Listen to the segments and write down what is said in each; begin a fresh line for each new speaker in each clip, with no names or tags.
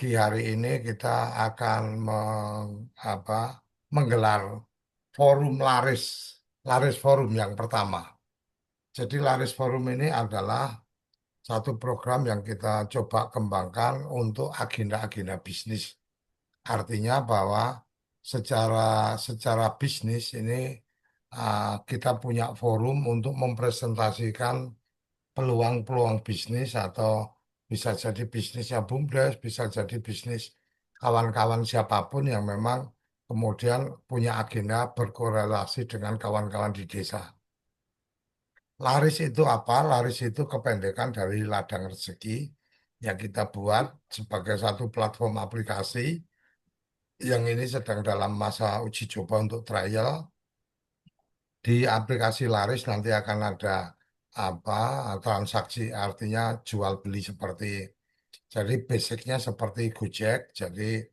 pagi hari ini kita akan menggelar forum Laris, Laris Forum yang pertama. Jadi Laris Forum ini adalah satu program yang kita coba kembangkan untuk agenda-agenda bisnis. Artinya bahwa secara secara bisnis ini kita punya forum untuk mempresentasikan peluang-peluang bisnis atau bisa jadi bisnisnya BUMDes, bisa jadi bisnis kawan-kawan siapapun yang memang kemudian punya agenda berkorelasi dengan kawan-kawan di desa. Laris itu apa? Laris itu kependekan dari ladang rezeki yang kita buat sebagai satu platform aplikasi yang ini sedang dalam masa uji coba untuk trial. Di aplikasi Laris nanti akan ada apa transaksi artinya jual beli seperti jadi basicnya seperti Gojek. Jadi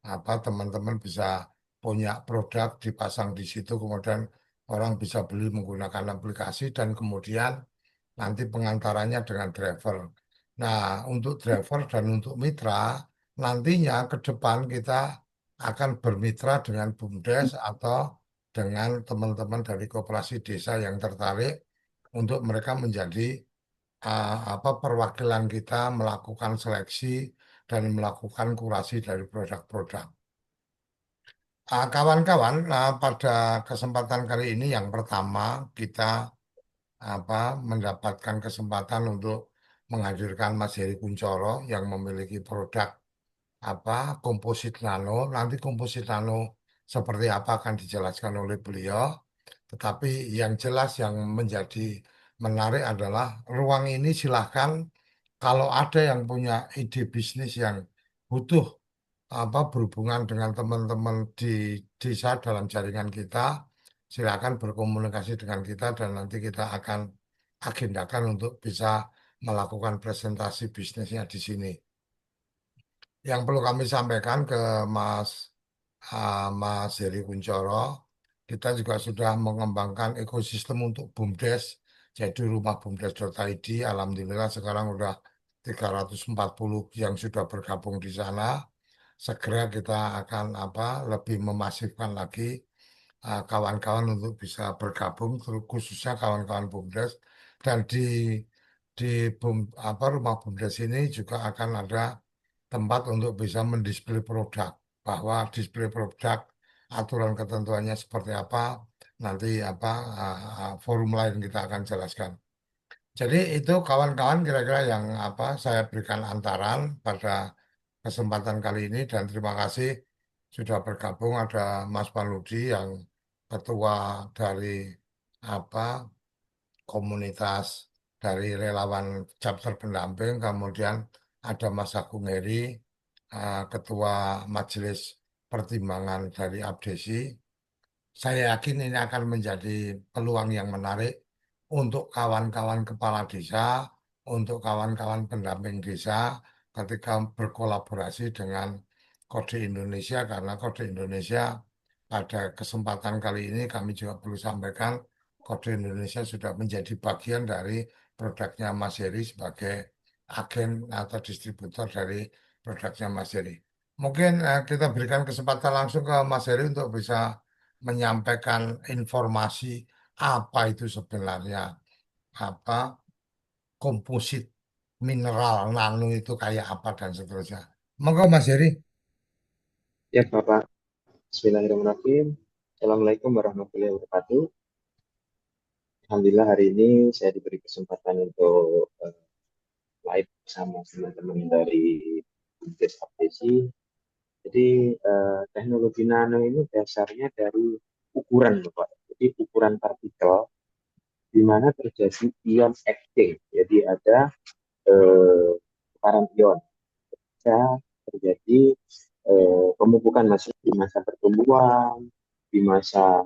apa teman-teman bisa punya produk dipasang di situ kemudian orang bisa beli menggunakan aplikasi dan kemudian nanti pengantarannya dengan driver. Nah, untuk driver dan untuk mitra, nantinya ke depan kita akan bermitra dengan BUMDes atau dengan teman-teman dari koperasi desa yang tertarik untuk mereka menjadi perwakilan kita melakukan seleksi dan melakukan kurasi dari produk-produk. Kawan-kawan, pada kesempatan kali ini yang pertama kita apa mendapatkan kesempatan untuk menghadirkan Mas Heri Kuncoro yang memiliki produk apa komposit nano. Nanti komposit nano seperti apa akan dijelaskan oleh beliau. Tetapi yang jelas yang menjadi menarik adalah ruang ini silahkan kalau ada yang punya ide bisnis yang butuh berhubungan dengan teman-teman di desa dalam jaringan kita, silakan berkomunikasi dengan kita dan nanti kita akan agendakan untuk bisa melakukan presentasi bisnisnya di sini. Yang perlu kami sampaikan ke Mas Heri Kuncoro, kita juga sudah mengembangkan ekosistem untuk BUMDes, jadi rumah BUMDes.id, alhamdulillah sekarang udah 340 yang sudah bergabung di sana. Segera kita akan lebih memasifkan lagi kawan-kawan untuk bisa bergabung, khususnya kawan-kawan BUMDes dan di rumah BUMDes ini juga akan ada tempat untuk bisa mendisplay produk bahwa display produk aturan ketentuannya seperti apa nanti forum lain kita akan jelaskan. Jadi itu kawan-kawan kira-kira yang saya berikan antaran pada kesempatan kali ini dan terima kasih sudah bergabung ada Mas Paludi yang ketua dari apa komunitas dari relawan chapter pendamping, kemudian ada Mas Agung Heri, ketua Majelis Pertimbangan dari Abdesi. Saya yakin ini akan menjadi peluang yang menarik untuk kawan-kawan kepala desa, untuk kawan-kawan pendamping desa ketika berkolaborasi dengan Kode Indonesia karena Kode Indonesia pada kesempatan kali ini kami juga perlu sampaikan Kode Indonesia sudah menjadi bagian dari produknya Mas Heri sebagai agen atau distributor dari produknya Mas Heri. Mungkin kita berikan kesempatan langsung ke Mas Heri untuk bisa menyampaikan informasi apa itu sebenarnya apa komposit mineral nano itu kayak apa dan seterusnya. Monggo Mas Heri.
Ya, Bapak. Bismillahirrahmanirrahim. Assalamualaikum warahmatullahi wabarakatuh. Alhamdulillah hari ini saya diberi kesempatan untuk live bersama teman-teman dari Bumdes Apdesi. Jadi teknologi nano ini dasarnya dari ukuran, Bapak. Jadi ukuran partikel di mana terjadi ion exchange. Jadi ada tukaran ion. Bisa terjadi pemupukan masih di masa pertumbuhan, di masa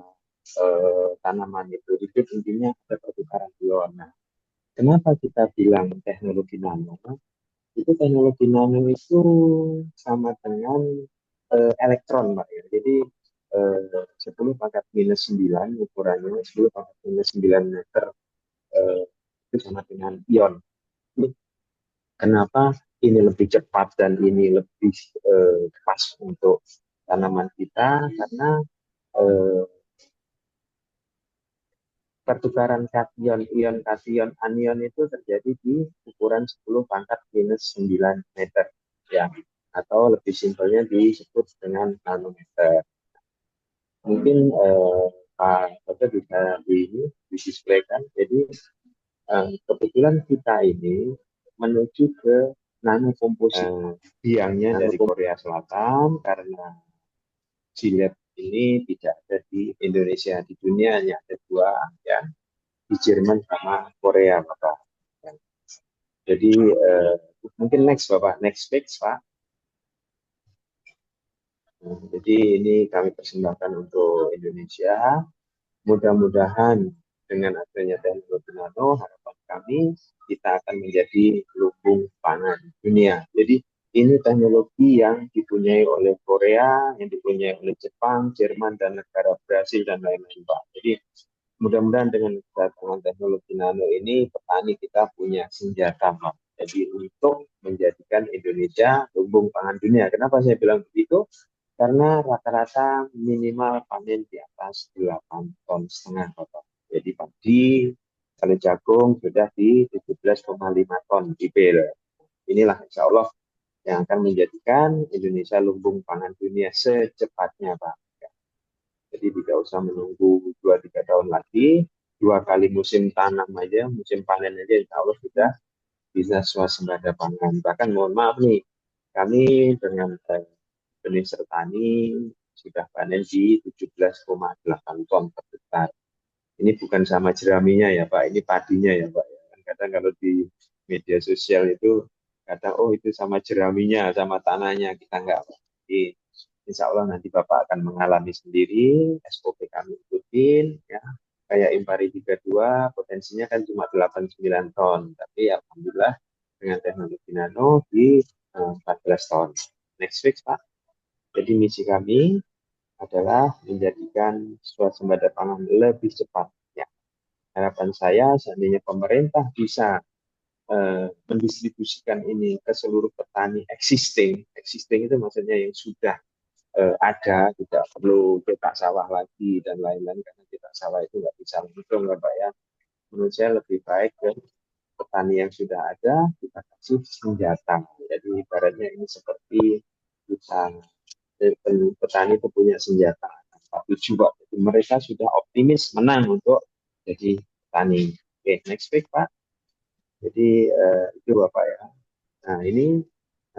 tanaman itu hidup intinya ada pertukaran ion. Nah, kenapa kita bilang teknologi nano? Itu teknologi nano itu sama dengan elektron, Pak ya. Jadi 10 pangkat minus 9 ukurannya 10 pangkat minus 9 meter eh, itu sama dengan ion. Ini kenapa ini lebih cepat dan ini lebih pas untuk tanaman kita karena eh, pertukaran ion kation anion itu terjadi di ukuran 10 pangkat minus 9 meter ya, atau lebih simpelnya disebut dengan nanometer. Mungkin Pak Toto bisa didisplay-kan. Jadi kebetulan kita ini menuju ke nanokomposit. Biangnya dari Korea Selatan karena Gillette ini tidak ada di Indonesia. Di dunia hanya ada dua, ya, di Jerman sama Korea, Bapak. Jadi mungkin next, Bapak, next page, Pak. Jadi ini kami persembahkan untuk Indonesia. Mudah-mudahan dengan adanya teknologi nano, harapan kami kita akan menjadi lumbung pangan dunia. Jadi ini teknologi yang dipunyai oleh Korea, yang dipunyai oleh Jepang, Jerman, dan negara Brasil, dan lain-lain, Pak. Jadi mudah-mudahan dengan kedatangan teknologi nano ini, petani kita punya senjata, Pak. Jadi untuk menjadikan Indonesia lumbung pangan dunia. Kenapa saya bilang begitu? Karena rata-rata minimal panen di atas 8,5 ton, Bapak. Jadi padi, kalau jagung sudah di 17,5 ton di bale. Inilah insya Allah yang akan menjadikan Indonesia lumbung pangan dunia secepatnya, Pak. Jadi tidak usah menunggu 2-3 tahun lagi, 2 kali musim tanam aja, musim panen aja insya Allah sudah bisa swasembada pangan. Bahkan mohon maaf nih, kami dengan benih sertani sudah panen di 17,8 ton per hektar. Ini bukan sama jeraminya ya Pak, ini padinya ya Pak. Kadang kalau di media sosial itu kadang oh itu sama jeraminya, sama tanahnya, kita enggak. Jadi insya Allah nanti Bapak akan mengalami sendiri, SOP kami ikutin, ya. Kayak Impari 32, potensinya kan cuma 89 ton, tapi Alhamdulillah dengan teknologi nano di 14 ton. Next week, Pak. Jadi misi kami adalah menjadikan swasembada pangan lebih cepat. Ya. Harapan saya seandainya pemerintah bisa mendistribusikan ini ke seluruh petani existing itu maksudnya yang sudah ada, tidak perlu cetak sawah lagi dan lain-lain karena cetak sawah itu nggak bisa langsung, Pak ya. Menurut saya lebih baik ke petani yang sudah ada kita kasih senjata. Jadi ibaratnya ini seperti kita petani itu punya senjata tapi juga mereka sudah optimis menang untuk jadi petani. Oke, next week Pak. Jadi itu Bapak ya. Nah ini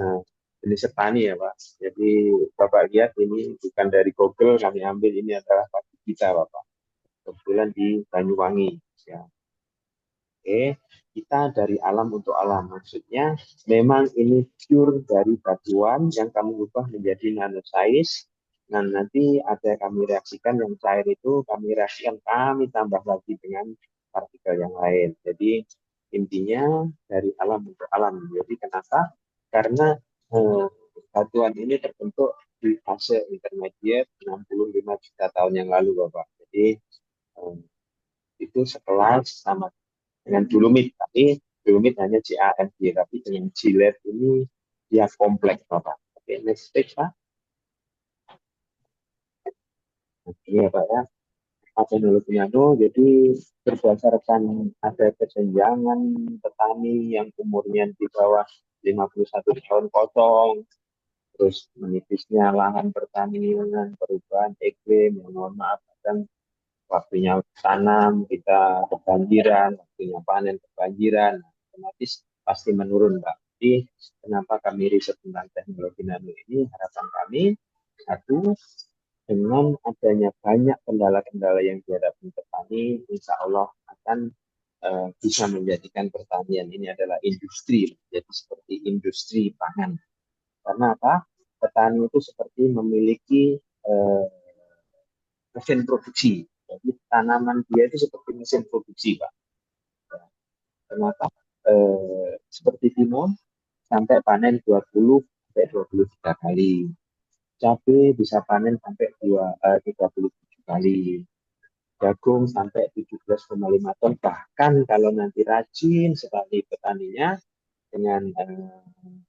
uh, jenis petani ya Pak. Jadi Bapak lihat ini bukan dari Google kami ambil, ini adalah padi kita Bapak. Kebetulan di Banyuwangi. Ya. Oke, kita dari alam untuk alam. Maksudnya memang ini pure dari batuan yang kami ubah menjadi nano size. Dan nanti ada kami reaksikan yang cair itu kami reaksikan, kami tambah lagi dengan partikel yang lain. Jadi intinya dari alam untuk alam. Jadi kenapa? Karena batuan ini terbentuk di fase intermediate 65 juta tahun yang lalu, Bapak. Jadi eh, itu sekelas sama dengan dolomit, tapi dolomit hanya CAMG, tapi dengan Gillette ini dia kompleks, Bapak. Oke, next stage, Pak. Ini ya, Pak ya. Teknologi nano, jadi berdasarkan ada kesenjangan petani yang umurnya di bawah 51 tahun kosong, terus menipisnya lahan pertanian, perubahan iklim, yang mohon maaf, kadang waktunya tanam kita kebanjiran, waktunya panen kebanjiran, otomatis pasti menurun, Pak. Jadi kenapa kami riset tentang teknologi nano ini? Harapan kami satu, dengan adanya banyak kendala-kendala yang dihadapi petani, insya Allah akan bisa menjadikan pertanian ini adalah industri, jadi seperti industri pangan. Karena apa? Petani itu seperti memiliki eh, mesin produksi. Jadi tanaman dia itu seperti mesin produksi, Pak. Kenapa? Seperti timun, sampai panen 20 sampai 23 kali. Cabai bisa panen sampai 37 kali. Jagung sampai 17,5 ton. Bahkan kalau nanti rajin sekali petaninya, dengan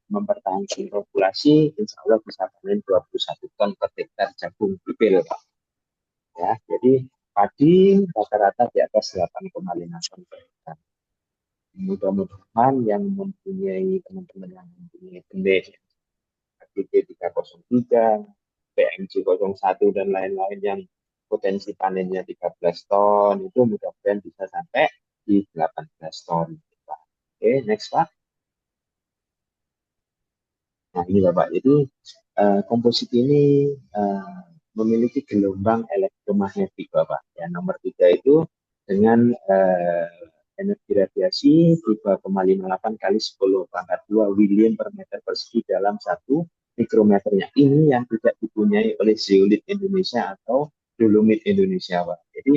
mempertahankan populasi, insya Allah bisa panen 21 ton per hektar jagung bibel, Pak. Ya, jadi padi rata-rata di atas 8,5 ton per hektar. Mudah-mudahan yang mempunyai teman-teman yang mempunyai benih KTP 303, PMC 01 dan lain-lain yang potensi panennya 13 ton itu mudah-mudahan bisa sampai di 18 ton. Oke, next Pak. Nah, ini Bapak. Jadi komposit ini eh, memiliki gelombang elektromagnetik Bapak. Ya, nomor 3 itu dengan energi radiasi 3,58 kali 10 pangkat 2 William per meter persegi dalam 1 mikrometernya. Ini yang tidak dipunyai oleh zeolit Indonesia atau dolomit Indonesia, Pak. Jadi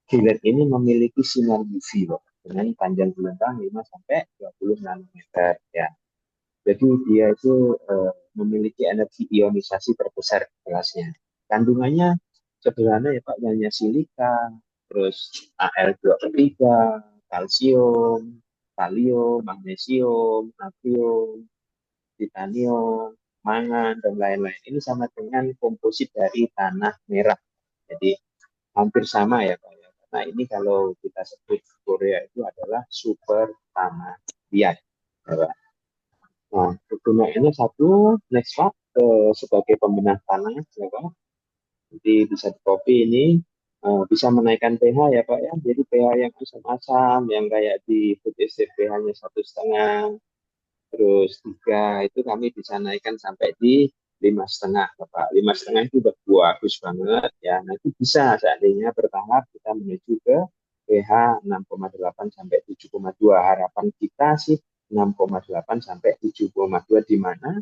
gilet ini memiliki sinar UV, Pak, dengan panjang gelombang 5 sampai 20 nanometer. Ya, jadi dia itu memiliki energi ionisasi terbesar di kelasnya. Kandungannya sederhana ya Pak, hanya silika, terus Al2O3, kalsium, kalium, magnesium, natrium, titanium, mangan, dan lain-lain. Ini sama dengan komposit dari tanah merah. Jadi hampir sama ya Pak. Ya. Karena ini kalau kita sebut Korea itu adalah super tanah liat. Ya, Pak. Nah, kegunaannya satu, next Pak, sebagai pembenah tanah, ya Pak. Jadi bisa di copy ini, bisa menaikkan pH ya Pak ya. Jadi pH yang asam-asam, yang kayak di food estate pH-nya 1,5, terus 3, itu kami bisa naikkan sampai di 5,5, Bapak. 5,5 itu udah bagus banget ya. Nanti bisa seandainya bertahap kita menuju ke pH 6,8 sampai 7,2. Harapan kita sih 6,8 sampai 7,2, di mana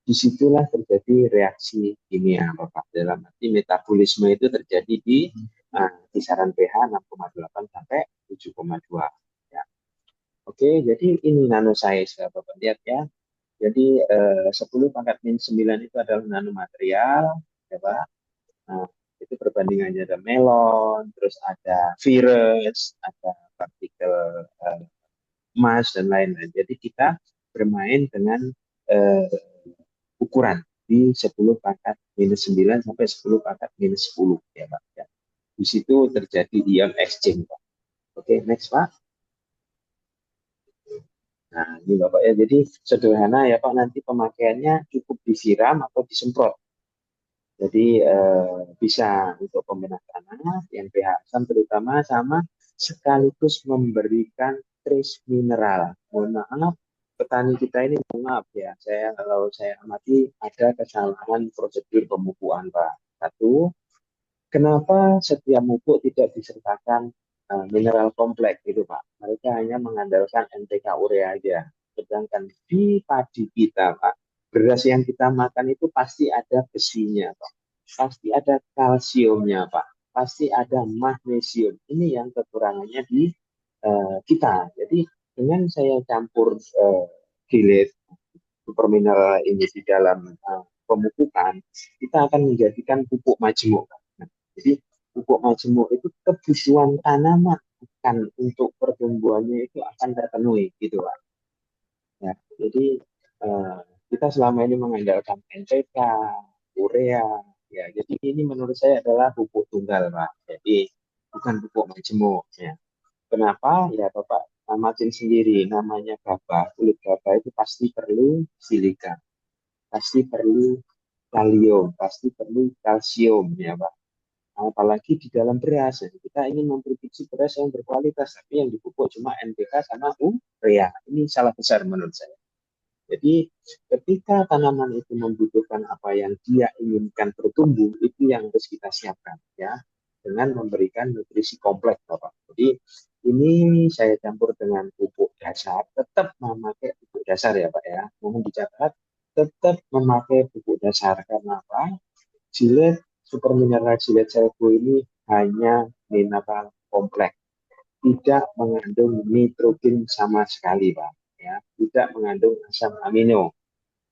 disitulah terjadi reaksi kimia, Bapak. Dalam arti metabolisme itu terjadi di kisaran pH 6,8 sampai 7,2. Ya. Oke, jadi ini nano size, Bapak lihat ya. Jadi 10 pangkat min 9 itu adalah nanomaterial, ya Pak. Nah, itu perbandingannya ada melon, terus ada virus, ada partikel emas, dan lain-lain. Jadi kita bermain dengan eh, ukuran di 10 pangkat minus 9 sampai 10 pangkat minus 10, ya Pak. Ya. Di situ terjadi ion exchange, Pak. Oke, next Pak. Nah, ini Bapak ya. Jadi sederhana ya Pak, nanti pemakaiannya cukup disiram atau disemprot. Jadi bisa untuk pembenah tanah yang pH asam terutama, sama sekaligus memberikan trace mineral. Mohon maaf, petani kita ini mohon maaf ya, saya kalau saya amati ada kesalahan prosedur pemupukan Pak. Satu, kenapa setiap pupuk tidak disertakan mineral kompleks gitu Pak? Mereka hanya mengandalkan NPK urea aja. Sedangkan di padi kita Pak, beras yang kita makan itu pasti ada besinya Pak, pasti ada kalsiumnya Pak, pasti ada magnesium. Ini yang kekurangannya di kita. Jadi dengan saya campur gilet super mineral ini di dalam pemupukan, kita akan menjadikan pupuk majemuk. Nah, jadi pupuk majemuk itu kebutuhan tanaman akan untuk pertumbuhannya itu akan terpenuhi gitu Pak. Ya, jadi eh, kita selama ini mengandalkan NPK, urea, ya. Jadi ini menurut saya adalah pupuk tunggal Pak. Jadi bukan pupuk majemuk. Ya. Kenapa? Ya Bapak amatin sendiri, namanya gabah, kulit gabah itu pasti perlu silika, pasti perlu kalium, pasti perlu kalsium ya Pak. Apalagi di dalam beras, ya. Kita ingin memproduksi beras yang berkualitas, tapi yang dipupuk cuma NPK sama urea. Ini salah besar menurut saya. Jadi ketika tanaman itu membutuhkan apa yang dia inginkan bertumbuh, itu yang harus kita siapkan ya, dengan memberikan nutrisi kompleks Bapak. Jadi ini saya campur dengan pupuk dasar, tetap memakai pupuk dasar ya Pak ya. Mohon dicatat, tetap memakai pupuk dasar karena apa? Jilet super mineral jilet selko ini hanya mineral kompleks, tidak mengandung nitrogen sama sekali, Pak. Ya, tidak mengandung asam amino.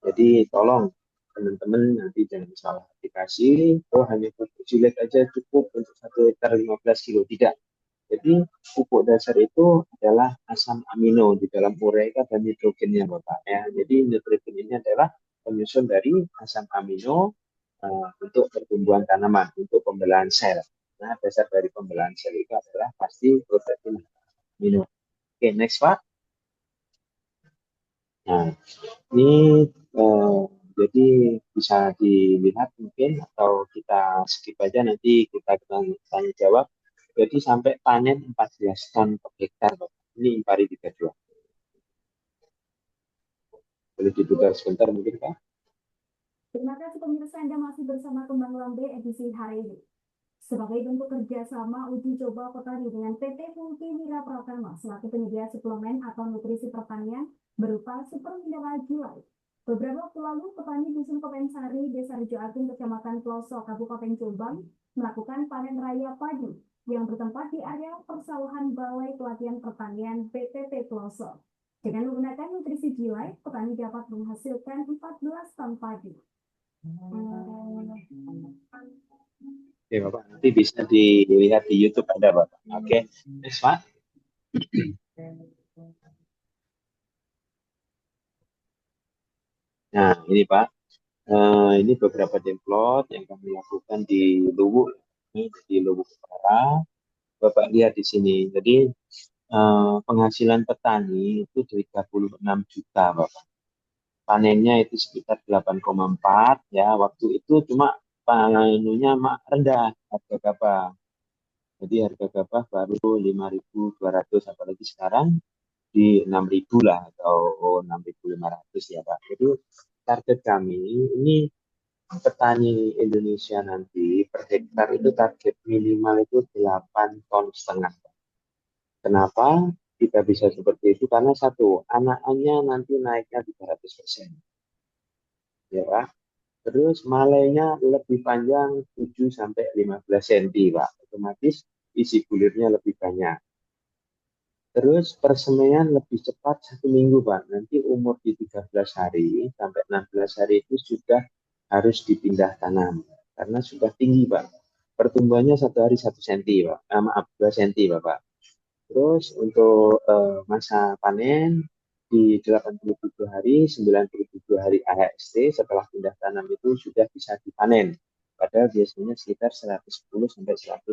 Jadi tolong teman-teman nanti jangan salah aplikasi. Oh hanya pupuk jilet aja cukup untuk 1 hektar 15 kilo. Tidak. Jadi pupuk dasar itu adalah asam amino di dalam urea dan nitrogennya, Bapak ya. Jadi nitrogen ini adalah penyusun dari asam amino untuk pertumbuhan tanaman, untuk pembelahan sel. Nah, dasar dari pembelahan sel itu adalah pasti protein amino. Oke, next Pak. Nah, ini eh, jadi bisa dilihat mungkin atau kita skip aja nanti kita tanya jawab. Jadi sampai panen 14 ton per hektar, Bapak. Ini impari 32. Boleh diputar sebentar mungkin, Pak?
Terima kasih pemirsa Anda masih bersama Kembang Lambe edisi hari ini. Sebagai bentuk kerjasama uji coba petani dengan PT Multi Mira Pratama selaku penyedia suplemen atau nutrisi pertanian berupa super mineral Gilai. Beberapa waktu lalu, petani Dusun Kopensari, Desa Rejo Agung, Kecamatan Pelosok, Kabupaten Jombang, melakukan panen raya padi yang bertempat di area persawahan Balai Pelatihan Pertanian PTP Pelosok. Dengan menggunakan nutrisi Gilai, petani dapat menghasilkan 14 ton padi.
Oke, Bapak. Nanti bisa dilihat di YouTube ada, Bapak. Oke, next, Pak. Nah, ini Pak. Ini beberapa demplot yang kami lakukan di Luwuk. Ini di Luwuk Utara. Bapak lihat di sini. Jadi penghasilan petani itu 36 juta, Bapak. Panennya itu sekitar 8,4 ya. Waktu itu cuma panennya rendah harga gabah. Jadi harga gabah baru 5.200, apalagi sekarang di 6.000 lah atau 6.500 ya Pak. Jadi target kami ini petani Indonesia nanti per hektar itu target minimal itu 8,5 ton. Kenapa kita bisa seperti itu? Karena satu, anakannya nanti naiknya 300%. Ya Pak. Terus malainya lebih panjang 7 sampai 15 cm, Pak. Otomatis isi bulirnya lebih banyak. Terus persemaian lebih cepat 1 minggu, Pak. Nanti umur di 13 hari sampai 16 hari itu sudah harus dipindah tanam. Karena sudah tinggi, Pak. Pertumbuhannya 1 hari 1 cm, Pak. Maaf, 2 cm, Bapak. Terus untuk masa panen di 87 hari, 97 hari AHST setelah pindah tanam itu sudah bisa dipanen. Padahal biasanya sekitar 110 sampai 120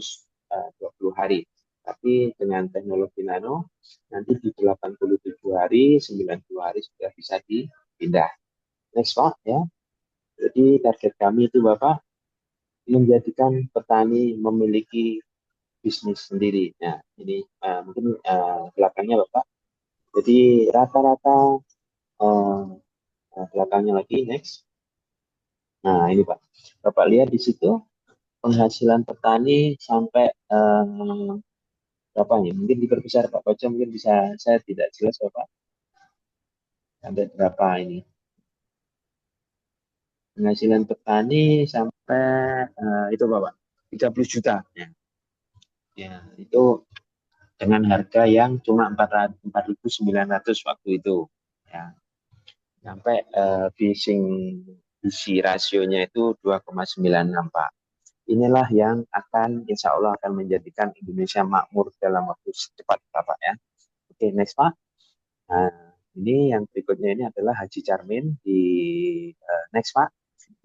hari. Tapi dengan teknologi nano, nanti di 87 hari, 90 hari sudah bisa dipindah. Next Pak ya. Jadi target kami itu Bapak menjadikan petani memiliki bisnis sendiri. Nah, ini mungkin belakangnya Bapak. Jadi rata-rata uh, belakangnya lagi next. Nah, ini Pak. Bapak lihat di situ penghasilan petani sampai berapa ya? Mungkin diperbesar Pak Koco, mungkin bisa saya tidak jelas Bapak. Sampai berapa ini? Penghasilan petani sampai itu Bapak 30 juta. Ya, ya itu dengan harga yang cuma 4.900 waktu itu. Ya, sampai visi rasionya itu 2,96 Pak. Inilah yang akan insya Allah akan menjadikan Indonesia makmur dalam waktu secepat Pak ya. Oke, next Pak. Nah, ini yang berikutnya ini adalah Haji Charmin di next Pak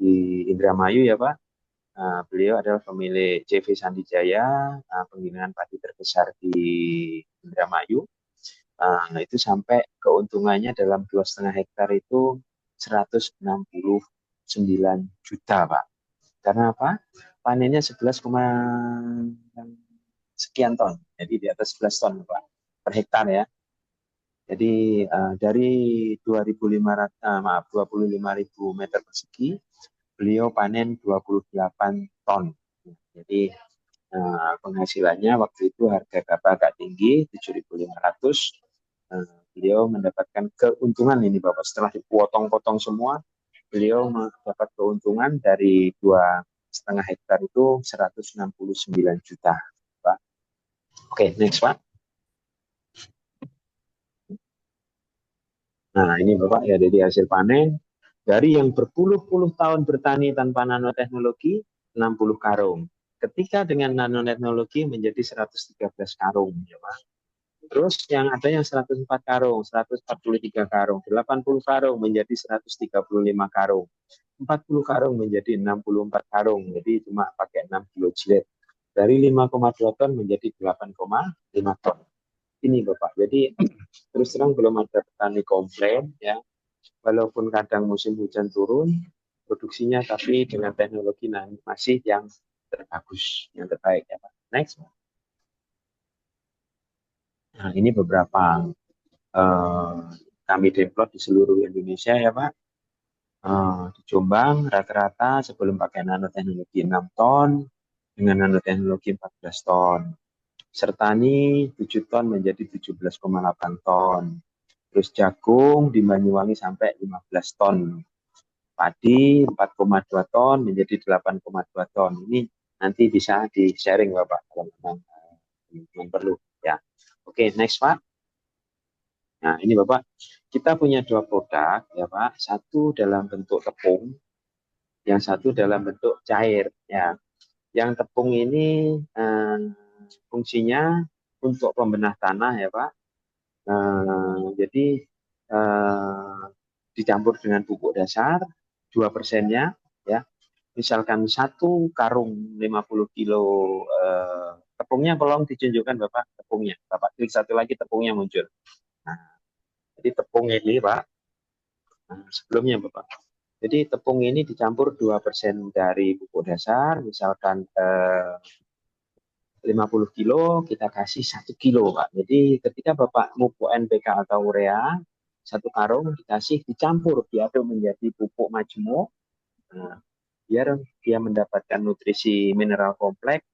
di Indramayu ya Pak. Beliau adalah pemilik CV Sandijaya, penggilingan padi terbesar di Indramayu. Itu sampai keuntungannya dalam 2,5 hektar itu 169 juta Pak. Karena apa? Panennya 11, sekian ton. Jadi di atas 11 ton Pak per hektar ya. Jadi dari 2.500 maaf 25.000 meter persegi beliau panen 28 ton. Jadi penghasilannya waktu itu harga gabah agak tinggi 7.500. Beliau mendapatkan keuntungan ini Bapak setelah dipotong-potong semua beliau mendapat keuntungan dari 2,5 hektar itu 169 juta Pak. Oke, next Pak. Nah ini Bapak ya dari hasil panen dari yang berpuluh-puluh tahun bertani tanpa nanoteknologi 60 karung. Ketika dengan nanoteknologi menjadi 113 karung, ya Pak. Terus yang ada yang 104 karung, 143 karung, 80 karung menjadi 135 karung, 40 karung menjadi 64 karung. Jadi cuma pakai 6 kilo jilid. Dari 5,2 ton menjadi 8,5 ton. Ini Bapak. Jadi terus terang belum ada petani komplain ya. Walaupun kadang musim hujan turun, produksinya tapi dengan teknologi masih yang terbagus, yang terbaik ya Pak. Next. Nah, ini beberapa kami demplot di seluruh Indonesia ya Pak. Di Jombang rata-rata sebelum pakai nanoteknologi 6 ton, dengan nanoteknologi 14 ton. Sertani 7 ton menjadi 17,8 ton. Terus jagung di Banyuwangi sampai 15 ton. Padi 4,2 ton menjadi 8,2 ton. Ini nanti bisa di-sharing Bapak kalau memang perlu ya. Oke, next Pak. Nah, ini Bapak, kita punya dua produk ya Pak. Satu dalam bentuk tepung, yang satu dalam bentuk cair ya. Yang tepung ini fungsinya untuk pembenah tanah ya Pak. Jadi dicampur dengan pupuk dasar 2%-nya ya. Misalkan satu karung 50 kilo tepungnya, tolong ditunjukkan Bapak tepungnya. Bapak klik satu lagi, tepungnya muncul. Nah, jadi tepung ini Pak, sebelumnya Bapak. Jadi tepung ini dicampur 2% dari pupuk dasar, misalkan 50 kilo, kita kasih 1 kilo Pak. Jadi ketika Bapak pupuk NPK atau urea, satu karung dikasih, dicampur, diaduk menjadi pupuk majemuk, biar dia mendapatkan nutrisi mineral kompleks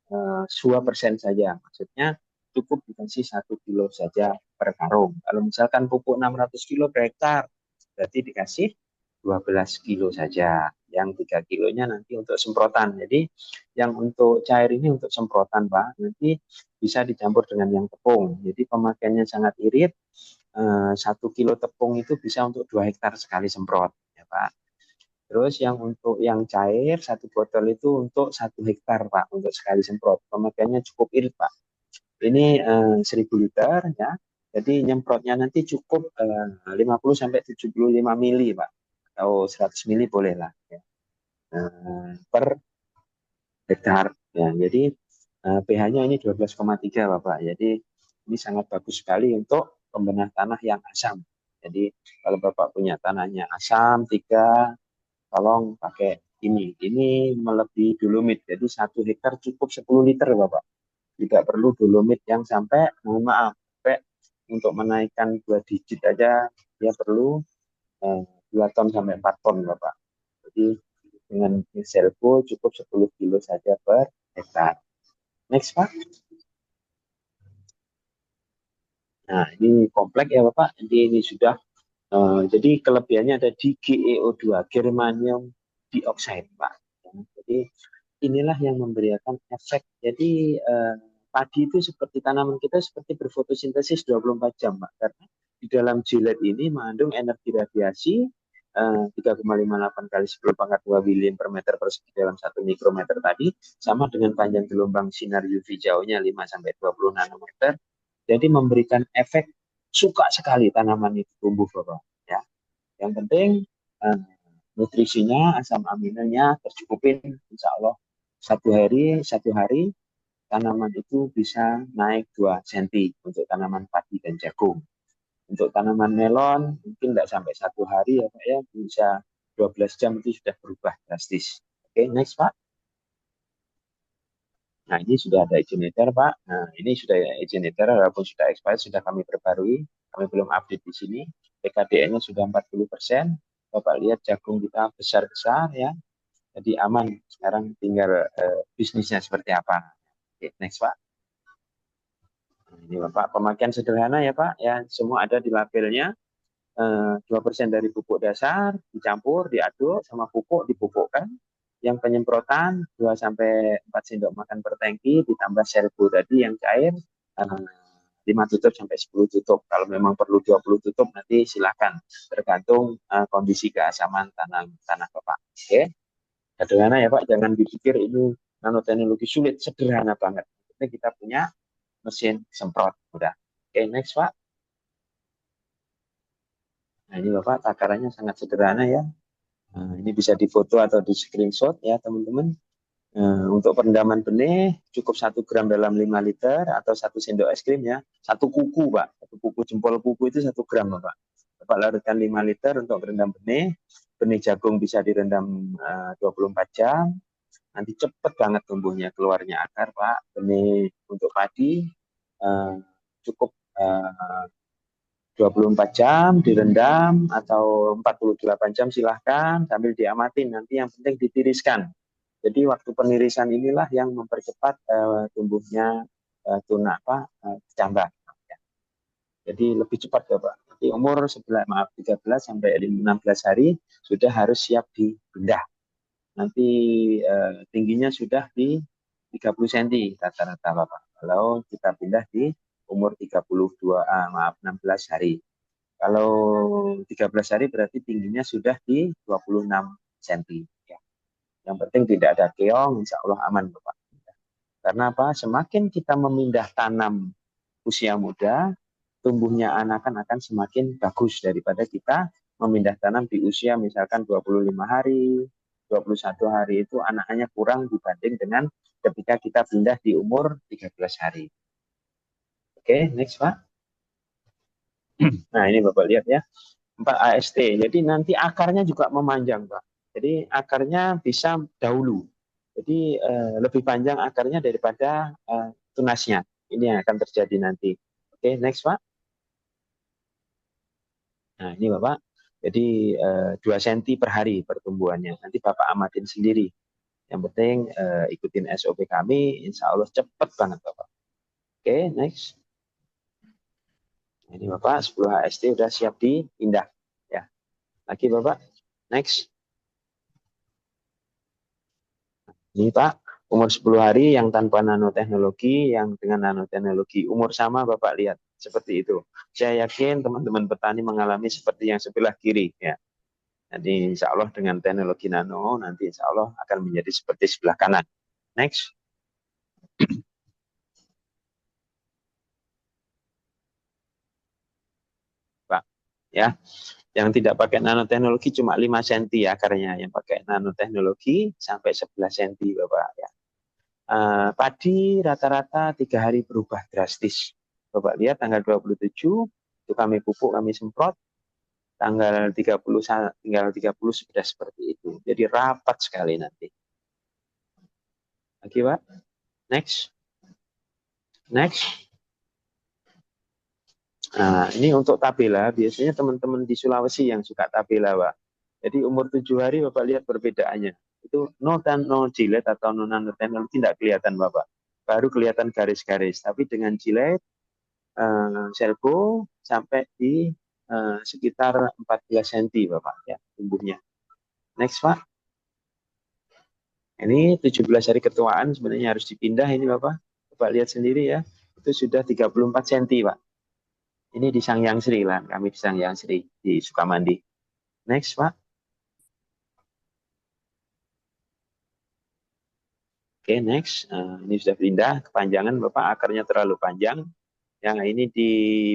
2% saja. Maksudnya cukup dikasih 1 kilo saja per karung. Kalau misalkan pupuk 600 kilo per hektar, berarti dikasih 12 kilo saja. Yang 3 kilonya nanti untuk semprotan. Jadi yang untuk cair ini untuk semprotan Pak, nanti bisa dicampur dengan yang tepung. Jadi pemakaiannya sangat irit. 1 kilo tepung itu bisa untuk 2 hektar sekali semprot ya Pak. Terus yang untuk yang cair, satu botol itu untuk 1 hektar Pak, untuk sekali semprot. Pemakaiannya cukup irit Pak. Ini 1000 liter ya. Jadi nyemprotnya nanti cukup 50 sampai 75 mili Pak. Atau 100 mili boleh lah ya. Per hektar ya. Jadi pH-nya ini 12,3 Bapak. Jadi ini sangat bagus sekali untuk pembenah tanah yang asam. Jadi kalau Bapak punya tanahnya asam 3, tolong pakai ini. Ini melebihi dolomit. Jadi 1 hektar cukup 10 liter Bapak. Tidak perlu dolomit yang sampai, mohon maaf, sampai untuk menaikkan 2 digit aja dia perlu 2 ton sampai 4 ton Bapak. Jadi dengan Servo cukup 10 kilo saja per hektar. Next Pak. Nah ini kompleks ya Bapak. Jadi ini sudah jadi kelebihannya ada di GeO2, germanium dioxide Pak. Jadi inilah yang memberikan efek. Jadi padi itu seperti tanaman kita seperti berfotosintesis 24 jam Pak. Karena di dalam jilet ini mengandung energi radiasi 3,58 kali 10 pangkat 2 billion per meter persegi dalam 1 mikrometer tadi, sama dengan panjang gelombang sinar UV jauhnya 5 sampai 20 nanometer. Jadi memberikan efek, suka sekali tanaman itu tumbuh Bapak ya. Yang penting nutrisinya, asam aminonya tercukupin, insya Allah satu hari tanaman itu bisa naik 2 cm untuk tanaman padi dan jagung. Untuk tanaman melon mungkin tidak sampai 1 hari ya Pak ya, bisa 12 jam itu sudah berubah drastis. Oke, next Pak. Nah, ini sudah ada izin edar, Pak. Nah, ini sudah izin edar, walaupun sudah expired, sudah kami perbarui. Kami belum update di sini. PKDN-nya sudah 40%. Bapak lihat jagung kita besar-besar ya. Jadi aman. Sekarang tinggal bisnisnya seperti apa. Oke, next, Pak. Nah, ini Bapak, pemakaian sederhana ya, Pak. Ya, semua ada di labelnya. 2% dari pupuk dasar dicampur, diaduk sama pupuk, dipupukkan. Yang penyemprotan 2 sampai 4 sendok makan per tangki, ditambah serbu tadi yang cair 5 tutup sampai 10 tutup. Kalau memang perlu 20 tutup nanti silakan, tergantung kondisi keasaman tanah Bapak. Oke. Sederhana ya Pak, jangan dipikir ini nanoteknologi sulit, sederhana banget. Jadi kita punya mesin semprot, udah. Oke, next Pak. Nah, ini Bapak takarannya sangat sederhana ya. Nah, ini bisa difoto atau di screenshot ya teman-teman. Untuk perendaman benih cukup 1 gram dalam 5 liter atau 1 sendok es krim ya. 1 kuku Pak, 1 kuku jempol kuku itu 1 gram Bapak. Bapak larutkan 5 liter untuk berendam benih. Benih jagung bisa direndam 24 jam. Nanti cepet banget tumbuhnya, keluarnya akar Pak. Benih untuk padi cukup 24 jam direndam atau 48 jam silahkan sambil diamatin. Nanti yang penting ditiriskan. Jadi waktu penirisan inilah yang mempercepat tumbuhnya tuna kecambah. Jadi lebih cepat ya Pak. Di umur 13 sampai 16 hari sudah harus siap dipindah. Nanti tingginya sudah di 30 cm rata-rata Bapak. Kalau kita pindah di umur 16 hari. Kalau 13 hari berarti tingginya sudah di 26 cm. Ya. Yang penting tidak ada keong, insya Allah aman Bapak. Karena apa? Semakin kita memindah tanam usia muda, tumbuhnya anakan akan semakin bagus daripada kita memindah tanam di usia misalkan 25 hari, 21 hari itu anaknya kurang dibanding dengan ketika kita pindah di umur 13 hari. Oke, next Pak. Nah, ini Bapak lihat ya. 4 AST. Jadi nanti akarnya juga memanjang, Pak. Jadi akarnya bisa dahulu. Jadi lebih panjang akarnya daripada tunasnya. Ini yang akan terjadi nanti. Oke, next Pak. Nah, ini Bapak. Jadi 2 cm per hari pertumbuhannya. Nanti Bapak amatin sendiri. Yang penting ikutin SOP kami, insya Allah cepat banget Bapak. Oke, next. Nah, ini Bapak 10 HST udah siap dipindah. Ya. Lagi Bapak. Next. Ini Pak, umur 10 hari yang tanpa nanoteknologi, yang dengan nanoteknologi umur sama Bapak lihat seperti itu. Saya yakin teman-teman petani mengalami seperti yang sebelah kiri ya. Nanti insya Allah dengan teknologi nano nanti insya Allah akan menjadi seperti sebelah kanan. Next. Pak, ya. Yang tidak pakai nanoteknologi cuma 5 cm akarnya, yang pakai nanoteknologi sampai 11 cm Bapak ya. Padi rata-rata 3 hari berubah drastis. Bapak lihat tanggal 27 itu kami pupuk, kami semprot. Tanggal 30 tinggal 30 sudah seperti itu. Jadi rapat sekali nanti. Lagi Pak. Next. Next. Nah, ini untuk tabela, biasanya teman-teman di Sulawesi yang suka tabela, Pak. Jadi umur 7 hari Bapak lihat perbedaannya. Itu no jilet atau no nanoteknologi tidak kelihatan Bapak. Baru kelihatan garis-garis. Tapi dengan jilet, servo sampai di sekitar 14 cm Bapak ya tumbuhnya. Next Pak. Ini 17 hari ketuaan sebenarnya harus dipindah ini Bapak. Bapak lihat sendiri ya. Itu sudah 34 cm Pak. Ini di Sangyang Sri lah, kami di Sangyang Sri di Sukamandi. Next Pak. Oke, next. Ini sudah pindah kepanjangan Bapak, akarnya terlalu panjang. Yang ini di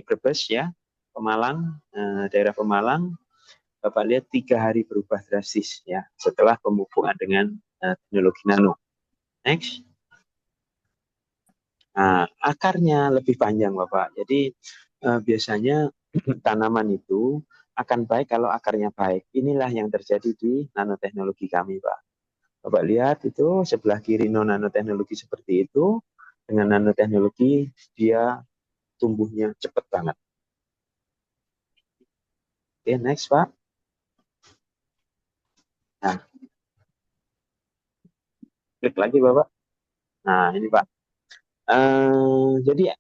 Brebes ya, Pemalang, daerah Pemalang. Bapak lihat 3 hari berubah drastis ya setelah pemupukan dengan teknologi nano. Next. Nah, akarnya lebih panjang Bapak. Jadi biasanya tanaman itu akan baik kalau akarnya baik. Inilah yang terjadi di nanoteknologi kami Pak. Bapak lihat itu sebelah kiri non nanoteknologi seperti itu. Dengan nanoteknologi dia tumbuhnya cepat banget. Oke, next Pak. Nah, klik lagi Bapak. Nah, ini Pak. Jadi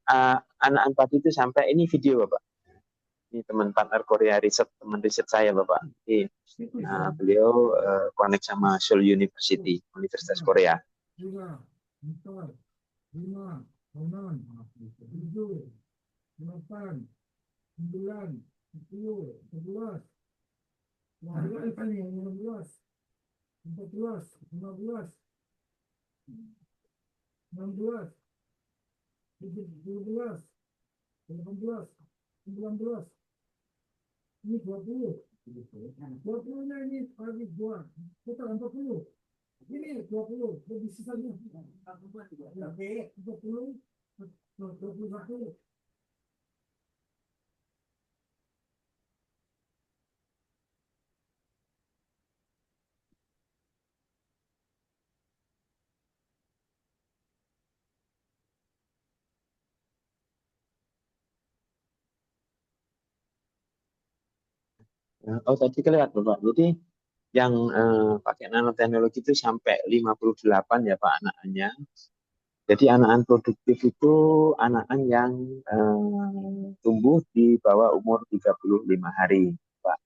anak empati itu sampai ini video Bapak. Ini teman partner Korea riset, teman riset saya Bapak. Ini, beliau connect sama Seoul University, Universitas Korea.
3, 4, 5, 6, 7, 8, 9, 10, 11, 12, 13, 14, 15, 16, 17, 18, 19, ini 20. 20-nya ini bagi dua. Total 40. Ini 20, lebih sisanya. Oke, 20, 21.
Oh, tadi kelihatan Bapak. Jadi yang pakai nanoteknologi itu sampai 58 ya Pak anak-anaknya. Jadi anak-anak produktif itu anak-anak yang tumbuh di bawah umur 35 hari, Pak.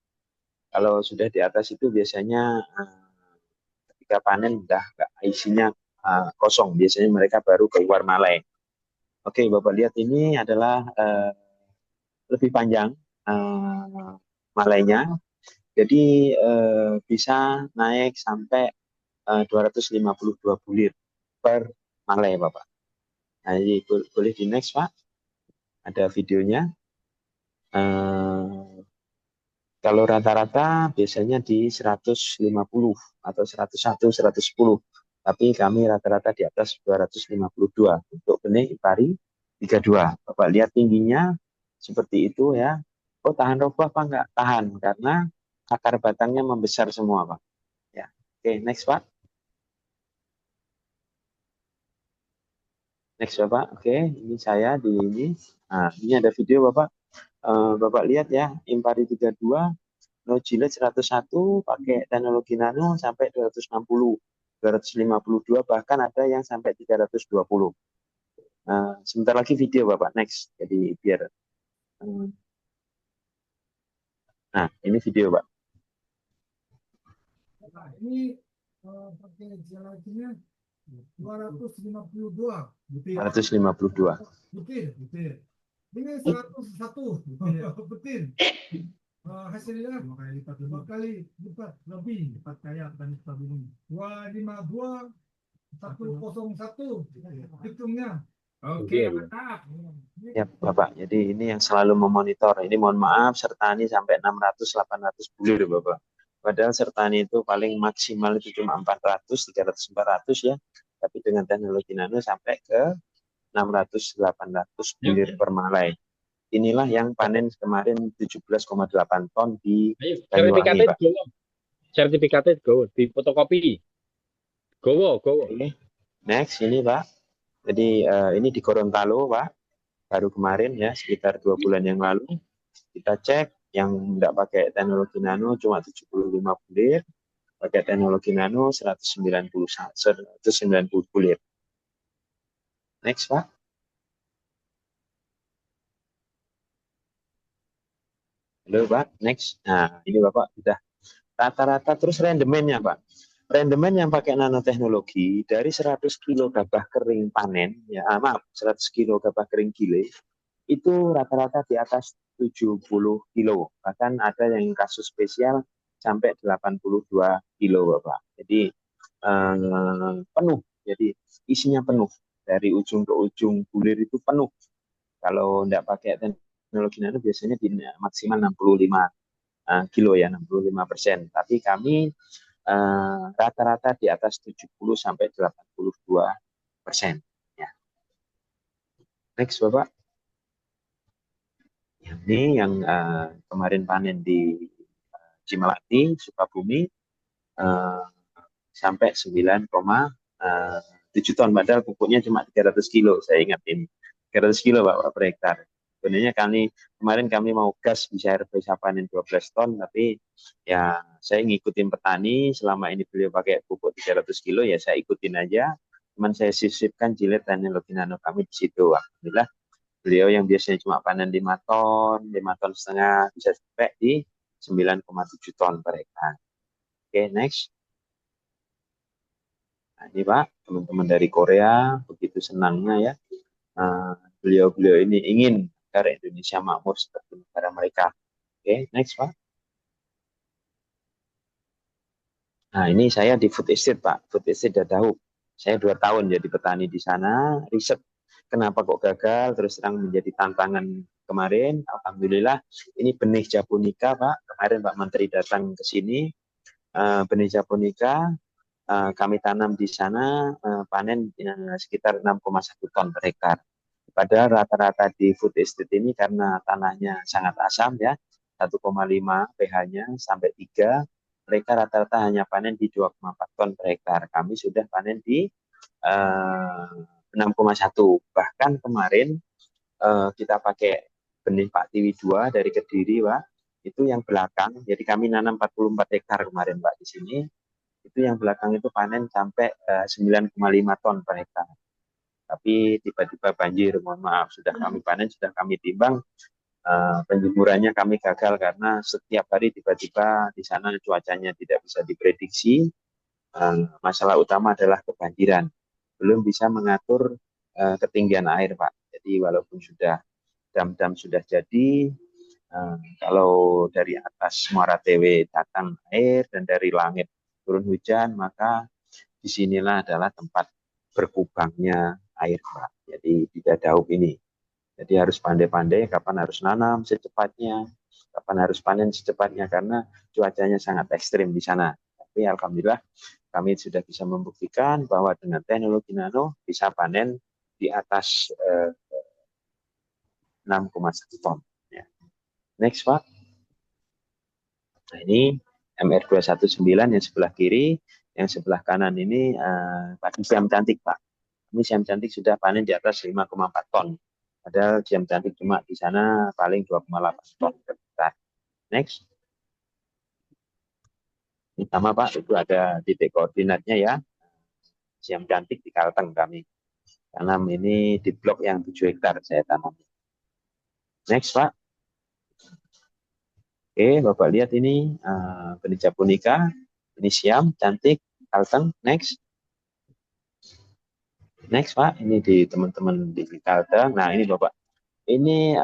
Kalau sudah di atas itu biasanya ketika panen udah nggak isinya kosong. Biasanya mereka baru keluar malai. Oke, Bapak lihat ini adalah lebih panjang uh, malainya. Jadi bisa naik sampai 252 bulir per malai, Bapak. Nah, jadi boleh di next, Pak. Ada videonya. Eh, Kalau rata-rata biasanya di 150 atau 101, 110. Tapi kami rata-rata di atas 252 untuk benih pari 32. Bapak lihat tingginya seperti itu ya. Oh, tahan roboh apa enggak? Tahan karena akar batangnya membesar semua, Pak. Ya. Oke, next, Pak. Next, Bapak. Oke, ini saya di ini. Nah, ini ada video Bapak. Bapak lihat ya, Impari 32 no jilid 101 pakai teknologi nano sampai 260, 252 bahkan ada yang sampai 320. Sebentar lagi video Bapak next. Jadi biar nah, ini video Pak.
Nah, ini pakai jalannya 252 butir.
252.
Butir, butir. Ini 101 butir. Hasilnya dua kali lipat lebih lipat kayak dan tabung 252 101 hitungnya. Oke, mantap.
Ya, Bapak. Jadi ini yang selalu memonitor. Ini mohon maaf, sertani sampai 600-800 bulir, Bapak. Padahal sertani itu paling maksimal itu cuma 400, 300, 400 ya. Tapi dengan teknologi nano sampai ke 600-800 bulir per malai. Inilah yang panen kemarin 17,8 ton di Banyuwangi, Pak.
Sertifikatnya go di fotokopi. Gowo.
Oke. Next, ini Pak. Jadi ini di Gorontalo, Pak. Baru kemarin ya, sekitar 2 bulan yang lalu. Kita cek yang tidak pakai teknologi nano cuma 75 bulir, pakai teknologi nano 190 bulir. Next, Pak. Halo, Pak. Next. Nah, ini Bapak sudah rata-rata terus rendemennya, Pak. Rendemen yang pakai nanoteknologi dari 100 kilo gabah kering panen, ya maaf, 100 kilo gabah kering gile, itu rata-rata di atas 70 kilo. Bahkan ada yang kasus spesial sampai 82 kilo, Bapak. Jadi penuh, jadi isinya penuh. Dari ujung ke ujung bulir itu penuh. Kalau tidak pakai teknologi nano biasanya di maksimal 65 kilo ya, 65%. Tapi kami rata-rata di atas 70 sampai 82%. Ya. Next, Bapak. Ini yang kemarin panen di Cimalati, Sukabumi, sampai 9,7 ton. Padahal pupuknya cuma 300 kilo, saya ingat ini. 300 kilo Pak per hektar. Sebenarnya kemarin kami mau gas bisa bisa panen 12 ton, tapi ya saya ngikutin petani, selama ini beliau pakai pupuk 300 kilo, ya saya ikutin aja. Cuman saya sisipkan jilid teknologi nano kami di situ. Alhamdulillah beliau yang biasanya cuma panen 5 ton, 5 ton setengah, bisa sampai di 9,7 ton per hektar. Oke, next. Nah, ini Pak, teman-teman dari Korea begitu senangnya ya. Beliau-beliau ini ingin agar Indonesia makmur seperti negara mereka. Oke, next Pak. Nah, ini saya di food estate Pak, food estate Dadahuk. Saya 2 tahun jadi petani di sana, riset kenapa kok gagal, terus terang menjadi tantangan kemarin. Alhamdulillah, ini benih japonika, Pak. Kemarin Pak Menteri datang ke sini, benih japonika kami tanam di sana, panen sekitar 6,1 ton per hektar. Padahal rata-rata di food estate ini karena tanahnya sangat asam ya, 1,5 pH-nya sampai 3, mereka rata-rata hanya panen di 2,4 ton per hektar. Kami sudah panen di 6,1. Bahkan kemarin kita pakai benih Pak Tiwi 2 dari Kediri, Pak. Itu yang belakang. Jadi kami nanam 44 hektar kemarin, Pak, di sini. Itu yang belakang itu panen sampai 9,5 ton per hektar. Tapi tiba-tiba banjir, mohon maaf, sudah kami panen, sudah kami timbang, penjemurannya kami gagal karena setiap hari tiba-tiba di sana cuacanya tidak bisa diprediksi. Masalah utama adalah kebanjiran, belum bisa mengatur ketinggian air, Pak. Jadi walaupun sudah dam-dam sudah jadi, kalau dari atas Muara Tewe datang air dan dari langit turun hujan, maka disinilah adalah tempat berkubangnya air, Pak. Jadi tidak daup ini. Jadi harus pandai-pandai kapan harus nanam secepatnya, kapan harus panen secepatnya karena cuacanya sangat ekstrim di sana. Tapi alhamdulillah kami sudah bisa membuktikan bahwa dengan teknologi nano bisa panen di atas 6,1 ton. Ya. Next, Pak. Nah, ini MR219 yang sebelah kiri, yang sebelah kanan ini padi siam cantik, Pak. Ini siam cantik sudah panen di atas 5,4 ton. Padahal siam cantik cuma di sana paling 2,8 ton per hektar. Next. Ini sama, Pak, itu ada titik koordinatnya ya. Siam cantik di Kalteng kami. Tanam ini di blok yang 7 hektar saya tanam. Next, Pak. Oke, Bapak lihat ini benih japonika, ini siam cantik, Kalteng. Next. Next, Pak. Ini di teman-teman di Kalteng. Nah, ini Bapak. Ini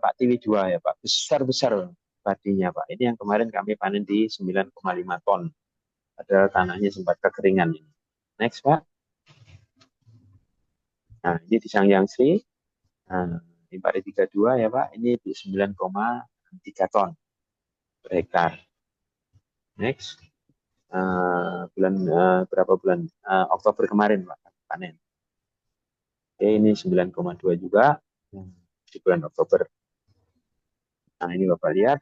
Pak Tiwi 2 ya, Pak. Besar-besar padinya, Pak. Ini yang kemarin kami panen di 9,5 ton. Padahal tanahnya sempat kekeringan. Next, Pak. Nah, ini di Sangyang Sri. Nah, ini padi 32 ya, Pak. Ini di 9,3 ton per hektar. Next. Berapa bulan? Oktober kemarin, Pak, panen. Oke, ini 9,2 juga di bulan Oktober. Nah, ini Bapak lihat,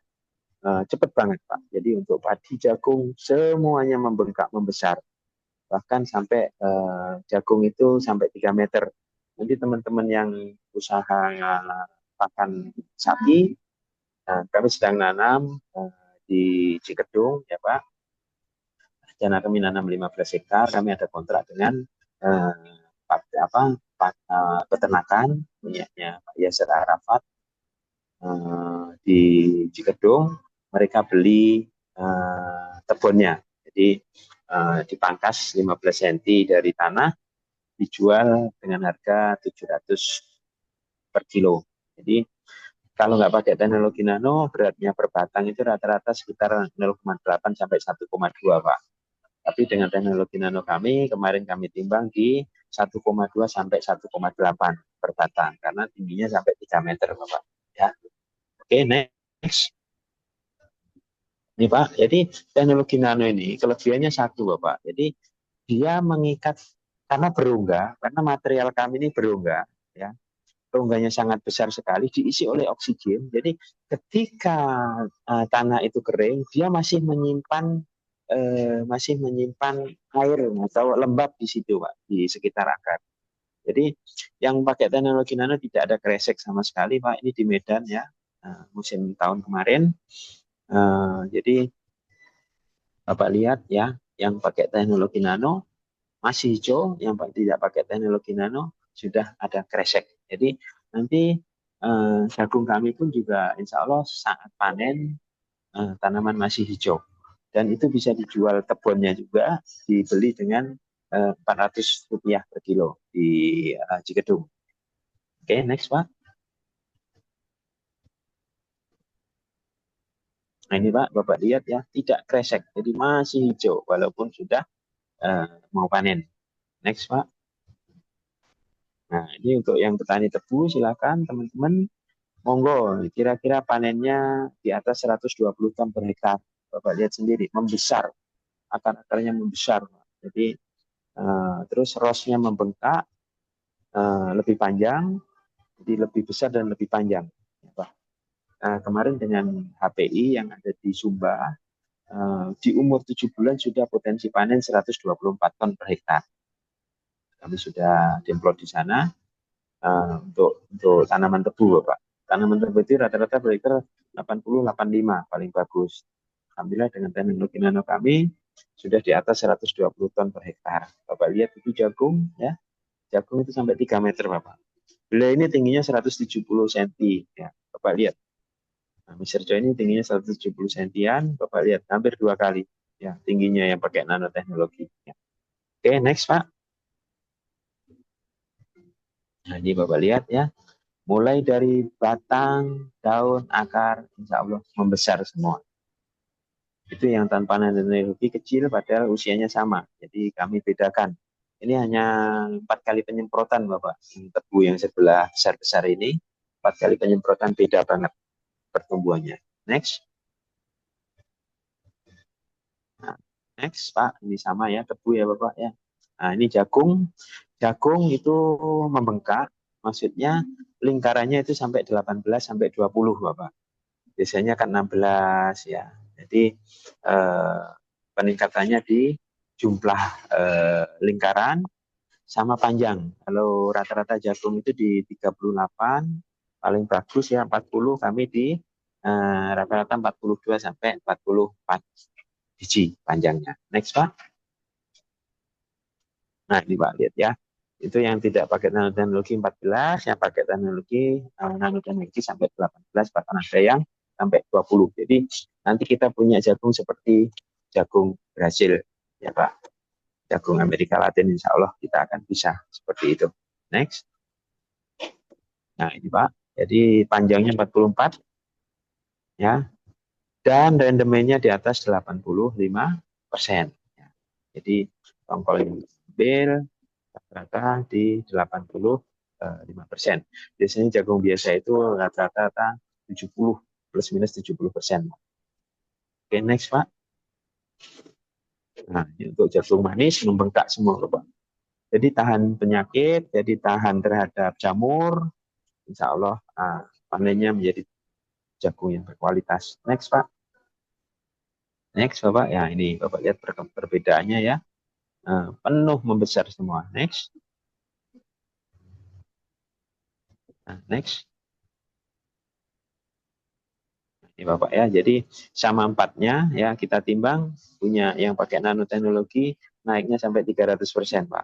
cepat banget, Pak. Jadi untuk padi, jagung, semuanya membengkak, membesar. Bahkan sampai jagung itu sampai 3 meter. Nanti teman-teman yang usaha pakan sapi, kami sedang nanam di Cikedung, ya Pak. Rencana kami nanam 15 hektar, kami ada kontrak dengan peternakan minyaknya Pak Yasser Arafat di Cikedung. Mereka beli kebunnya, jadi dipangkas 15 cm dari tanah, dijual dengan harga 700 per kilo. Jadi kalau nggak pakai teknologi nano, beratnya per batang itu rata-rata sekitar 0,8 sampai 1,2, Pak. Tapi dengan teknologi nano kami, kemarin kami timbang di 1,2 sampai 1,8 per batang, karena tingginya sampai 3 meter, Bapak. Ya. Oke, next. Ini Pak, jadi teknologi nano ini kelebihannya satu, Bapak. Jadi dia mengikat, karena berongga, karena material kami ini berongga, ya. Rongganya sangat besar sekali, diisi oleh oksigen. Jadi ketika tanah itu kering, dia masih menyimpan air atau lembab di situ, Pak, di sekitar akar. Jadi yang pakai teknologi nano tidak ada kresek sama sekali, Pak. Ini di Medan ya, musim tahun kemarin. Jadi Bapak lihat ya, yang pakai teknologi nano masih hijau, yang tidak pakai teknologi nano sudah ada kresek. Jadi nanti jagung kami pun juga insya Allah saat panen tanaman masih hijau. Dan itu bisa dijual kebunnya juga, dibeli dengan Rp400 per kilo di Cikedung. Oke, next, Pak. Nah ini Pak, Bapak lihat ya, tidak kresek, jadi masih hijau walaupun sudah mau panen. Next, Pak. Nah, ini untuk yang petani tebu, silakan teman-teman. Monggo, kira-kira panennya di atas 120 ton per hektar. Bapak lihat sendiri, membesar. Akar-akarnya membesar. Jadi, terus rosnya membengkak, lebih panjang, jadi lebih besar dan lebih panjang. Kemarin dengan HPI yang ada di Sumba, di umur 7 bulan sudah potensi panen 124 ton per hektar. Kami sudah demplot di sana untuk tanaman tebu, Bapak. Tanaman tebu itu rata-rata per hektar 80-85 paling bagus. Alhamdulillah dengan teknologi nano kami sudah di atas 120 ton per hektar. Bapak lihat itu jagung, ya. Jagung itu sampai 3 meter, Bapak. Beliau ini tingginya 170 cm, ya. Bapak lihat. Nah, Mr. Joy ini tingginya 170 cm, Bapak lihat hampir 2 kali, ya, tingginya yang pakai nanoteknologi. Ya. Oke, next, Pak. Nah, ini Bapak lihat, ya. Mulai dari batang, daun, akar, insya Allah membesar semua. Itu yang tanpa nanoteknologi kecil padahal usianya sama. Jadi kami bedakan. Ini hanya 4 kali penyemprotan, Bapak. Yang tebu yang sebelah besar-besar ini, 4 kali penyemprotan beda banget pertumbuhannya. Next. Nah, next, Pak. Ini sama ya, tebu ya, Bapak ya. Nah, ini jagung. Jagung itu membengkak. Maksudnya lingkarannya itu sampai 18 sampai 20, Bapak. Biasanya kan 16 ya. Jadi peningkatannya di jumlah lingkaran sama panjang. Kalau rata-rata jagung itu di 38, paling bagus ya 40, kami di rata-rata 42 sampai 44 biji panjangnya. Next, Pak. Nah, ini Pak lihat ya. Itu yang tidak pakai nanoteknologi 14, yang pakai teknologi nanoteknologi sampai 18, bahkan ada yang sampai 20. Jadi nanti kita punya jagung seperti jagung Brasil, ya Pak. Jagung Amerika Latin, insya Allah kita akan bisa seperti itu. Next. Nah, ini Pak. Jadi panjangnya 44, ya. Dan rendemennya di atas 85%. Ya. Jadi tongkol yang ambil rata-rata di 85%. Biasanya jagung biasa itu rata-rata 70 plus minus 70%. Oke, next Pak. Nah, ini untuk jagung manis membengkak semua, Pak. Jadi tahan penyakit, jadi tahan terhadap jamur. Insya Allah panennya menjadi jagung yang berkualitas. Next Pak. Next Bapak. Ya ini Bapak lihat perbedaannya ya. Penuh membesar semua. Next. Nah, next. Ini Bapak ya, jadi sama 4-nya ya kita timbang, punya yang pakai nanoteknologi naiknya sampai 300%, Pak.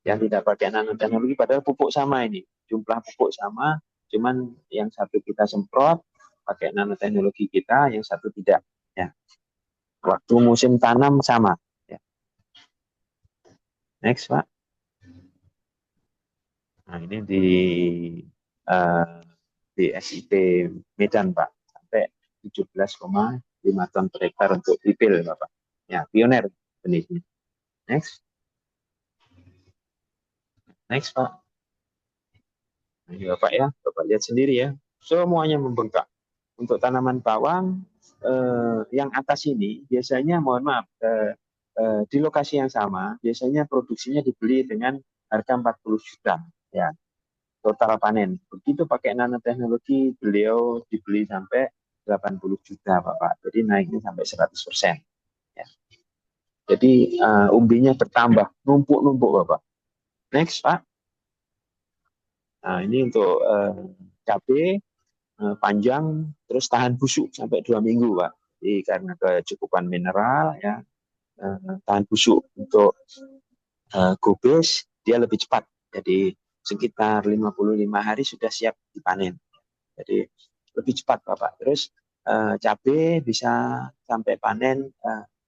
Yang tidak pakai nanoteknologi padahal pupuk sama ini, jumlah pupuk sama, cuman yang satu kita semprot pakai nanoteknologi kita, yang satu tidak. Ya. Waktu musim tanam sama. Ya. Next, Pak. Nah ini di SIP Medan, Pak, sampai 17,5 ton per hektar untuk bibil, Bapak. Ya, pioner benihnya. Next. Next, Pak. Nah, ini Bapak ya, Bapak lihat sendiri ya. Semuanya membengkak. Untuk tanaman bawang, yang atas ini biasanya, mohon maaf, di lokasi yang sama, biasanya produksinya dibeli dengan harga 40 juta. Ya, total panen. Begitu pakai nanoteknologi, beliau dibeli sampai 80 juta, Bapak. Jadi naiknya sampai 100%. Ya. Jadi umbinya bertambah, numpuk-numpuk, Bapak. Next, Pak. Nah, ini untuk cabai panjang, terus tahan busuk sampai 2 minggu, Pak. Jadi karena kecukupan mineral, ya, tahan busuk. Untuk gobes, dia lebih cepat. Jadi sekitar 55 hari sudah siap dipanen. Jadi lebih cepat, Bapak. Terus cabai bisa sampai panen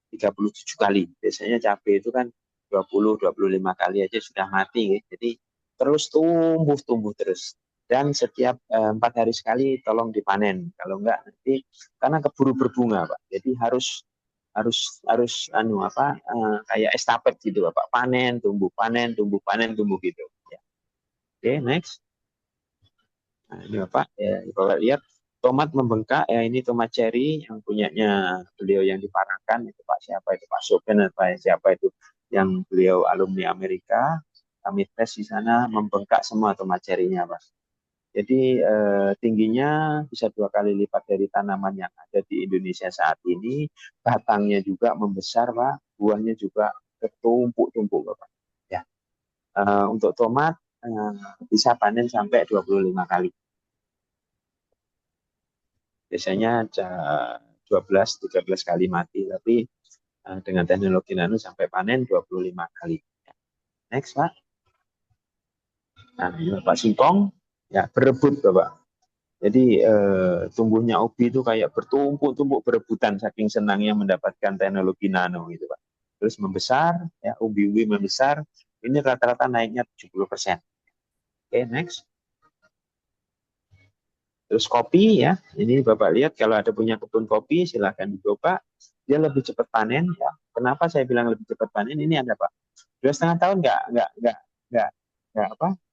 37 kali. Biasanya cabai itu kan 20-25 kali aja sudah mati. Ya. Jadi terus tumbuh terus. Dan setiap 4 hari sekali tolong dipanen. Kalau enggak nanti, karena keburu berbunga, Pak. Jadi harus harus kayak estafet gitu Bapak, panen, tumbuh, tumbuh gitu ya. Oke, next. Nah, ini Bapak ya, Bapak lihat tomat membengkak ya, ini tomat cherry yang punyanya beliau yang di Parakan itu Pak siapa itu, Pak Soben apa siapa itu, yang beliau alumni Amerika. Kami tes di sana, membengkak semua tomat cherry-nya Pak. Jadi tingginya bisa 2 kali lipat dari tanaman yang ada di Indonesia saat ini. Batangnya juga membesar Pak, buahnya juga bertumpuk-tumpuk Bapak. Ya. Untuk tomat bisa panen sampai 25 kali. Biasanya 12-13 kali mati, tapi dengan teknologi nano sampai panen 25 kali. Next Pak. Nah, ini Bapak singkong ya, berebut Bapak. Jadi tumbuhnya ubi itu kayak bertumpuk-tumpuk berebutan saking senangnya mendapatkan teknologi nano gitu Pak. Terus membesar, ya ubi-ubi membesar, ini rata-rata naiknya 70%. Oke, next. Terus kopi ya, ini Bapak lihat kalau ada punya kebun kopi silahkan dicoba. Dia lebih cepat panen ya. Kenapa saya bilang lebih cepat panen? Ini ada Pak. 2,5 tahun nggak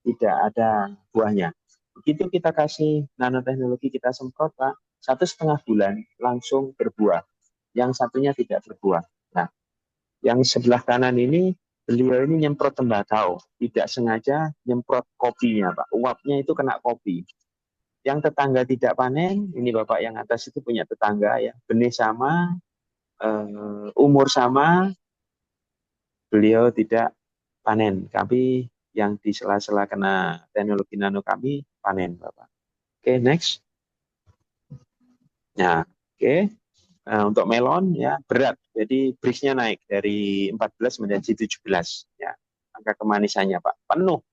tidak ada buahnya. Begitu kita kasih nanoteknologi, kita semprot Pak, 1,5 bulan langsung berbuah. Yang satunya tidak berbuah. Nah, yang sebelah kanan ini beliau ini nyemprot tembakau, tidak sengaja nyemprot kopinya Pak. Uapnya itu kena kopi. Yang tetangga tidak panen, ini Bapak yang atas itu punya tetangga ya, benih sama, umur sama, beliau tidak panen. Tapi yang di sela-sela kena teknologi nano kami panen Bapak. Oke, next. Nah, oke. Untuk melon ya berat, jadi brisnya naik dari 14 menjadi 17 ya. Angka kemanisannya Pak penuh.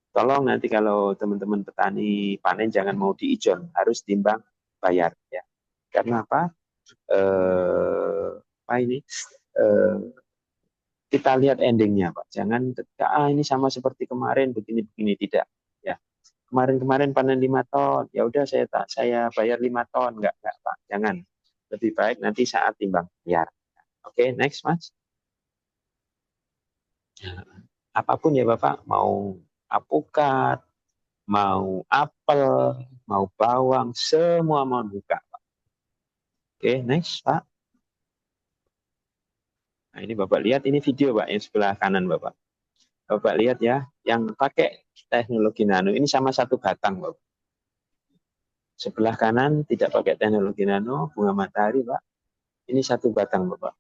Tolong nanti kalau teman-teman petani panen jangan mau diijon, harus timbang bayar ya. Karena apa? Kita lihat endingnya Pak. Jangan ini sama seperti kemarin begini-begini, tidak ya. Kemarin-kemarin panen 5 ton, ya udah saya bayar 5 ton, enggak Pak. Jangan. Lebih baik nanti saat timbang bayar. Oke, next Mas. Apapun ya Bapak, mau apukat, mau apel, mau bawang, semua mau buka. Oke, next Pak. Nah, ini Bapak lihat, ini video Pak, yang sebelah kanan Bapak. Bapak lihat ya, yang pakai teknologi nano, ini sama satu batang Bapak. Sebelah kanan tidak pakai teknologi nano, bunga matahari Pak. Ini satu batang Bapak.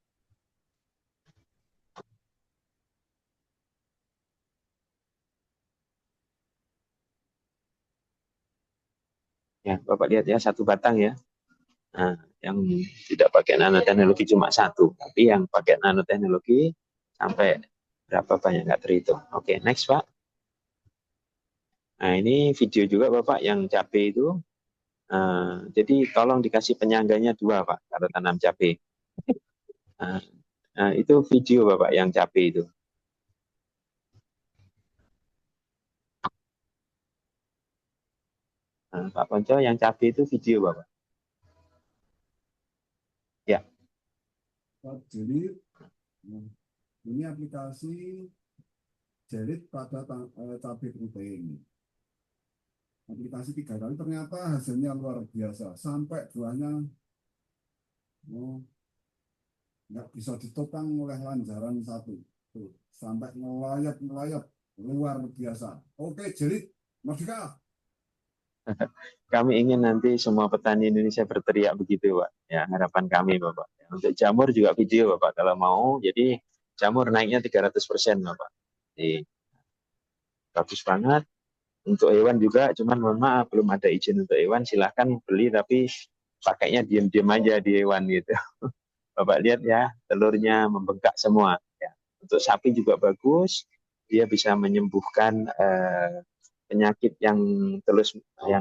Ya, Bapak lihat ya, satu batang ya. Nah, yang tidak pakai nanoteknologi cuma satu, tapi yang pakai nanoteknologi sampai berapa banyak nggak terhitung. Oke, next Pak. Nah, ini video juga Bapak yang cabai itu. Jadi tolong dikasih penyangganya 2 Pak, kalau tanam cabai. Itu video Bapak yang cabai itu. Pak Ponco yang cabai itu video Bapak. Ya.
Jadi ini aplikasi jerit pada cabai protein. Aplikasi 3 kali ternyata hasilnya luar biasa. Sampai buahnya nggak bisa ditopang oleh lanjaran satu. Tuh, sampai ngelayap luar biasa. Oke, jerit Merdeka.
Kami ingin nanti semua petani Indonesia berteriak begitu Pak. Ya, harapan kami Bapak. Untuk jamur juga video Bapak kalau mau. Jadi jamur naiknya 300% Bapak. Jadi bagus banget. Untuk hewan juga, cuman mohon maaf belum ada izin untuk hewan. Silahkan beli tapi pakainya diam-diam aja di hewan gitu. Bapak lihat ya, telurnya membengkak semua. Ya. Untuk sapi juga bagus. Dia bisa menyembuhkan penyakit yang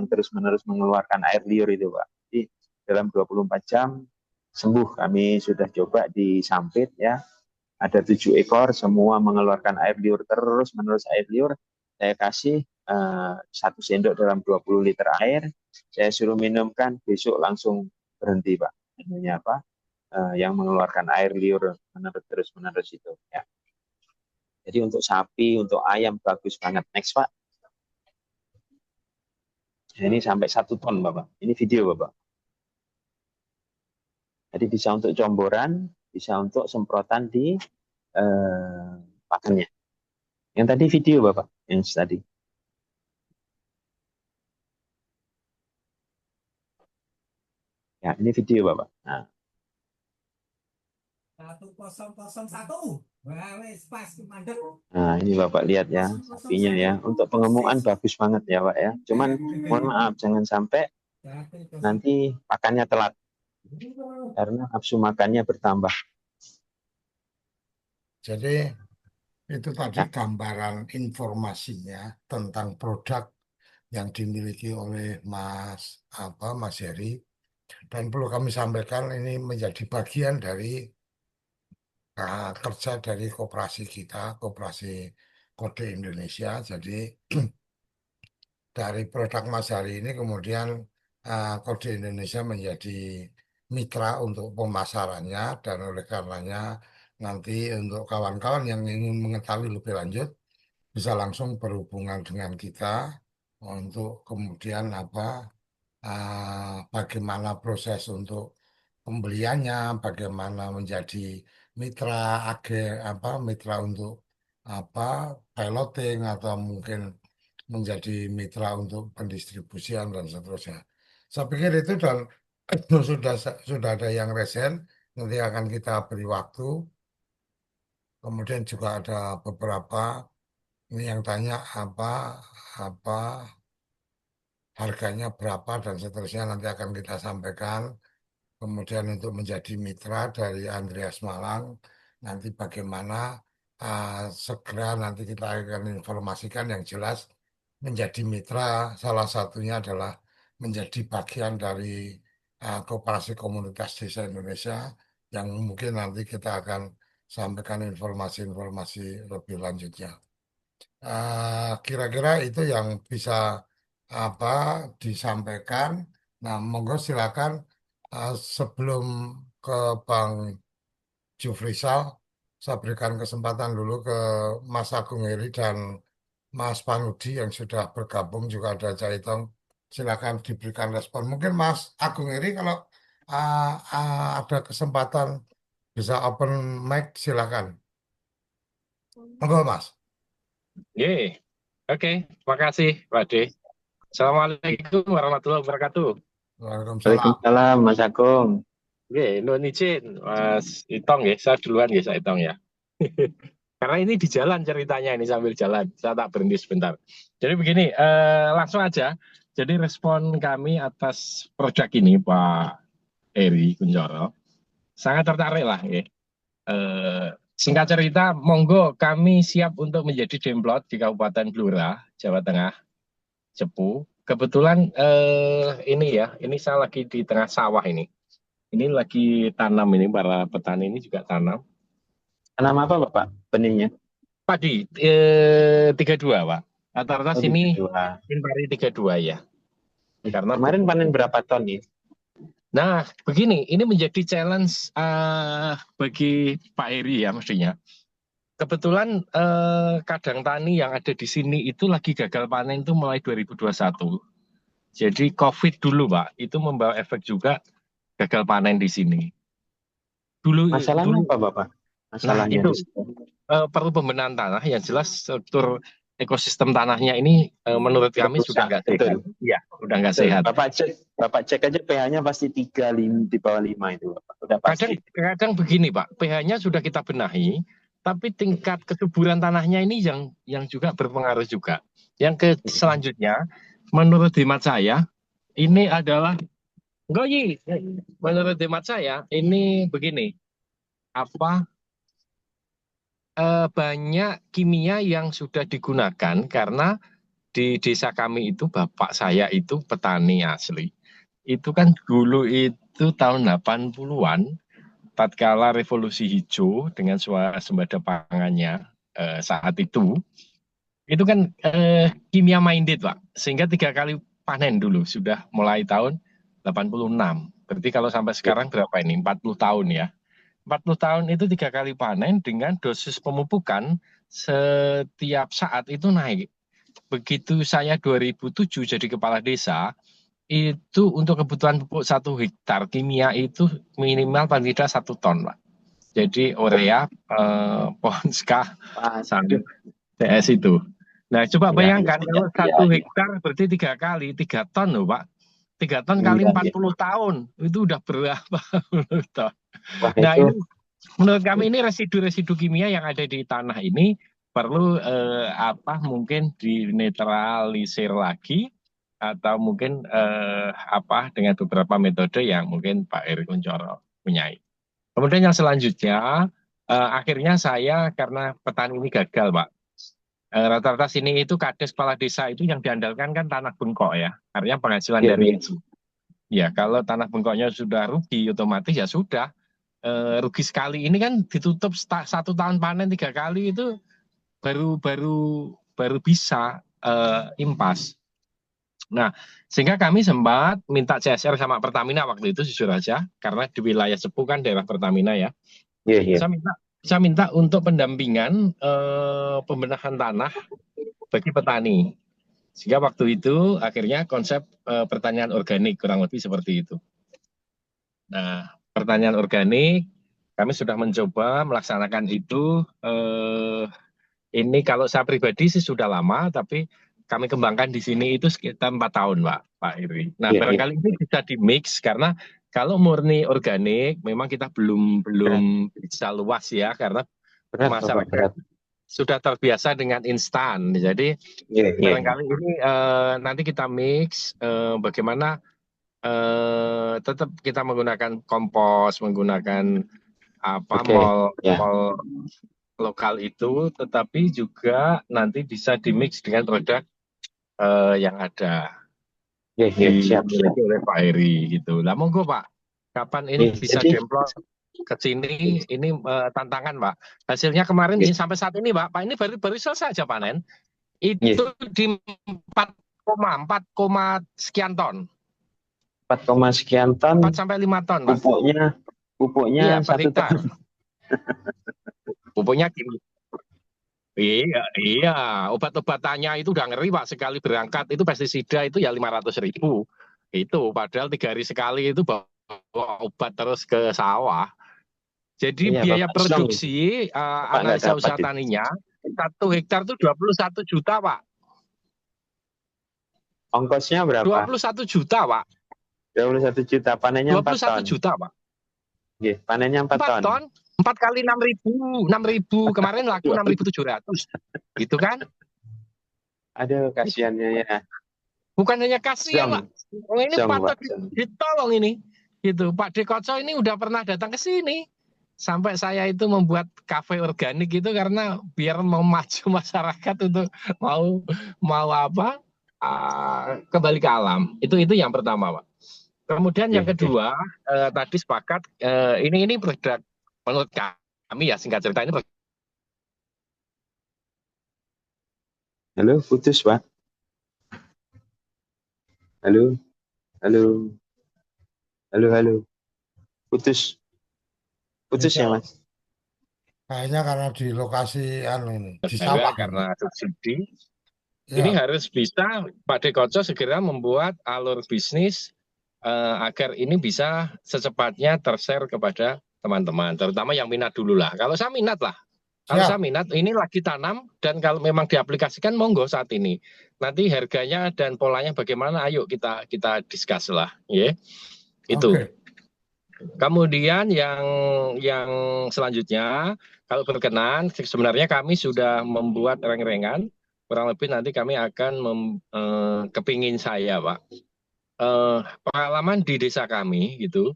terus-menerus mengeluarkan air liur itu Pak. Jadi dalam 24 jam sembuh. Kami sudah coba di Sampit ya. Ada 7 ekor semua mengeluarkan air liur terus-menerus air liur. Saya kasih 1 sendok dalam 20 liter air. Saya suruh minumkan, besok langsung berhenti Pak. Namanya apa? yang mengeluarkan air liur terus-menerus itu ya. Jadi untuk sapi, untuk ayam bagus banget. Next Pak. Ini sampai 1 ton Bapak. Ini video Bapak. Jadi bisa untuk comboran, bisa untuk semprotan di pakannya. Yang tadi video Bapak, yang tadi. Ya, ini video Bapak. Nah,
1001. Wah, wes pas mandek.
nah, ini Bapak lihat ya, sapinya ya. Untuk pengemukan bagus banget ya Pak ya. Cuman mohon maaf, jangan sampai nanti pakannya telat. Karena nafsu makannya bertambah.
Jadi itu tadi
Ya.
gambaran informasinya tentang produk yang dimiliki oleh Mas Heri. Dan perlu kami sampaikan ini menjadi bagian dari kerja dari koperasi kita, Koperasi Kode Indonesia. Jadi dari produk Mas Hari ini kemudian Kode Indonesia menjadi mitra untuk pemasarannya, dan oleh karenanya nanti untuk kawan-kawan yang ingin mengetahui lebih lanjut bisa langsung berhubungan dengan kita untuk kemudian bagaimana proses untuk pembeliannya, bagaimana menjadi mitra mitra untuk apa piloting, atau mungkin menjadi mitra untuk pendistribusian dan seterusnya. Saya pikir itu, dan sudah ada yang resen, nanti akan kita beri waktu. Kemudian juga ada beberapa ini yang tanya apa harganya berapa dan seterusnya, nanti akan kita sampaikan. Kemudian untuk menjadi mitra dari Andreas Malang, nanti bagaimana segera nanti kita akan informasikan. Yang jelas menjadi mitra salah satunya adalah menjadi bagian dari Koperasi Komunitas Desa Indonesia, yang mungkin nanti kita akan sampaikan informasi-informasi lebih lanjutnya. Kira-kira itu yang bisa apa disampaikan. Nah, monggo silakan. Sebelum ke Bang Jufrisal, saya berikan kesempatan dulu ke Mas Agung Heri dan Mas Pangudi yang sudah bergabung, juga ada Caitong. Silakan diberikan respon. Mungkin Mas Agung Heri kalau ada kesempatan bisa open mic, silakan. Monggo Mas.
Ye. Oke, makasih Pak De. Assalamualaikum warahmatullahi wabarakatuh.
Waalaikumsalam.
Waalaikumsalam Mas Agung.
Oke, nuhun izin Mas Itong ya, saya duluan ya, saya Itong ya. Karena ini di jalan ceritanya, ini sambil jalan, saya tak berhenti sebentar. Jadi begini, langsung aja. Jadi respon kami atas proyek ini Pak Eri Kunchoro, sangat tertarik lah ya. Singkat cerita, monggo kami siap untuk menjadi demplot di Kabupaten Blora, Jawa Tengah, Cepu. Kebetulan ini ya, ini saya lagi di tengah sawah ini. Ini lagi tanam, ini para petani ini juga tanam.
Tanam apa Bapak benihnya?
Padi 32 Pak. Rata-rata
Oh,
sini
32.
Impari 32 ya. Karena
Kemarin panen berapa ton nih?
Nah, begini, ini menjadi challenge bagi Pak Eri ya mestinya. Kebetulan kadang tani yang ada di sini itu lagi gagal panen itu mulai 2021. Jadi COVID dulu Pak, itu membawa efek juga gagal panen di sini.
Masalahnya apa Bapak? Masalahnya
itu
di situ.
perlu pembenahan tanah. Yang jelas struktur ekosistem tanahnya ini menurut kami sudah
Rusak,
nggak
betul.
sehat. Iya, udah nggak
Betul.
sehat.
Bapak cek aja pH-nya pasti 3 di bawah 5 itu Bapak. Udah pasti.
Kadang begini Pak, pH-nya sudah kita benahi, tapi tingkat kesuburan tanahnya ini yang juga berpengaruh juga. Yang selanjutnya, menurut hemat saya, ini adalah menurut hemat saya ini begini, banyak kimia yang sudah digunakan karena di desa kami itu bapak saya itu petani asli. Itu kan dulu itu tahun 80-an, tatkala revolusi hijau dengan swasembada pangannya saat itu kan kimia minded Pak, sehingga 3 kali panen dulu sudah mulai tahun 86. Berarti kalau sampai sekarang berapa ini? 40 tahun ya. 40 tahun itu 3 kali panen dengan dosis pemupukan setiap saat itu naik. Begitu saya 2007 jadi kepala desa, itu untuk kebutuhan pupuk 1 hektar kimia itu minimal paling tidak 1 ton, Pak. Jadi urea, Ponska, sama TS itu. Nah, coba
Iya,
bayangkan
iya,
kalau
iya,
1
iya.
hektar berarti 3 kali, 3 ton loh, Pak. 3 ton
Iya,
kali
iya.
40 tahun, itu udah berapa ton?
Wah,
Nah,
itu
ini menurut kami ini residu-residu kimia yang ada di tanah ini perlu mungkin dinetralisir lagi atau mungkin dengan beberapa metode yang mungkin Pak Eri Kunchoro punyai. Kemudian yang selanjutnya akhirnya saya karena petani ini gagal, Pak. Rata-rata sini itu kades kepala desa itu yang diandalkan kan tanah bengkok ya, artinya penghasilan
iya,
dari
iya.
itu. Ya kalau tanah bengkoknya sudah rugi otomatis ya sudah. Rugi sekali ini kan ditutup 1 tahun panen 3 kali itu baru bisa impas. Nah, sehingga kami sempat minta CSR sama Pertamina waktu itu jujur aja, karena di wilayah Cepu kan daerah Pertamina ya.
Iya, iya.
Saya minta untuk pendampingan pembenahan tanah bagi petani. Sehingga waktu itu akhirnya konsep pertanian organik kurang lebih seperti itu. Nah, pertanian organik kami sudah mencoba melaksanakan itu. Ini kalau saya pribadi sih sudah lama, tapi kami kembangkan di sini itu sekitar 4 tahun, Pak Iri. Nah,
Iya, iya.
barangkali ini bisa di mix karena kalau murni organik memang kita belum bisa luas ya karena
Berat, Bapak,
masyarakat
berat.
sudah terbiasa dengan instan. Jadi
Iya, iya.
barangkali ini nanti kita mix bagaimana tetap kita menggunakan kompos, menggunakan
Oke,
mol
ya.
lokal itu, tetapi juga nanti bisa dimix dengan produk yang ada
Iya, iya, siap, siap.
dimiliki oleh Pak Heri gitu. Lah monggo Pak, kapan ini
Iya,
bisa
jadi
demplon ke sini? Ini tantangan Pak. Hasilnya kemarin ini sampai saat ini Pak, ini baru selesai aja panen. Itu di 4,4 sekian ton.
4, sekian ton.
4 sampai 5 ton Pak.
Pupuknya
Iya,
1 ton.
Pupuknya gini. Iya, obat-obatannya itu udah ngeri Pak, sekali berangkat itu pestisida itu ya 500.000. Itu padahal 3 hari sekali itu bawa obat terus ke sawah. Jadi
Iya,
biaya
Bapak,
produksi analisa
nggak
usaha
dapat
taninya 1 hektar itu 21 juta Pak.
ongkosnya berapa?
21 juta Pak.
21 juta, panennya 4 ton.
21 juta Pak.
Iya, panennya 4 ton.
4 kali 6.000 kemarin laku 6.700 gitu kan?
Aduh, kasihannya ya.
Bukan hanya kasihan Pak, ini patut ditolong ini gitu. Pak Dekoco ini udah pernah datang ke sini sampai saya itu membuat kafe organik itu karena biar memacu masyarakat untuk mau kembali ke alam. Itu yang pertama Pak. Kemudian yang kedua tadi sepakat ini produk menurut kami ya, singkat cerita ini.
Halo, putus Pak. Halo. Putus ya Mas.
Kayaknya karena di lokasi di sawah
karena subsidi.
Ya.
Ini harus bisa Pak Dekoco segera membuat alur bisnis agar ini bisa secepatnya tershare kepada teman-teman, terutama yang minat dulu lah. Kalau saya minat lah, ini lagi tanam dan kalau memang diaplikasikan monggo saat ini. Nanti harganya dan polanya bagaimana, ayo kita discuss lah, ya. Itu. Kemudian yang selanjutnya, kalau berkenan, sebenarnya kami sudah membuat reng-rengan. Kurang lebih nanti kami akan kepingin saya, Pak. Pengalaman di desa kami gitu,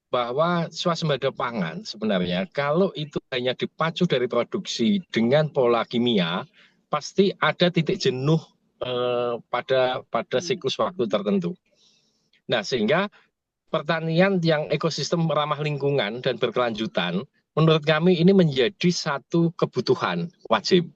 bahwa swasembada pangan sebenarnya kalau itu hanya dipacu dari produksi dengan pola kimia, pasti ada titik jenuh pada siklus waktu tertentu. Nah, sehingga pertanian yang ekosistem ramah lingkungan dan berkelanjutan, menurut kami ini menjadi satu kebutuhan wajib.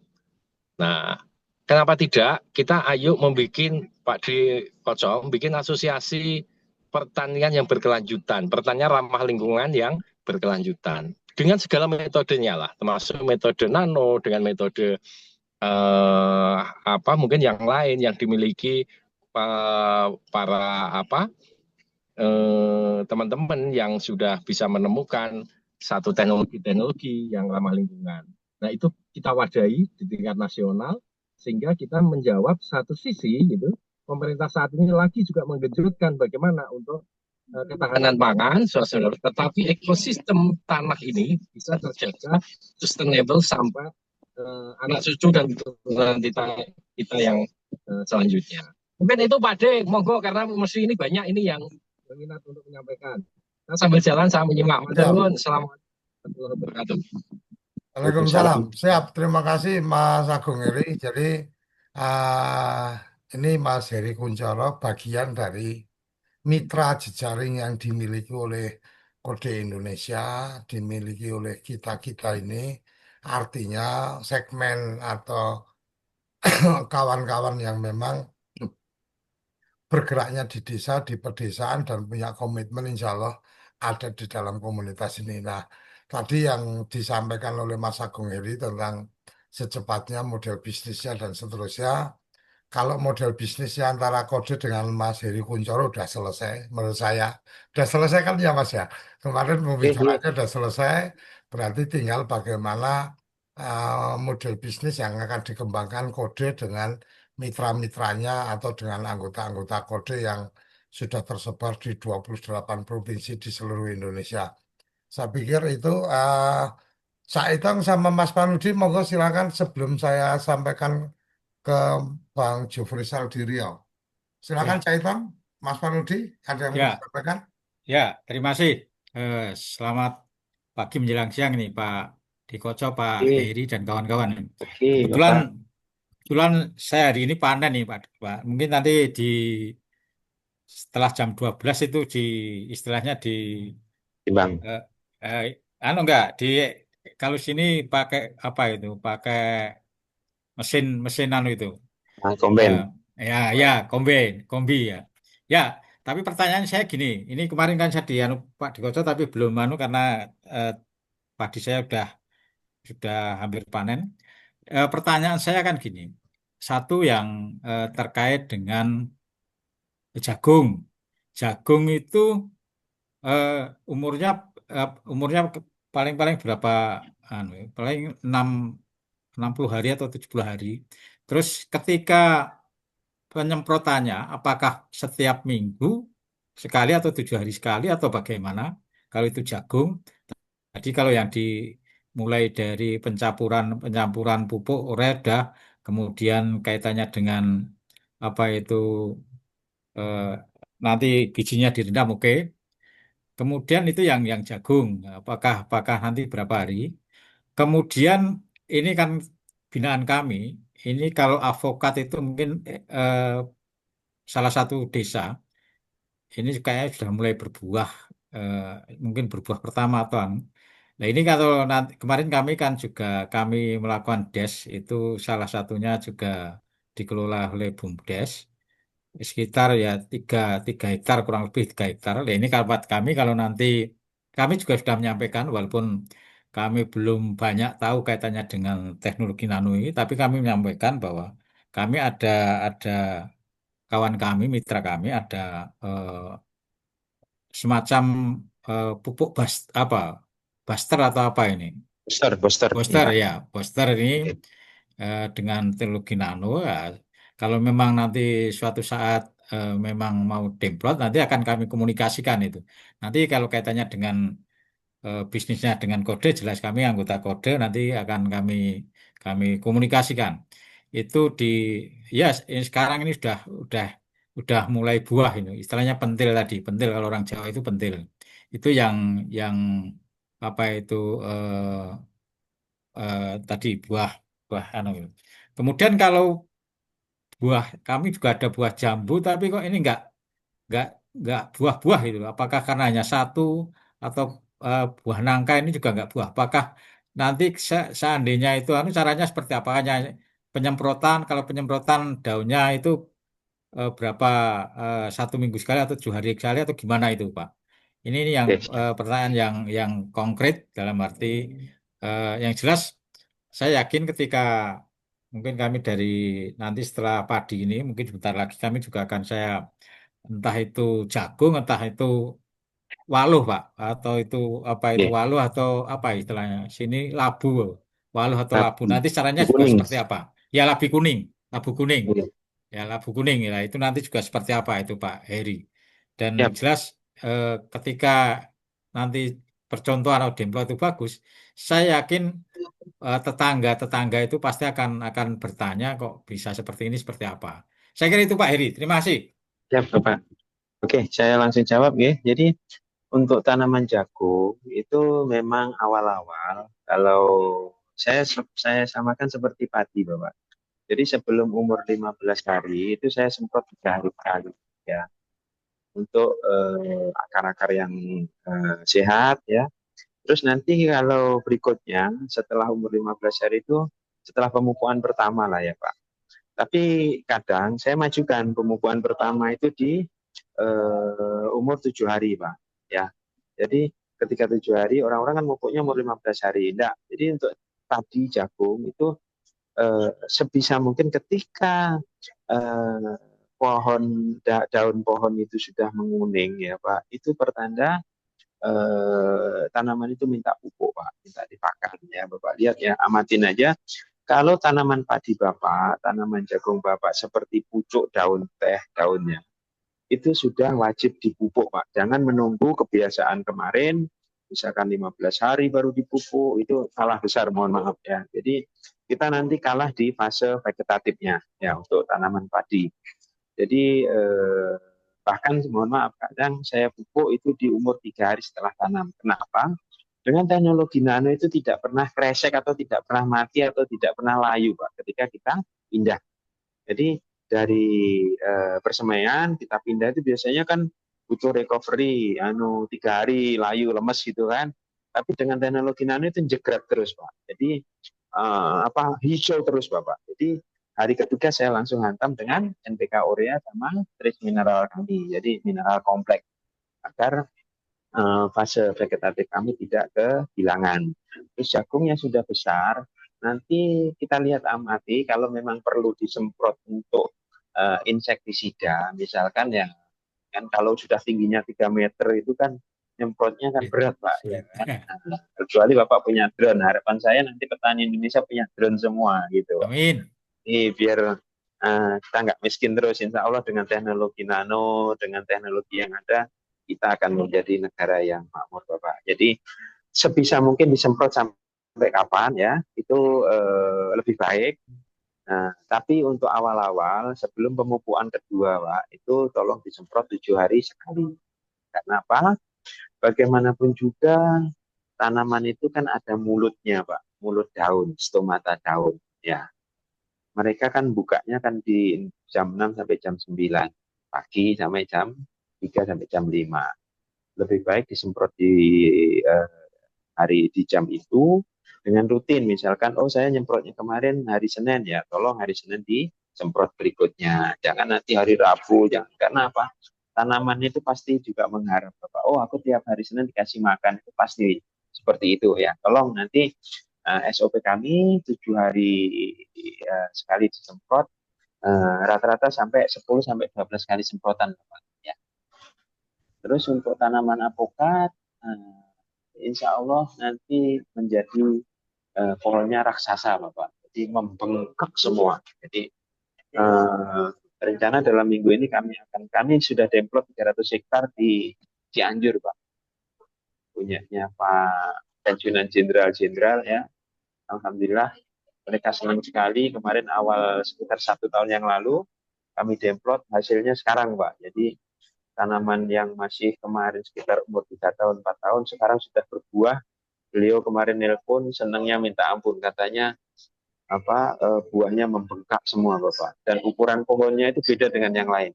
Nah, kenapa tidak kita ayo membuat Pak Dekoco bikin asosiasi pertanian yang berkelanjutan, pertanian ramah lingkungan yang berkelanjutan dengan segala metodenya lah, termasuk metode nano dengan metode apa mungkin yang lain yang dimiliki para apa teman-teman yang sudah bisa menemukan satu teknologi-teknologi yang ramah lingkungan. Nah, itu kita wadahi di tingkat nasional sehingga kita menjawab satu sisi gitu. Pemerintah saat ini lagi juga mengejutkan bagaimana untuk ketahanan pangan, tetapi ekosistem tanah ini bisa terjaga sustainable sampai anak cucu dan keturunan kita yang selanjutnya. Mungkin itu Pak De, monggo karena mesti ini banyak ini yang berminat untuk menyampaikan. Nah, sambil jalan saya menyimak.
Siap.
Assalamualaikum warahmatullahi wabarakatuh.
Waalaikumsalam. Siap. Terima kasih Mas Agung Heri. Jadi ini Mas Heri Kunchoro bagian dari mitra jejaring yang dimiliki oleh Kode Indonesia, dimiliki oleh kita-kita ini. Artinya segmen atau kawan-kawan yang memang bergeraknya di desa, di pedesaan, dan punya komitmen insya Allah ada di dalam komunitas ini. Nah, tadi yang disampaikan oleh Mas Agung Heri tentang secepatnya model bisnisnya dan seterusnya, kalau model bisnisnya antara Kode dengan Mas Heri Kunchoro udah selesai, menurut saya. Udah selesai kan ya Mas ya? Kemarin pembicaranya udah selesai, berarti tinggal bagaimana model bisnis yang akan dikembangkan Kode dengan mitra-mitranya atau dengan anggota-anggota Kode yang sudah tersebar di 28 provinsi di seluruh Indonesia. Saya pikir itu Saya Itang sama Mas Panudi, monggo silakan sebelum saya sampaikan ke Bang Jufrisal di Riau. Silakan
Ya,
Caitang, Mas Panudi, ada yang mau
ya,
disampaikan?
ya, terima kasih. Selamat pagi menjelang siang nih Pak Dikoco, Pak
Oke,
Heri dan kawan-kawan.
oke,
Kebetulan,
Bapak.
kebetulan saya hari ini panen nih Pak. Mungkin nanti di setelah jam 12 itu di istilahnya di
Timbang.
eh, eh, enggak di kalau sini pakai apa itu? Pakai mesin mesin itu.
Komben.
Eh, ya, kombi ya. Ya, tapi pertanyaan saya gini, ini kemarin kan saya di Pak Dikoco tapi belum karena eh, padi saya sudah hampir panen. Pertanyaan saya kan gini, satu yang terkait dengan jagung. Jagung itu eh, umurnya umurnya paling-paling berapa? Paling 60 hari atau 70 hari. Terus ketika penyemprotannya apakah setiap minggu sekali atau 7 hari sekali atau bagaimana? Kalau itu jagung, jadi kalau yang dimulai dari pencampuran pencampuran pupuk reda, kemudian kaitannya dengan apa itu eh, nanti bijinya direndam, oke. Kemudian itu yang jagung, apakah nanti berapa hari? Kemudian ini kan binaan kami, ini kalau avokat itu mungkin salah satu desa ini kayaknya sudah mulai berbuah, eh, mungkin berbuah pertama atau nah ini kalau nanti kemarin kami kan juga kami melakukan des itu salah satunya juga dikelola oleh BUMDes sekitar ya 3 hektar kurang lebih 3 hektar. Nah ini kalau buat kami kalau nanti kami juga sudah menyampaikan walaupun kami belum banyak tahu kaitannya dengan teknologi nano ini, tapi kami menyampaikan bahwa kami ada kawan kami, mitra kami ada semacam pupuk apa buster atau apa ini?
Poster, poster.
Buster
Ya.
ya, buster ini dengan teknologi nano ya. Kalau memang nanti suatu saat memang mau demplot, nanti akan kami komunikasikan itu. Nanti kalau kaitannya dengan bisnisnya dengan kode, jelas kami anggota kode nanti akan kami komunikasikan. Itu ya ini sekarang ini udah mulai buah ini. Istilahnya pentil tadi, pentil kalau orang Jawa itu pentil. Itu yang apa itu tadi buah buah itu. Kemudian kalau buah kami juga ada buah jambu, tapi kok ini nggak nggak buah-buah gitu. Apakah karena hanya satu atau buah nangka ini juga nggak buah? Apakah nanti seandainya itu caranya seperti apa? Hanya penyemprotan, kalau penyemprotan daunnya itu berapa 1 minggu sekali atau 7 hari sekali atau gimana itu Pak? Ini yang
Oke, siap.
pertanyaan yang konkret dalam arti yang jelas saya yakin ketika mungkin kami dari nanti setelah padi ini mungkin sebentar lagi kami juga akan saya entah itu jagung entah itu waluh Pak atau itu apa itu
Oke,
waluh atau apa istilahnya sini labu waluh atau labu
tapi
nanti caranya juga
kuning.
seperti apa ya labu kuning
Oke,
ya labu kuning ya itu nanti juga seperti apa itu Pak Heri dan
siap.
jelas ketika nanti percontohan atau demplo itu bagus saya yakin tetangga-tetangga itu pasti akan bertanya kok bisa seperti ini seperti apa saya kira itu Pak Heri terima kasih.
Siap, Bapak. Oke, saya langsung jawab ya. Jadi untuk tanaman jagung itu memang awal-awal kalau saya samakan seperti padi, Bapak. Jadi sebelum umur 15 hari itu saya semprot 3 hari sekali ya untuk akar-akar yang sehat ya. Terus nanti kalau berikutnya setelah umur 15 hari itu setelah pemupukan pertama lah ya Pak. Tapi kadang saya majukan pemupukan pertama itu di umur 7 hari Pak. Ya, jadi ketika 7 hari orang-orang kan mupuknya umur 15 hari. Enggak. Jadi untuk padi jagung itu sebisa mungkin ketika eh, daun pohon itu sudah menguning ya Pak, itu pertanda tanaman itu minta pupuk Pak, minta dipakan ya Bapak lihat ya, amatin aja. Kalau tanaman padi Bapak, tanaman jagung Bapak seperti pucuk daun teh daunnya, itu sudah wajib dipupuk Pak. Jangan menunggu kebiasaan kemarin, misalkan 15 hari baru dipupuk, itu salah besar, mohon maaf ya. Jadi kita nanti kalah di fase vegetatifnya ya untuk tanaman padi. Jadi bahkan mohon maaf kadang saya pupuk itu di umur 3 hari setelah tanam. Kenapa? Dengan teknologi nano itu tidak pernah kresek atau tidak pernah mati atau tidak pernah layu Pak ketika kita pindah. Jadi dari persemaian kita pindah itu biasanya kan butuh recovery, 3 hari layu lemes gitu kan. Tapi dengan teknologi nano itu jegrat terus Pak. Jadi hijau terus Bapak. Jadi hari ketiga saya langsung hantam dengan NPK urea sama trace mineral kami. Jadi mineral kompleks agar fase vegetatif kami tidak kehilangan. Terus jagungnya sudah besar, nanti kita lihat amati kalau memang perlu disemprot untuk insektisida, misalkan ya kan kalau sudah tingginya 3 meter itu kan nyemprotnya kan berat Pak ya kan. Nah, kecuali Bapak punya drone, harapan saya nanti petani Indonesia punya drone semua gitu.
Amin.
Ini biar kita nggak miskin terus, insya Allah dengan teknologi nano, dengan teknologi yang ada, kita akan menjadi negara yang makmur Bapak. Jadi sebisa mungkin disemprot sampai kapan ya, itu lebih baik. Nah, tapi untuk awal-awal sebelum pemupukan kedua Pak, itu tolong disemprot 7 hari sekali. Karena apa? Bagaimanapun juga tanaman itu kan ada mulutnya Pak, mulut daun, stomata daun. Ya, mereka kan bukanya kan di jam 6 sampai jam 9 pagi sampai jam 3 sampai jam 5. Lebih baik disemprot di di jam itu dengan rutin. Misalkan, oh saya nyemprotnya kemarin hari Senin ya, tolong hari Senin disemprot berikutnya. Jangan nanti hari Rabu, jangan. Karena apa? Tanaman itu pasti juga mengharap, Bapak, oh aku tiap hari Senin dikasih makan, itu pasti seperti itu ya. Tolong nanti SOP kami 7 hari sekali disemprot, rata-rata sampai 10 sampai 12 kali semprotan Bapak. Ya. Terus untuk tanaman apokat, insya Allah nanti menjadi pohonnya raksasa Bapak. Jadi membengkak semua. Jadi rencana dalam minggu ini kami sudah demplot 300 hektar di Cianjur Pak. Punyanya Pak Pensiunan Jenderal ya. Alhamdulillah mereka senang sekali. Kemarin awal sekitar 1 tahun yang lalu kami demplot, hasilnya sekarang Pak. Jadi tanaman yang masih kemarin sekitar umur 3 tahun, 4 tahun, sekarang sudah berbuah. Beliau kemarin nelpon senangnya minta ampun, katanya buahnya membengkak semua Bapak. Dan ukuran pohonnya itu beda dengan yang lain.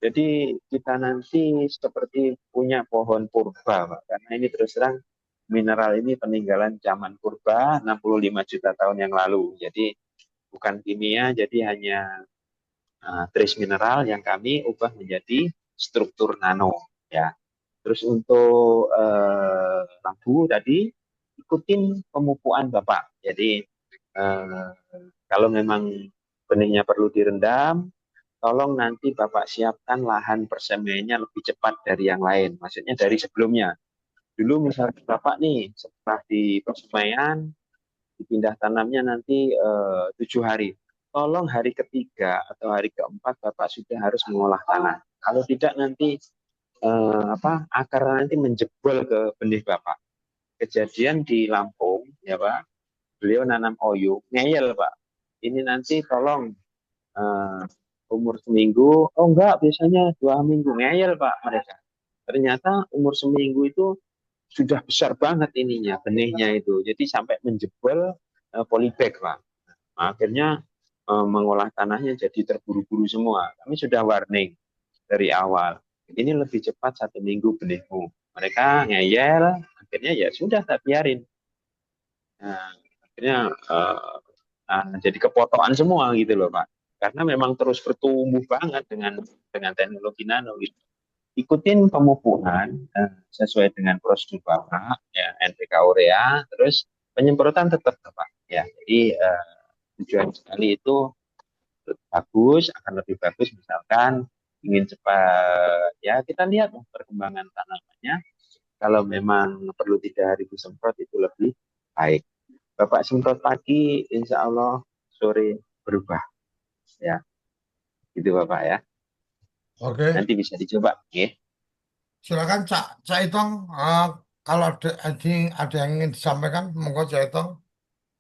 Jadi kita nanti seperti punya pohon purba Pak. Karena ini terus terang mineral ini peninggalan zaman purba 65 juta tahun yang lalu. Jadi bukan kimia, jadi hanya trace mineral yang kami ubah menjadi struktur nano ya. Terus untuk labu tadi ikutin pemupuan Bapak. Jadi kalau memang benihnya perlu direndam, tolong nanti Bapak siapkan lahan persemaiannya lebih cepat dari yang lain. Maksudnya dari sebelumnya. Dulu misalnya Bapak nih setelah di persemaian dipindah tanamnya nanti 7 hari. Tolong hari ketiga atau hari keempat Bapak sudah harus mengolah tanah. Kalau tidak nanti akar nanti menjebol ke benih Bapak. Kejadian di Lampung ya Pak, beliau nanam OYO, ngeyel Pak. Ini nanti tolong umur seminggu, oh enggak biasanya 2 minggu, ngeyel Pak mereka. Ternyata umur seminggu itu sudah besar banget ininya, benihnya itu. Jadi sampai menjebol polybag Pak. Nah, akhirnya mengolah tanahnya jadi terburu-buru semua. Kami sudah warning dari awal. Ini lebih cepat 1 minggu benihmu. Mereka ngeyel, akhirnya ya sudah tak biarin. Nah, akhirnya jadi kepotokan semua gitu loh Pak. Karena memang terus bertumbuh banget dengan teknologi nano gitu. Ikutin pemupukan sesuai dengan prosedur Bapak, ya NPK urea, terus penyemprotan tetap Bapak. Ya, jadi tujuan sekali itu bagus, akan lebih bagus misalkan ingin cepat, ya kita lihat perkembangan tanamannya. Kalau memang perlu 3 hari disemprot itu lebih baik. Bapak semprot pagi, insya Allah sore berubah. Ya, gitu Bapak ya.
Oke,
Nanti bisa dicoba. Oke.
silakan Cak Itong. Kalau ada yang ingin disampaikan, monggo Cak Itong.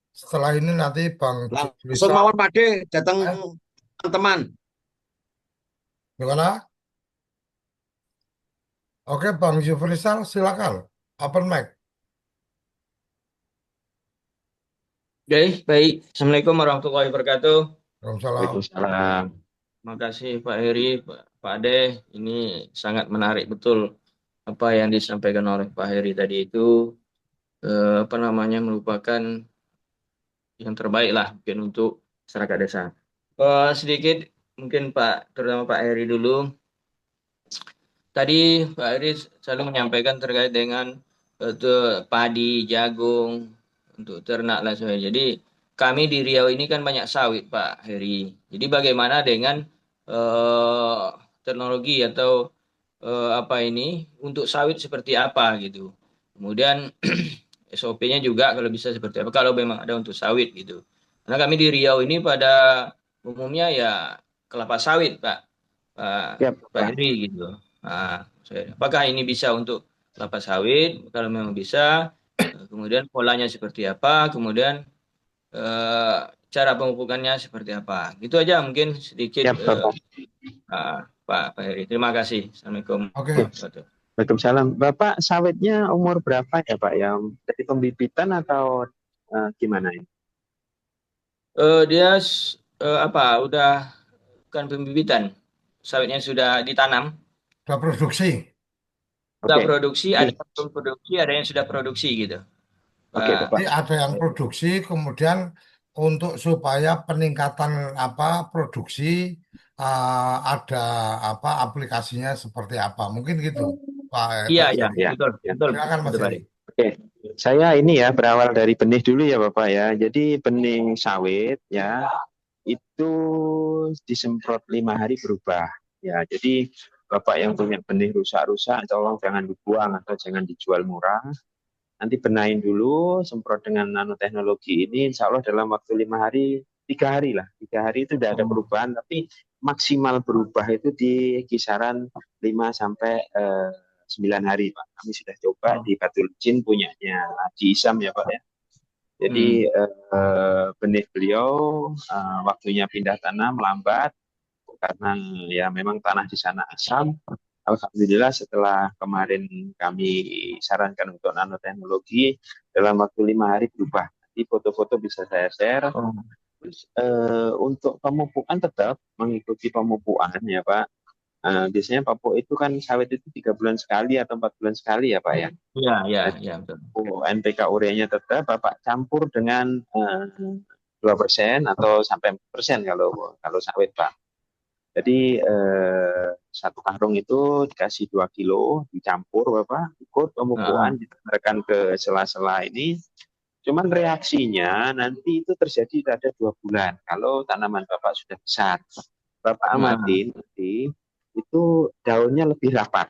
Setelah ini nanti Bang
Langsung
Rizal,
mawon Pakde datang
eh,
teman.
gimana? Oke, Bang Rizal, silakan. Open mic.
Oke, baik. Assalamualaikum warahmatullahi wabarakatuh.
Waalaikumsalam.
Waalaikumsalam.
Terima kasih Pak Heri, Pak Ade. Ini sangat menarik betul apa yang disampaikan oleh Pak Heri tadi itu merupakan yang terbaik lah mungkin untuk masyarakat desa. Sedikit mungkin terutama Pak Heri dulu. Tadi Pak Heri selalu menyampaikan terkait dengan padi, jagung untuk ternak dan sebagainya. Jadi kami di Riau ini kan banyak sawit Pak Heri. Jadi bagaimana dengan teknologi atau untuk sawit seperti apa gitu. Kemudian SOP-nya juga kalau bisa seperti apa kalau memang ada untuk sawit gitu. Karena kami di Riau ini pada umumnya ya kelapa sawit
Ya,
Pak Heri gitu. Nah, apakah ini bisa untuk kelapa sawit? Kalau memang bisa, kemudian polanya seperti apa? Kemudian cara pemupukannya seperti apa? Gitu aja mungkin sedikit
ya Bapak.
Pak Heri. Terima kasih. Assalamualaikum
Oke,
warahmatullahi wabarakatuh.
Waalaikumsalam. Bapak sawitnya umur berapa ya Pak? Yang dari pembibitan atau gimana ini?
Dia udah bukan pembibitan, sawitnya sudah ditanam,
sudah produksi.
sudah
Oke.
produksi, ada yang belum produksi, ada yang sudah produksi gitu.
Oke, Bapak.
Jadi ada yang produksi, kemudian untuk supaya peningkatan produksi ada aplikasinya seperti apa? Mungkin gitu, Pak
Iya,
Heri.
Ya,
betul,
ya.
betul,
Silakan Mas
betul, Pak
Heri.
Heri.
Oke. Saya ini ya berawal dari benih dulu ya Bapak ya. Jadi benih sawit ya itu disemprot 5 hari berubah. Ya, jadi Bapak yang punya benih rusak-rusak, tolong jangan dibuang atau jangan dijual murah. Nanti benahin dulu, semprot dengan nanoteknologi ini, insya Allah dalam waktu 5 hari, 3 hari lah. 3 hari itu tidak ada perubahan, tapi maksimal berubah itu di kisaran 5 sampai 9 hari, Pak. Kami sudah coba di Batu Licin punyanya Haji Isam ya, Pak ya. Jadi benih beliau waktunya pindah tanam lambat karena ya memang tanah di sana asam. Alhamdulillah setelah kemarin kami sarankan untuk nanoteknologi dalam waktu 5 hari berubah. Nanti foto-foto bisa saya share. Terus untuk pemupukan tetap mengikuti pemupukan ya Pak. Biasanya papuk itu kan sawit itu 3 bulan sekali atau 4 bulan sekali ya Pak ya.
Iya, betul.
NPK ureanya tetap Bapak campur dengan 2% atau sampai 4% kalau sawit Pak. Jadi satu karung itu dikasih 2 kilo, dicampur Bapak, ikut
Heeh.
pemupukan, didengarkan ke sela-sela ini. Cuman reaksinya nanti itu terjadi pada 2 bulan. Kalau tanaman Bapak sudah besar, Bapak
Heeh.
amatin nanti itu daunnya lebih rapat.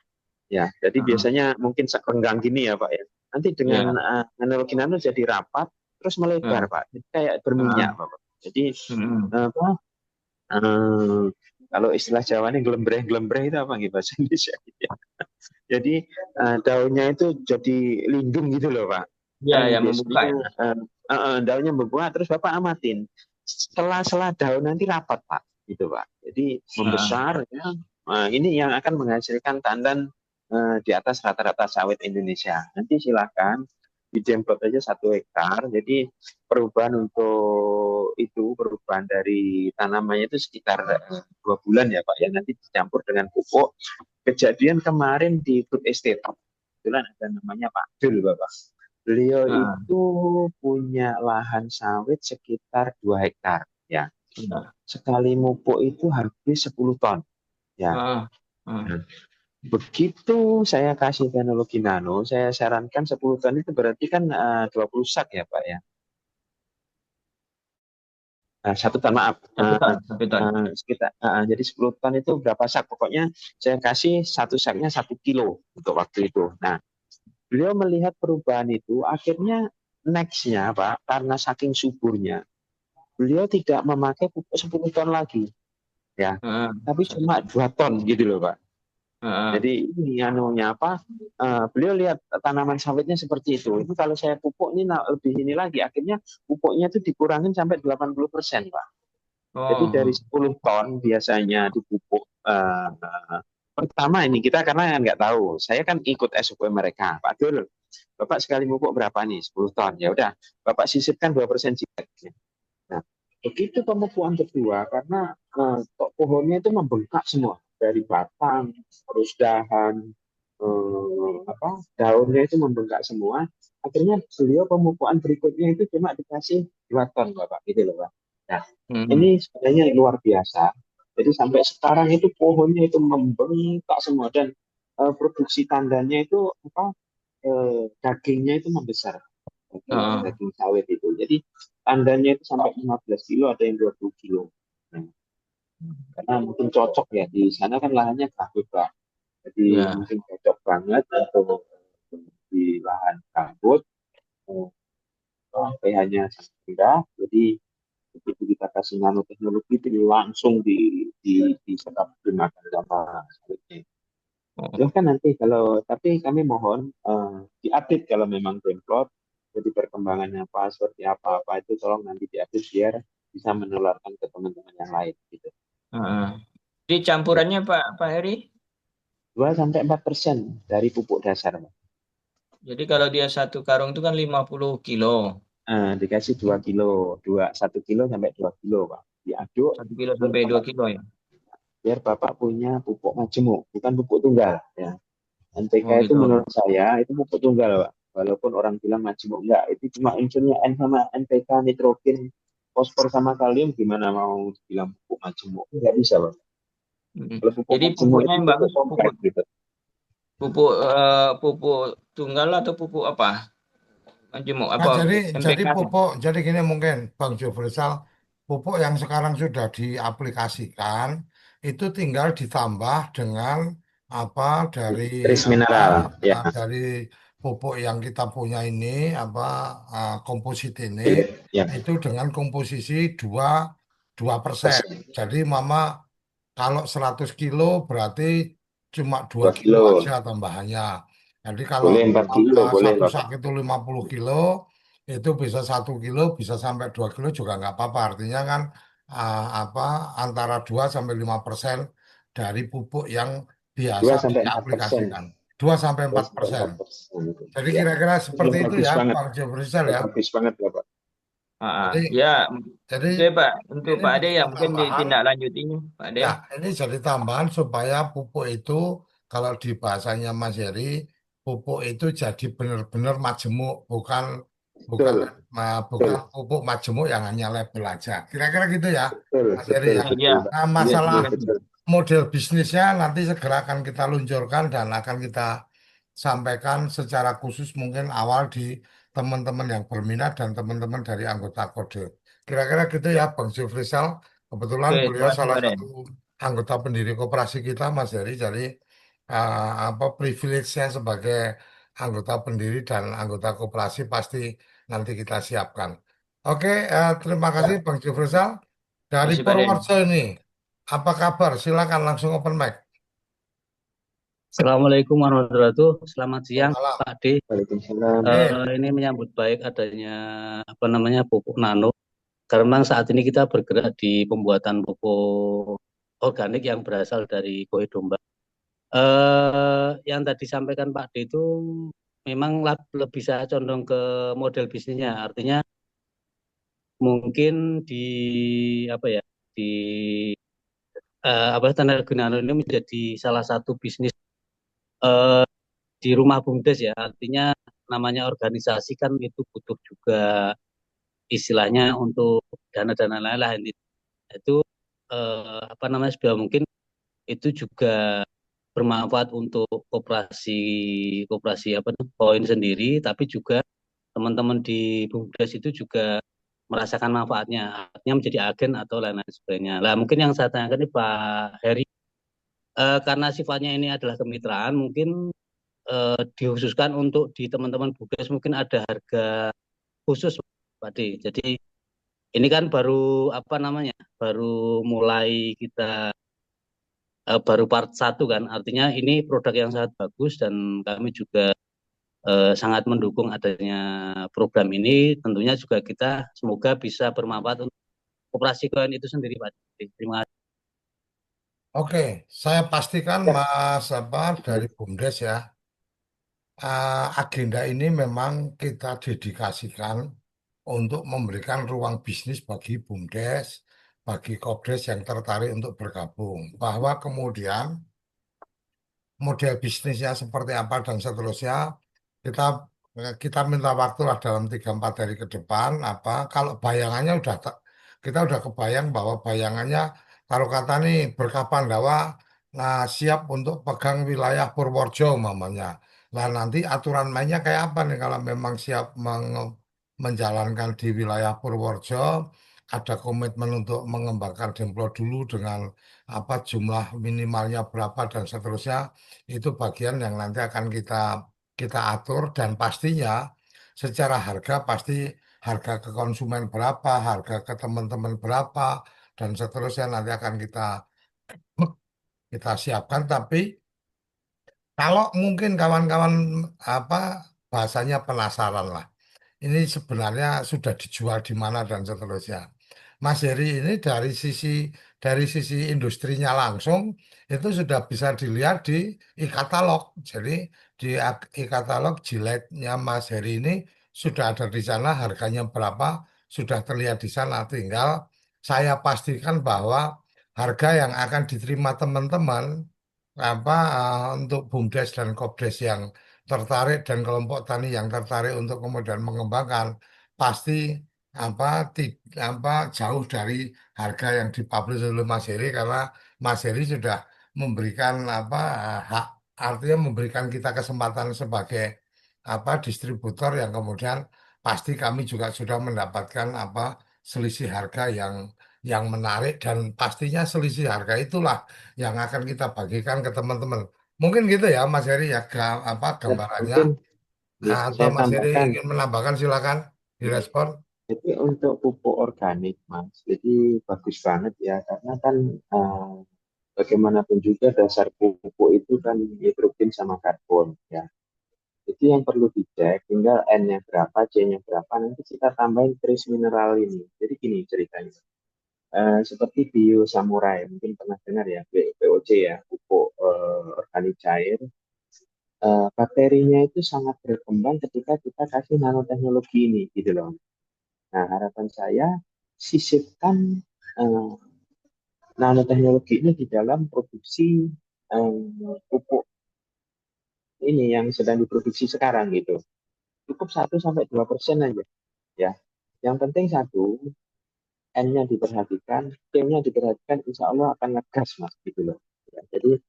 Ya, jadi
Heeh.
biasanya mungkin renggang gini ya Pak ya. Nanti dengan
Ya.
analogi nano jadi rapat, terus melebar
Heeh.
Pak. Jadi kayak
Heeh.
berminyak Bapak. Jadi
Mm-mm.
apa? eh, kalau istilah Jawanya gelembreh-gelembreh itu apa gitu bahasa Indonesia gitu ya. Jadi daunnya itu jadi lindung gitu loh Pak.
Ya,
Kan
ya membuka
biasanya
ya.
daunnya membuah terus Bapak amatin. Sela-sela daun nanti rapat Pak, gitu Pak. Jadi
Heeh.
membesar ya. Ini yang akan menghasilkan tandan di atas rata-rata sawit Indonesia. Nanti silakan dijemplot aja 1 hektar. Jadi perubahan untuk itu perubahan dari tanamannya itu sekitar 2 bulan ya Pak ya. Nanti dicampur dengan pupuk. Kejadian kemarin di food estate. Kebetulan ada namanya Pak Dul Bapak. Beliau
Heeh.
itu punya lahan sawit sekitar 2 hektar ya.
Iya.
Sekali mupuk itu habis 10 ton ya.
Heeh. Heeh.
Nah, begitu saya kasih teknologi nano, saya sarankan 10 ton itu berarti kan 20 sak ya Pak ya. 1 ton maaf.
Satu ton, 1 ton.
Sekitar jadi 10 ton itu berapa sak? Pokoknya saya kasih 1 saknya 1 kilo untuk waktu itu. Nah, beliau melihat perubahan itu, akhirnya nextnya Pak, karena saking suburnya, beliau tidak memakai pupuk 10 ton lagi, ya,
Heeh.
tapi
1
cuma
ton.
2 ton gitu loh Pak.
Heeh.
Jadi ini anunya apa? Beliau lihat tanaman sawitnya seperti itu. Itu kalau saya pupuk ini lebih ini lagi, akhirnya pupuknya itu dikurangin sampai 80% Pak. Jadi dari
Oh.
10 ton biasanya dipupuk pertama ini kita karena nggak tahu. Saya kan ikut SOP mereka, Pak Dul. Bapak sekali pupuk berapa nih? 10 ton. Ya udah, Bapak sisipkan 2% jidat. Nah, begitu pemupukan kedua karena pohonnya itu membengkak semua dari batang, terus dahan, daunnya itu membengkak semua. Akhirnya beliau pemupukan berikutnya itu cuma dikasih 2 ton, Bapak, gitu loh, Pak. Nah,
Hmm.
ini sebenarnya luar biasa. Jadi sampai sekarang itu pohonnya itu membengkak semua dan produksi tandanya itu dagingnya itu membesar,
Heeh.
daging sawit itu. Jadi tandanya itu sampai 15 kilo, ada yang 20 kilo. Nah, karena mungkin cocok ya di sana kan lahannya gambut Pak. Jadi
Ya.
mungkin cocok banget untuk di lahan gambut. pH-nya sangat rendah. Jadi begitu kita kasih nanoteknologi itu langsung diserap gunakan sama sawitnya.
Oh.
Silahkan nanti kalau tapi kami mohon diupdate kalau memang demplot jadi perkembangannya apa seperti apa itu tolong nanti diupdate biar bisa menularkan ke teman-teman yang lain gitu.
Heeh. Di campurannya Pak Heri?
2-4% dari pupuk dasar.
Jadi kalau dia 1 karung itu kan 50 kilo.
Dikasih 2 kilo, 1 kilo sampai 2 kilo Pak. Diaduk
1 kilo
biar
sampai 2
Bapak,
kilo ya.
biar Bapak punya pupuk majemuk, bukan pupuk tunggal ya. NPK
Oh
itu
gitu.
menurut saya itu pupuk tunggal Pak. Walaupun orang bilang majemuk enggak, itu cuma unsurnya N sama NPK, nitrogen, fosfor sama kalium, gimana mau bilang pupuk majemuk? Enggak bisa Pak.
Mm.
Kalau pupuk
Jadi
majemuk
pupuknya
itu
yang
pupuk
bagus
kompleks gitu.
pupuk tunggal atau pupuk apa? Majemuk
Nah,
apa
jadi
MPK?
pupuk, jadi gini mungkin Bang Jofrisal, pupuk yang sekarang sudah diaplikasikan itu tinggal ditambah dengan apa dari
Kris
apa
mineral ya.
dari pupuk yang kita punya ini apa komposit ini
Ya,
itu dengan komposisi dua 2%.
persen.
Jadi Mama kalau 100 kilo berarti cuma 2
2
kilo
kilo.
aja tambahannya. Jadi kalau
Boleh 4 kilo, boleh
satu sak
Bapak.
itu 50 kilo, itu bisa 1 kilo, bisa sampai 2 kilo juga nggak apa-apa. Artinya kan apa antara 2 sampai 5% dari pupuk yang biasa
2-4%.
diaplikasikan. 2 sampai
dua
empat
sampai
persen.
empat persen
Jadi
Ya,
kira-kira
udah
seperti itu
bagus
ya,
banget.
Pak Jofrizal
Udah
ya.
bagus banget Bapak.
Ah,
Jadi,
ya,
jadi
oke Pak. Untuk
ini
Pak Ade ya
menjadi
mungkin
tambahan.
ditindaklanjutinya Pak Ade.
Ya, ini jadi tambahan supaya pupuk itu, kalau di bahasanya Mas Heri, pupuk itu jadi benar-benar majemuk, bukan bukan
Betul,
bukan
betul,
pupuk majemuk yang hanya label aja. Kira-kira gitu ya,
betul,
Mas Heri
betul,
ya.
betul,
Ya,
Pak.
Nah,
Iya,
masalah
iya, betul.
model bisnisnya nanti segera akan kita luncurkan dan akan kita sampaikan secara khusus mungkin awal di teman-teman yang berminat dan teman-teman dari anggota kode. Kira-kira gitu ya, Bang Jufrisal. Kebetulan
oke,
beliau
terima kasih
salah
Pak Den.
satu anggota pendiri koperasi kita, Mas Heri. Jadi apa privilege-nya sebagai anggota pendiri dan anggota koperasi pasti nanti kita siapkan. Oke, terima kasih Bang Jufrisal.
Terima
Dari
kasih Pak Den.
Purworejo ini, apa kabar? Silakan langsung open mic.
Assalamualaikum warahmatullahi wabarakatuh. Selamat siang,
Malam.
Pak D.
Waalaikumsalam.
Ini menyambut baik adanya pupuk nano. Karena memang saat ini kita bergerak di pembuatan pupuk organik yang berasal dari koi domba. Yang tadi sampaikan Pak D itu memang lebih saya condong ke model bisnisnya. Artinya mungkin di apa ya di teknologi nano ini menjadi salah satu bisnis eh, di rumah BUMDes ya. Artinya namanya organisasi kan itu butuh juga istilahnya untuk dana-dana lain-lain. Itu sebab mungkin itu juga bermanfaat untuk koperasi koperasi koin sendiri, tapi juga teman-teman di BUMDes itu juga merasakan manfaatnya, artinya menjadi agen atau lain-lain sebagainya. Lah mungkin yang saya tanyakan ini Pak Heri, karena sifatnya ini adalah kemitraan, mungkin dikhususkan untuk di teman-teman BUMDes mungkin ada harga khusus Pak D. Jadi ini kan baru baru mulai kita baru part satu kan, artinya ini produk yang sangat bagus dan kami juga sangat mendukung adanya program ini. Tentunya juga kita semoga bisa bermanfaat untuk operasi koin itu sendiri Pak D. Terima kasih.
Oke, saya pastikan
Ya,
Mas apa dari BUMDes ya, agenda ini memang kita dedikasikan untuk memberikan ruang bisnis bagi BUMDes, bagi Kopdes yang tertarik untuk bergabung. Bahwa kemudian model bisnisnya seperti apa dan seterusnya kita kita minta waktu lah dalam 3-4 hari ke depan apa kalau bayangannya kita udah kebayang bahwa bayangannya kalau kata nih Berkah Pandawa nah siap untuk pegang wilayah Purworejo mamanya. Nah nanti aturan mainnya kayak apa nih kalau memang siap menjalankan di wilayah Purworejo ada komitmen untuk mengembangkan Demplo dulu dengan apa jumlah minimalnya berapa dan seterusnya itu bagian yang nanti akan kita atur dan pastinya secara harga pasti harga ke konsumen berapa, harga ke teman-teman berapa dan seterusnya nanti akan kita siapkan tapi kalau mungkin kawan-kawan apa bahasanya penasaran lah. Ini sebenarnya sudah dijual di mana dan seterusnya. Mas Heri ini dari sisi industrinya langsung itu sudah bisa dilihat di e-katalog. Jadi di e-katalog jilidnya Mas Heri ini sudah ada di sana harganya berapa sudah terlihat di sana. Tinggal saya pastikan bahwa harga yang akan diterima teman-teman apa untuk BUMDes dan KOPDes yang tertarik dan kelompok tani yang tertarik untuk kemudian mengembangkan pasti apa apa jauh dari harga yang dipublish oleh Mas Heri karena Mas Heri sudah memberikan apa hak artinya memberikan kita kesempatan sebagai apa distributor yang kemudian pasti kami juga sudah mendapatkan apa selisih harga yang menarik dan pastinya selisih harga itulah yang akan kita bagikan ke teman-teman. Mungkin gitu ya Mas Heri ya apa
ya,
gambarannya.
mungkin ya,
Atau
saya
Mas Heri
tambahkan.
ingin menambahkan silakan direspon.
Jadi untuk pupuk organik, Mas, jadi bagus banget ya, karena kan bagaimanapun juga dasar pupuk itu kan nitrogen sama karbon ya. Jadi yang perlu dicek, tinggal N-nya berapa, C-nya berapa, nanti kita tambahin trace mineral ini. Jadi gini ceritanya. Seperti bio samurai, mungkin pernah dengar ya, POC ya, pupuk organik cair. Bakterinya itu sangat berkembang ketika kita kasih nanoteknologi ini, gitu loh. Nah, harapan saya sisipkan eh, nanoteknologi ini di dalam produksi pupuk ini yang sedang diproduksi sekarang gitu. cukup 1-2% aja ya. Yang penting satu, N-nya diperhatikan, T-nya diperhatikan, insya Allah akan ngegas mas gitu loh. Ya, jadi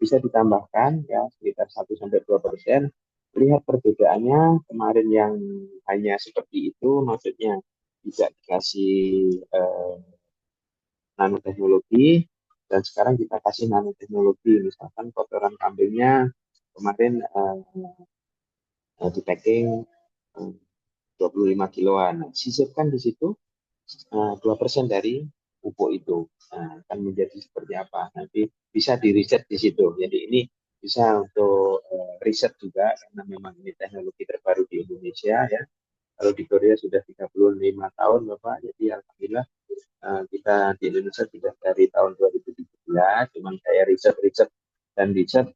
bisa ditambahkan ya sekitar 1-2%. Lihat perbedaannya kemarin yang hanya seperti itu, maksudnya tidak dikasih nanoteknologi, dan sekarang kita kasih nanoteknologi. Misalkan kotoran kambingnya kemarin di packing 25 kiloan. Nah, sisipkan di situ 2% dari pupuk itu. Nah, akan menjadi seperti apa? Nanti bisa di riset di situ. Jadi ini bisa untuk riset juga karena memang ini teknologi terbaru di Indonesia ya. Kalau di Korea sudah 35 tahun Bapak. Jadi alhamdulillah kita di Indonesia sudah dari tahun 2017, cuman saya riset dan riset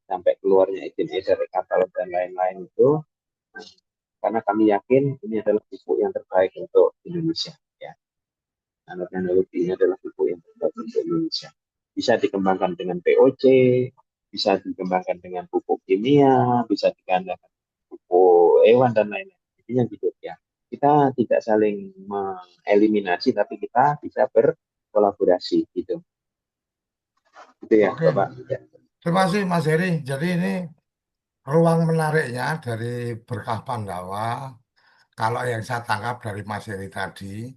sampai keluarnya izin edar katalog dan lain-lain itu, karena kami yakin ini adalah pupuk yang terbaik untuk Indonesia. Ya, teknologi ini adalah pupuk yang terbaik untuk Indonesia. Bisa dikembangkan dengan POC, bisa dikembangkan dengan pupuk kimia, bisa dikembangkan pupuk hewan dan lain-lain. Intinya gitu ya. Kita tidak saling mengeliminasi, tapi kita bisa berkolaborasi gitu. Itu ya,
Oke,
Bapak. Ya.
terima kasih Mas Heri. Jadi ini ruang menariknya dari berkah Pandawa, kalau yang saya tangkap dari Mas Heri tadi,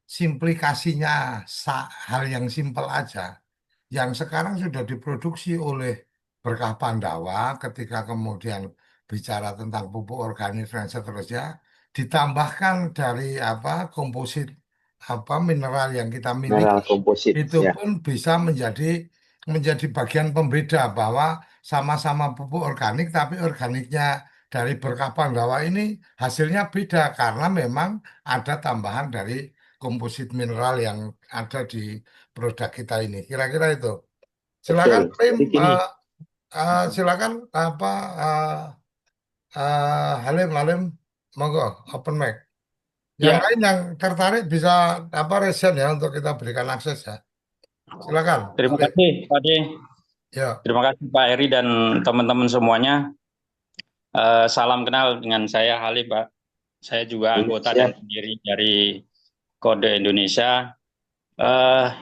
simplikasinya hal yang simpel aja, yang sekarang sudah diproduksi oleh berkah Pandawa ketika kemudian bicara tentang pupuk organik dan seterusnya, ditambahkan dari komposit mineral yang kita
Mineral
miliki,
komposit
itu
ya.
pun bisa menjadi bagian pembeda bahwa sama-sama pupuk organik, tapi organiknya dari berkah Pandawa ini hasilnya beda karena memang ada tambahan dari komposit mineral yang ada di produk kita ini. Kira-kira itu. Silakan
Betul.
Prim,
Jadi gini,
silakan Halim, Halim, monggo open mic. Yang
Ya,
lain yang tertarik bisa resen ya untuk kita berikan akses ya. Silakan,
terima
Halim.
kasih Pak De.
Ya,
Terima kasih Pak Eri dan teman-teman semuanya. Salam kenal dengan saya Halim, Pak. Saya juga anggota dan
siap.
pendiri dari Kode Indonesia.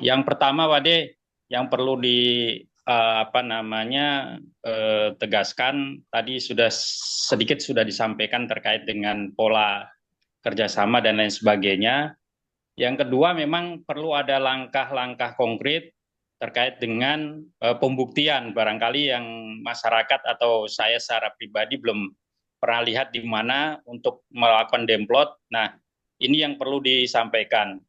Yang pertama Pak De, yang perlu tegaskan tadi sudah disampaikan terkait dengan pola kerjasama dan lain sebagainya. Yang kedua memang perlu ada langkah-langkah konkret terkait dengan pembuktian, barangkali yang masyarakat atau saya secara pribadi belum pernah lihat di mana untuk melakukan demplot. Nah, ini yang perlu disampaikan.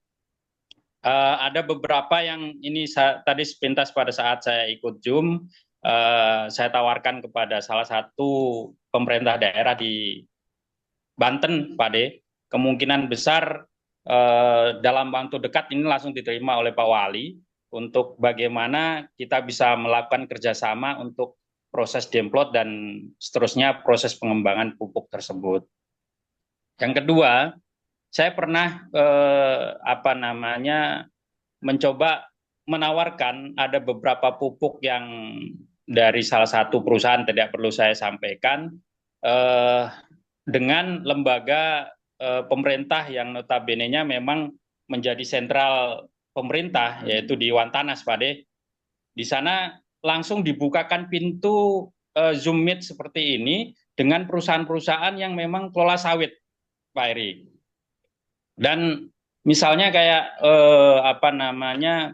Ada beberapa yang ini tadi sepintas pada saat saya ikut Zoom, saya tawarkan kepada salah satu pemerintah daerah di Banten, Pak De. Kemungkinan besar dalam waktu dekat ini langsung diterima oleh Pak Wali untuk bagaimana kita bisa melakukan kerjasama untuk proses demplot dan seterusnya proses pengembangan pupuk tersebut. Yang kedua, saya pernah mencoba menawarkan ada beberapa pupuk yang dari salah satu perusahaan, tidak perlu saya sampaikan, dengan lembaga pemerintah yang notabene-nya memang menjadi sentral pemerintah, yaitu di Wantanas, Pak De. Di sana langsung dibukakan pintu Zoom Meet seperti ini dengan perusahaan-perusahaan yang memang kelola sawit, Pak Eri. Dan misalnya kayak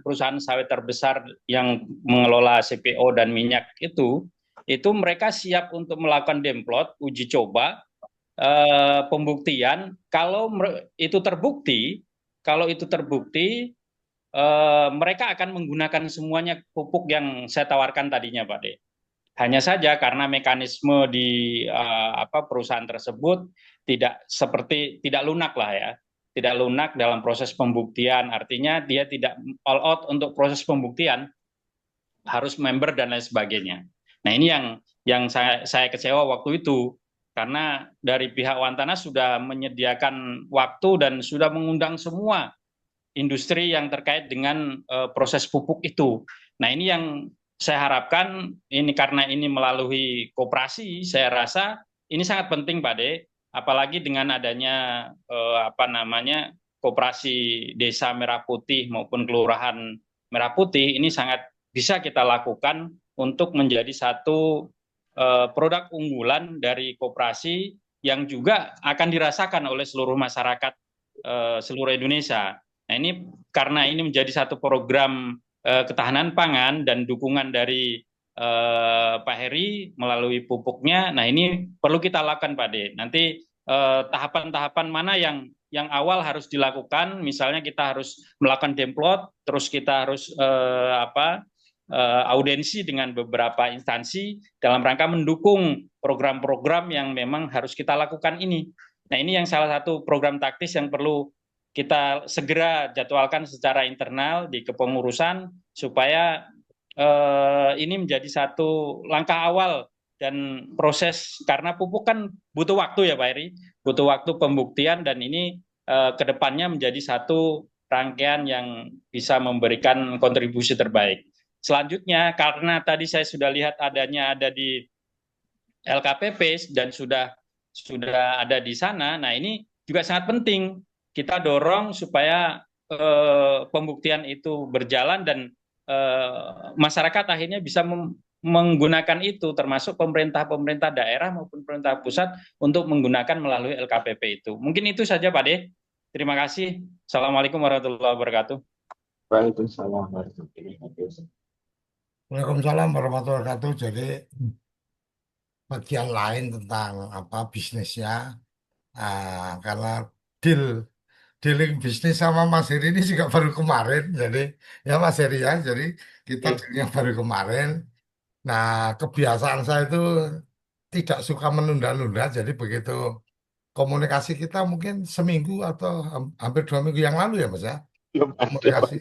perusahaan sawit terbesar yang mengelola CPO dan minyak itu mereka siap untuk melakukan demplot, uji coba, pembuktian. Kalau itu terbukti, mereka akan menggunakan semuanya pupuk yang saya tawarkan tadinya, Pak De. Hanya saja karena mekanisme di perusahaan tersebut tidak lunak lah ya, tidak lunak dalam proses pembuktian. Artinya dia tidak all out untuk proses pembuktian, harus member dan lain sebagainya. Nah ini yang saya kecewa waktu itu. Karena dari pihak Wantanas sudah menyediakan waktu dan sudah mengundang semua industri yang terkait dengan proses pupuk itu. Nah ini yang saya harapkan, ini karena ini melalui koperasi, saya rasa ini sangat penting Pak De, apalagi dengan adanya koperasi desa Merah Putih maupun kelurahan Merah Putih, ini sangat bisa kita lakukan untuk menjadi satu produk unggulan dari koperasi yang juga akan dirasakan oleh seluruh masyarakat seluruh Indonesia. Nah, ini karena ini menjadi satu program ketahanan pangan dan dukungan dari Pak Heri melalui pupuknya. Nah, ini perlu kita lakukan Pak De. Nanti tahapan-tahapan mana yang awal harus dilakukan, misalnya kita harus melakukan demplot, terus kita harus audensi dengan beberapa instansi dalam rangka mendukung program-program yang memang harus kita lakukan ini. Nah, ini yang salah satu program taktis yang perlu kita segera jadwalkan secara internal di kepengurusan supaya ini menjadi satu langkah awal dan proses, karena pupuk kan butuh waktu ya Pak Heri, butuh waktu pembuktian, dan ini kedepannya menjadi satu rangkaian yang bisa memberikan kontribusi terbaik. Selanjutnya, karena tadi saya sudah lihat ada di LKPP dan sudah ada di sana, nah ini juga sangat penting kita dorong supaya pembuktian itu berjalan dan masyarakat akhirnya bisa menggunakan itu, termasuk pemerintah daerah maupun pemerintah pusat untuk menggunakan melalui LKPP itu. Mungkin itu saja Pak De. Terima kasih. Assalamualaikum warahmatullahi wabarakatuh.
Waalaikumsalam warahmatullahi wabarakatuh.
Waalaikumsalam warahmatullahi wabarakatuh. Jadi bagian lain tentang bisnisnya, karena dealing bisnis sama Mas Heri ini juga baru kemarin, jadi ya Mas Heri ya, jadi kita yang baru kemarin. Nah, kebiasaan saya itu tidak suka menunda-nunda, jadi begitu komunikasi kita mungkin seminggu atau hampir 2 minggu yang lalu ya Mas ya,
Belum ada,
komunikasi,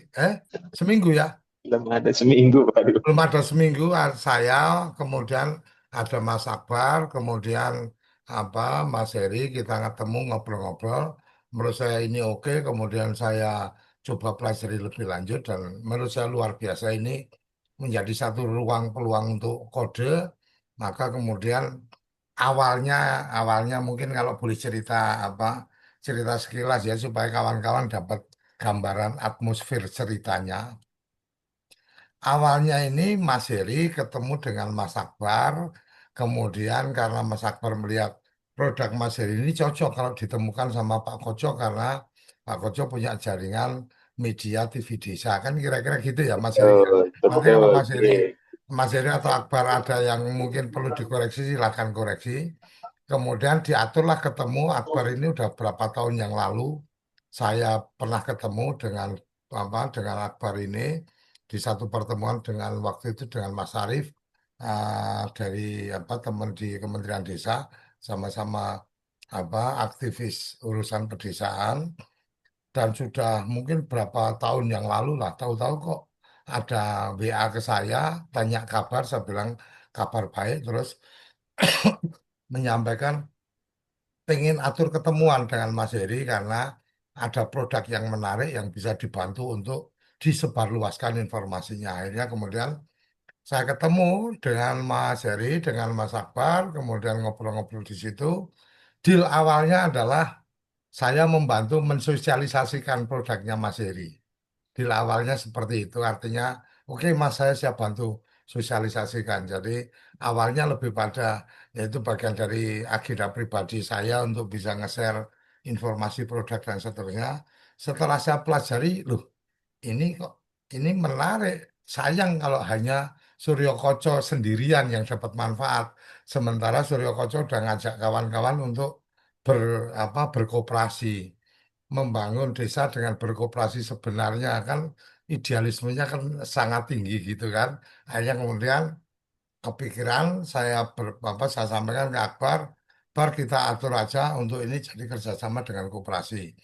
seminggu ya?
belum ada seminggu baru.
Belum ada seminggu, saya, kemudian ada Mas Akbar, kemudian Mas Heri, kita ketemu ngobrol-ngobrol. Menurut saya ini oke, kemudian saya coba pelajari lebih lanjut, dan menurut saya luar biasa, ini menjadi satu ruang peluang untuk kode. Maka kemudian awalnya awalnya mungkin kalau boleh cerita cerita sekilas ya, supaya kawan-kawan dapat gambaran atmosfer ceritanya. Awalnya ini Mas Heri ketemu dengan Mas Akbar, kemudian karena Mas Akbar melihat produk Mas Heri ini cocok kalau ditemukan sama Pak Koco, karena Pak Koco punya jaringan media TV desa, kan kira-kira gitu ya Mas Heri. Nanti kalau Mas Heri atau Akbar ada yang mungkin perlu dikoreksi, silahkan koreksi. Kemudian diaturlah ketemu. Akbar ini udah berapa tahun yang lalu saya pernah ketemu dengan Akbar ini di satu pertemuan dengan waktu itu dengan Mas Arief, dari teman di Kementerian Desa, sama-sama aktivis urusan pedesaan, dan sudah mungkin berapa tahun yang lalu lah, tahu-tahu kok ada WA ke saya tanya kabar. Saya bilang kabar baik, terus menyampaikan pengen atur ketemuan dengan Mas Heri karena ada produk yang menarik yang bisa dibantu untuk disebarluaskan informasinya. Akhirnya kemudian saya ketemu dengan Mas Heri, dengan Mas Akbar, kemudian ngobrol-ngobrol di situ. Deal awalnya adalah saya membantu mensosialisasikan produknya Mas Heri. Deal awalnya seperti itu, artinya oke Mas, saya siap bantu sosialisasikan. Jadi awalnya lebih pada, yaitu bagian dari agenda pribadi saya untuk bisa nge-share informasi produk dan seterusnya. Setelah saya pelajari, loh ini kok ini menarik. Sayang kalau hanya Suryo Koco sendirian yang dapat manfaat. Sementara Suryo Koco udah ngajak kawan-kawan untuk berkooperasi, membangun desa dengan berkooperasi. Sebenarnya kan idealismenya kan sangat tinggi gitu kan. Akhirnya kemudian kepikiran saya sampaikan ke Akbar, kita atur aja untuk ini jadi kerjasama dengan koperasi.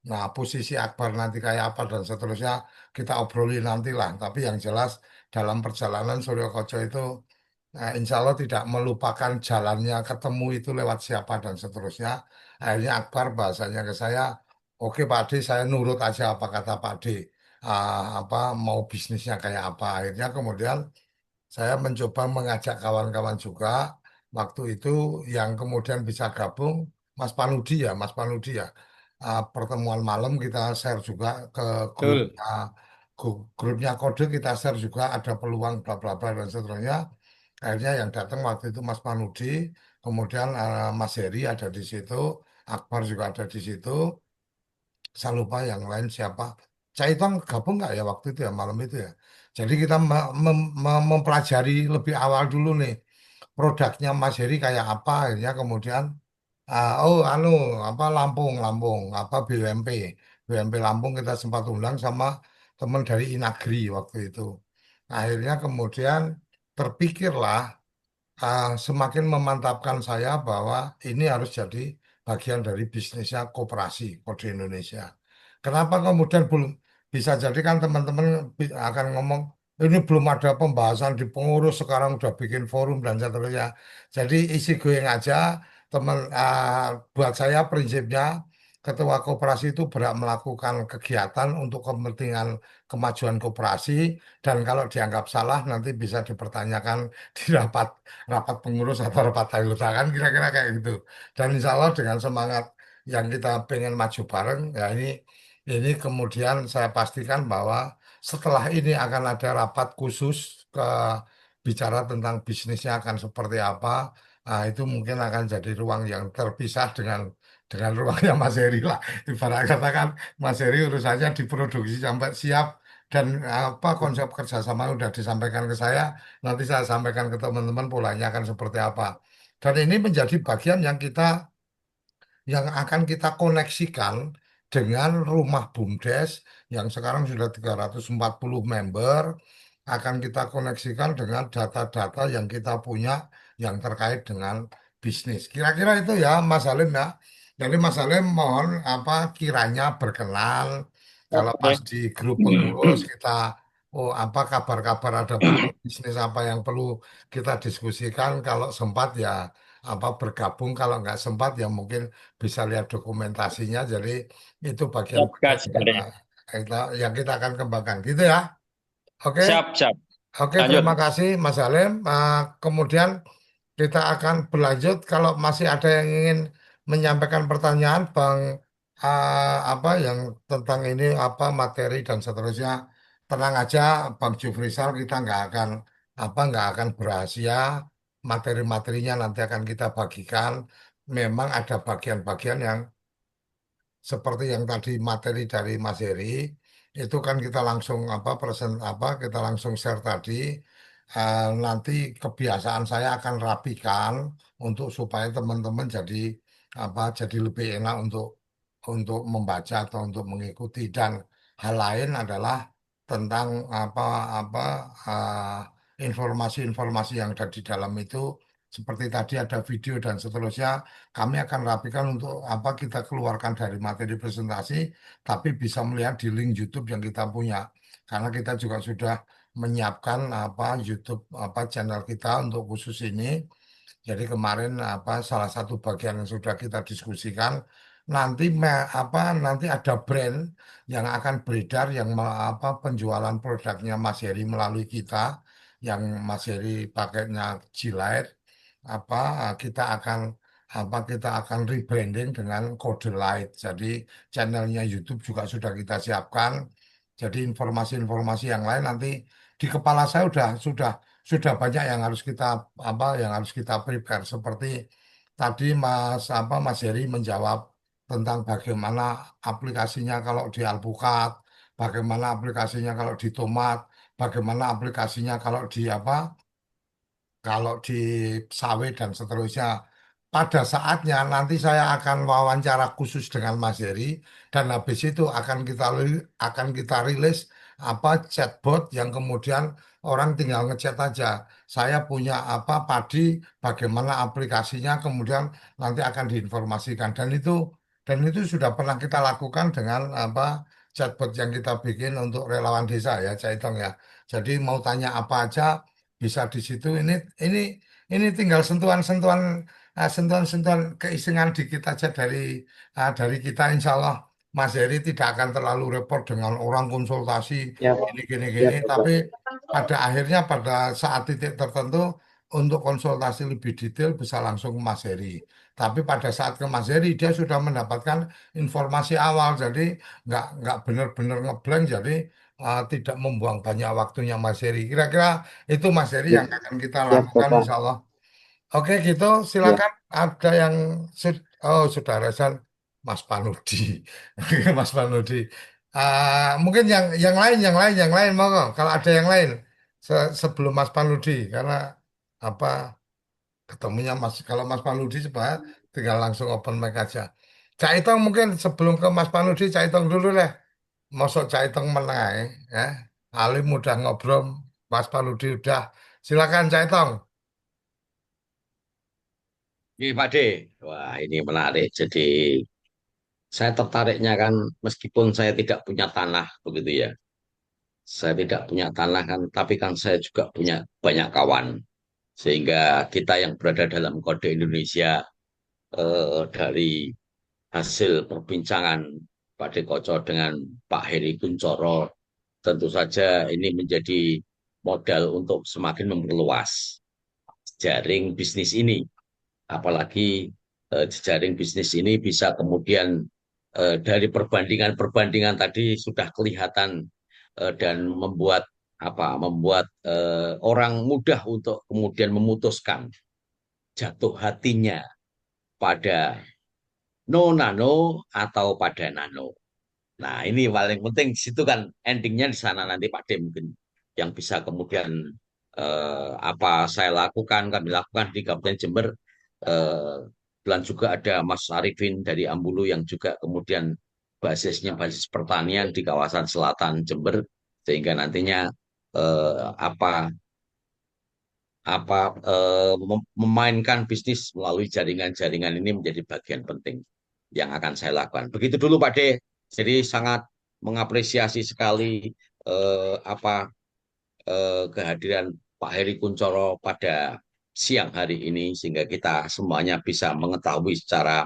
Nah, posisi Akbar nanti kayak apa dan seterusnya kita obrolin nantilah. Tapi yang jelas dalam perjalanan Suryo Koco itu, insya Allah tidak melupakan jalannya ketemu itu lewat siapa dan seterusnya. Akhirnya Akbar bahasanya ke saya, oke Pak D, saya nurut aja apa kata Pak D. Mau bisnisnya kayak apa. Akhirnya kemudian saya mencoba mengajak kawan-kawan juga waktu itu yang kemudian bisa gabung Mas Panudi ya, Mas Panudi ya. Pertemuan malam kita share juga ke
Betul.
grupnya kode kita share juga ada peluang bla bla bla dan seterusnya. Akhirnya yang datang waktu itu Mas Panudi, kemudian Mas Heri ada di situ, Akbar juga ada di situ. Saya lupa yang lain siapa. Caitong gabung nggak ya waktu itu ya malam itu ya. Jadi kita mempelajari lebih awal dulu nih produknya Mas Heri kayak apa, akhirnya kemudian oh anu apa Lampung Lampung apa BUMP Lampung kita sempat undang sama teman dari Inagri waktu itu. Akhirnya kemudian terpikirlah semakin memantapkan saya bahwa ini harus jadi bagian dari bisnisnya koperasi Kode Indonesia. Kenapa kemudian belum bisa jadi kan teman-teman akan ngomong ini belum ada pembahasan di pengurus sekarang udah bikin forum dan seterusnya. Jadi isi going aja teman buat saya prinsipnya ketua koperasi itu berhak melakukan kegiatan untuk kepentingan kemajuan koperasi dan kalau dianggap salah nanti bisa dipertanyakan di rapat pengurus atau rapat anggota kan kira-kira kayak gitu. Dan insya Allah dengan semangat yang kita pengen maju bareng, ya ini kemudian saya pastikan bahwa setelah ini akan ada rapat khusus ke bicara tentang bisnisnya akan seperti apa. Nah, itu mungkin akan jadi ruang yang terpisah dengan ruangnya Mas Heri lah. Ibarat katakan Mas Heri urusannya diproduksi sampai siap dan apa konsep kerjasama udah disampaikan ke saya. Nanti saya sampaikan ke teman-teman polanya akan seperti apa. Dan ini menjadi bagian yang akan kita koneksikan dengan rumah BUMDes yang sekarang sudah 340 member, akan kita koneksikan dengan data-data yang kita punya yang terkait dengan bisnis. Kira-kira itu ya Mas Halim ya. Jadi Mas Halim mohon apa kiranya berkenan kalau pas
Oke.
di grup pengurus kita oh apa kabar-kabar ada peluang bisnis apa yang perlu kita diskusikan kalau sempat ya apa bergabung kalau nggak sempat ya mungkin bisa lihat dokumentasinya jadi itu
Siap, Kak,
bagian-bagian
siap deh.
yang kita akan kembangkan gitu ya. Oke,
Siap, siap.
oke
Lanjut.
terima kasih Mas Halim. Kemudian kita akan berlanjut kalau masih ada yang ingin menyampaikan pertanyaan Bang apa yang tentang ini apa materi dan seterusnya tenang aja Bang Jufrisal kita nggak akan berhasia materi-materinya nanti akan kita bagikan memang ada bagian-bagian yang seperti yang tadi materi dari Mas Heri itu kan kita langsung apa kita langsung share tadi. Nanti kebiasaan saya akan rapikan untuk supaya teman-teman jadi lebih enak untuk membaca atau untuk mengikuti dan hal lain adalah tentang apa informasi-informasi yang ada di dalam itu seperti tadi ada video dan seterusnya kami akan rapikan untuk apa kita keluarkan dari materi presentasi, tapi bisa melihat di link YouTube yang kita punya. Karena kita juga sudah menyiapkan apa YouTube apa channel kita untuk khusus ini. Jadi kemarin apa salah satu bagian yang sudah kita diskusikan nanti ada brand yang akan beredar yang apa penjualan produknya Mas Heri melalui kita yang Mas Heri pakainya Gillette apa kita akan rebranding dengan kode light. Jadi channelnya YouTube juga sudah kita siapkan. Jadi informasi-informasi yang lain nanti di kepala saya sudah banyak yang harus kita yang harus kita prepare seperti tadi Mas Heri menjawab tentang bagaimana aplikasinya kalau di Alpukat, bagaimana aplikasinya kalau di Tomat, bagaimana aplikasinya kalau di sawit dan seterusnya. Pada saatnya nanti saya akan wawancara khusus dengan Mas Heri dan habis itu akan kita rilis apa chatbot yang kemudian orang tinggal ngechat aja. Saya punya apa padi, bagaimana aplikasinya, kemudian nanti akan diinformasikan dan itu sudah pernah kita lakukan dengan apa chatbot yang kita bikin untuk relawan desa ya, Caitong ya. Jadi mau tanya apa aja bisa di situ ini tinggal sentuhan-sentuhan keisengan dikit aja dari kita insya Allah Mas Heri tidak akan terlalu repot dengan orang konsultasi
Ya,
gini gini
ya,
gini
Bapak.
tapi pada akhirnya pada saat titik tertentu untuk konsultasi lebih detail bisa langsung ke Mas Heri. Tapi pada saat ke Mas Heri dia sudah mendapatkan informasi awal, jadi nggak benar-benar ngeblank, jadi tidak membuang banyak waktunya Mas Heri. Kira-kira itu Mas Heri yang akan kita
Ya,
lakukan
Bapak.
Insya Allah. Oke gitu,
Ya,
silakan. Ada yang oh sudah resan Mas Panudi, Mas Panudi. Mungkin yang lain mau kalau ada yang lain sebelum Mas Panudi karena apa ketemunya Mas kalau Mas Panudi sebenarnya tinggal langsung open mic aja. Cak Itong mungkin sebelum ke Mas Panudi Cak Itong dulu deh. Masuk Cak Itong menang ya. Alim udah ngobrol, Mas Panudi udah. Silakan Cak Itong.
Ini Pak D, wah ini menarik. Jadi saya tertariknya kan meskipun saya tidak punya tanah begitu ya. Saya tidak punya tanah kan, tapi kan saya juga punya banyak kawan. Sehingga kita yang berada dalam kode Indonesia dari hasil perbincangan Pak Dekoco dengan Pak Heri Kuncoro, tentu saja ini menjadi modal untuk semakin memperluas jaring bisnis ini. Apalagi jejaring bisnis ini bisa kemudian dari perbandingan-perbandingan tadi sudah kelihatan dan membuat orang mudah untuk kemudian memutuskan jatuh hatinya pada no nano atau pada nano. Nah, ini paling penting di situ kan endingnya di sana nanti Pak D mungkin yang bisa kemudian apa saya lakukan, kami lakukan di Kabupaten Jember. Dan juga ada Mas Arifin dari Ambulu yang juga kemudian basis pertanian di kawasan selatan Jember, sehingga nantinya apa apa memainkan bisnis melalui jaringan-jaringan ini menjadi bagian penting yang akan saya lakukan. Begitu dulu Pak De. Jadi sangat mengapresiasi sekali kehadiran Pak Heri Kuncoro pada siang hari ini sehingga kita semuanya bisa mengetahui secara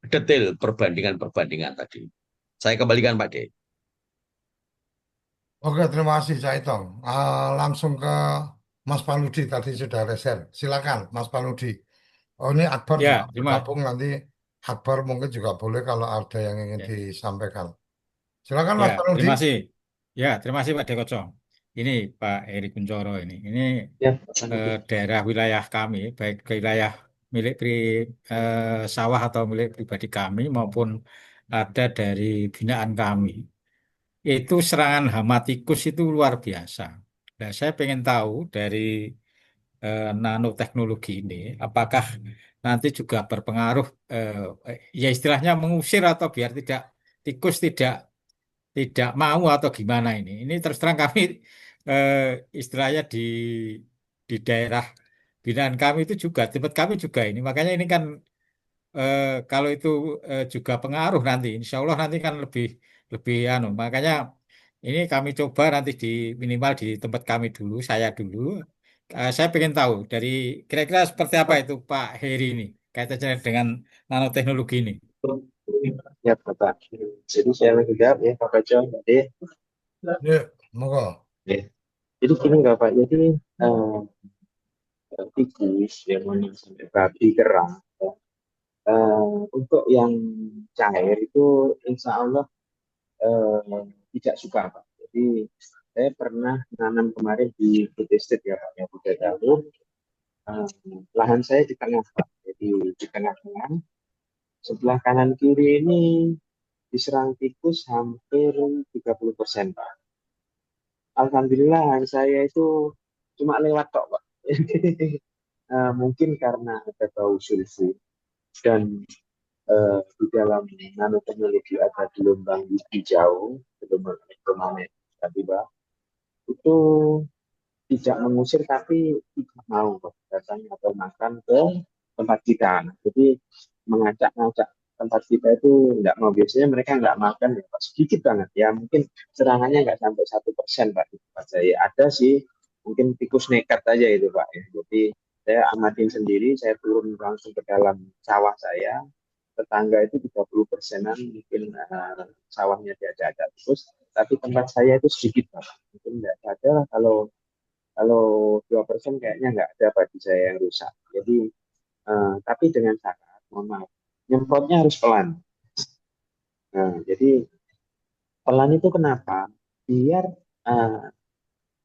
detail perbandingan-perbandingan tadi. Saya kembalikan Pak De.
Oke, terima kasih Cak Itong. Langsung ke Mas Panudi tadi sudah reser. Silakan Mas Panudi. Oh ini Akbar juga
Ya,
bergabung nanti. Akbar mungkin juga boleh kalau ada yang ingin
ya,
disampaikan. Silakan
ya,
Mas Panudi.
terima kasih. Ya, terima kasih Pak Dekoco. Ini Pak Heri Kuncoro ini
ya, Bapak.
daerah wilayah kami, baik ke wilayah milik sawah atau milik pribadi kami maupun ada dari binaan kami. Itu serangan hama tikus itu luar biasa. Nah, saya pengen tahu dari nanoteknologi ini, apakah nanti juga berpengaruh, ya istilahnya mengusir atau biar tidak tikus tidak mau atau gimana ini? Ini terus terang kami eh, istilahnya di daerah binaan kami itu juga, tempat kami juga ini. Makanya ini kan kalau itu juga pengaruh nanti, insya Allah nanti kan lebih lebih anu. Makanya ini kami coba nanti di minimal di tempat kami dulu, saya dulu. Saya pengen tahu dari kira-kira seperti apa itu Pak Heri ini kaitannya dengan nanoteknologi ini.
Ya, Bapak. Jadi saya menjawab ya, Bapak John. Jadi,
Ya, monggo.
ya. Jadi gini nggak Pak, jadi eh, tikus yang mana sampai babi kerang, ya. Untuk yang cair itu insya Allah tidak suka Pak. Jadi saya pernah nanam kemarin di food estate ya Pak, yang udah tahu. Lahan saya di tengah Pak, jadi di tengah-tengah. Sebelah kanan kiri ini diserang tikus hampir 30% Pak. Alhamdulillah saya itu cuma lewat tok Pak. Mungkin karena ada bau sulfur dan di dalam nanoteknologi ada gelombang hijau, gelombang elektromagnetik tiba-tiba itu tidak mengusir tapi tidak mau datang atau makan ke tempat kita. Nah, jadi mengajak-ngajak tempat kita itu nggak mau, biasanya mereka nggak makan ya Pak, sedikit banget ya, mungkin serangannya nggak sampai 1% Pak di tempat saya. Ada sih mungkin tikus nekat aja itu Pak ya. Jadi saya amatin sendiri, saya turun langsung ke dalam sawah saya, tetangga itu 30%-an mungkin sawahnya tidak ada tikus, tapi tempat saya itu sedikit Pak. Mungkin nggak ada kalau Kalau 2% kayaknya nggak ada padi saya yang rusak. Jadi, tapi dengan syarat, mohon maaf, nyemprotnya harus pelan. Nah, jadi pelan itu kenapa? Biar eh,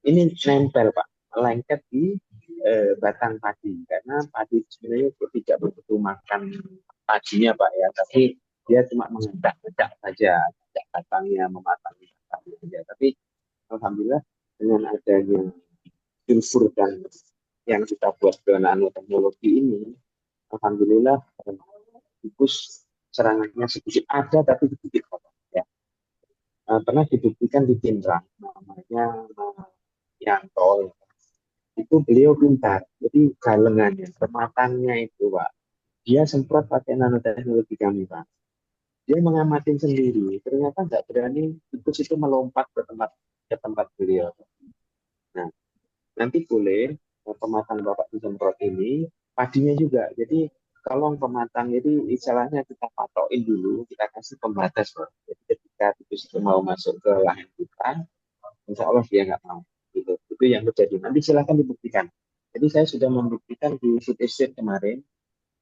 ini nempel Pak, lengket di batang padi. Karena padi itu sebenarnya tidak begitu makan pajinya Pak ya, tapi dia cuma mengedak-edak saja, edak batangnya, mematangi batangnya saja. Tapi alhamdulillah dengan adanya sulfur dan yang kita buat dengan nanoteknologi ini, alhamdulillah tikus serangannya sedikit ada tapi sedikit ya. Pernah dibuktikan di Pindrang namanya Yanto itu beliau pintar jadi galengannya permatannya itu Pak dia semprot pakai nanoteknologi kami Pak dia mengamati sendiri ternyata nggak berani tikus itu melompat ke tempat beliau. Nah, nanti boleh pematang Bapak disemprot ini, padinya juga. Jadi kalau pematang jadi istilahnya kita patokin dulu, kita kasih pembatas, Bro. Jadi ketika tikus itu mau masuk ke lahan kita, insya Allah dia nggak mau. Gitu. Itu yang terjadi. Nanti silahkan dibuktikan. Jadi saya sudah membuktikan di food estate kemarin,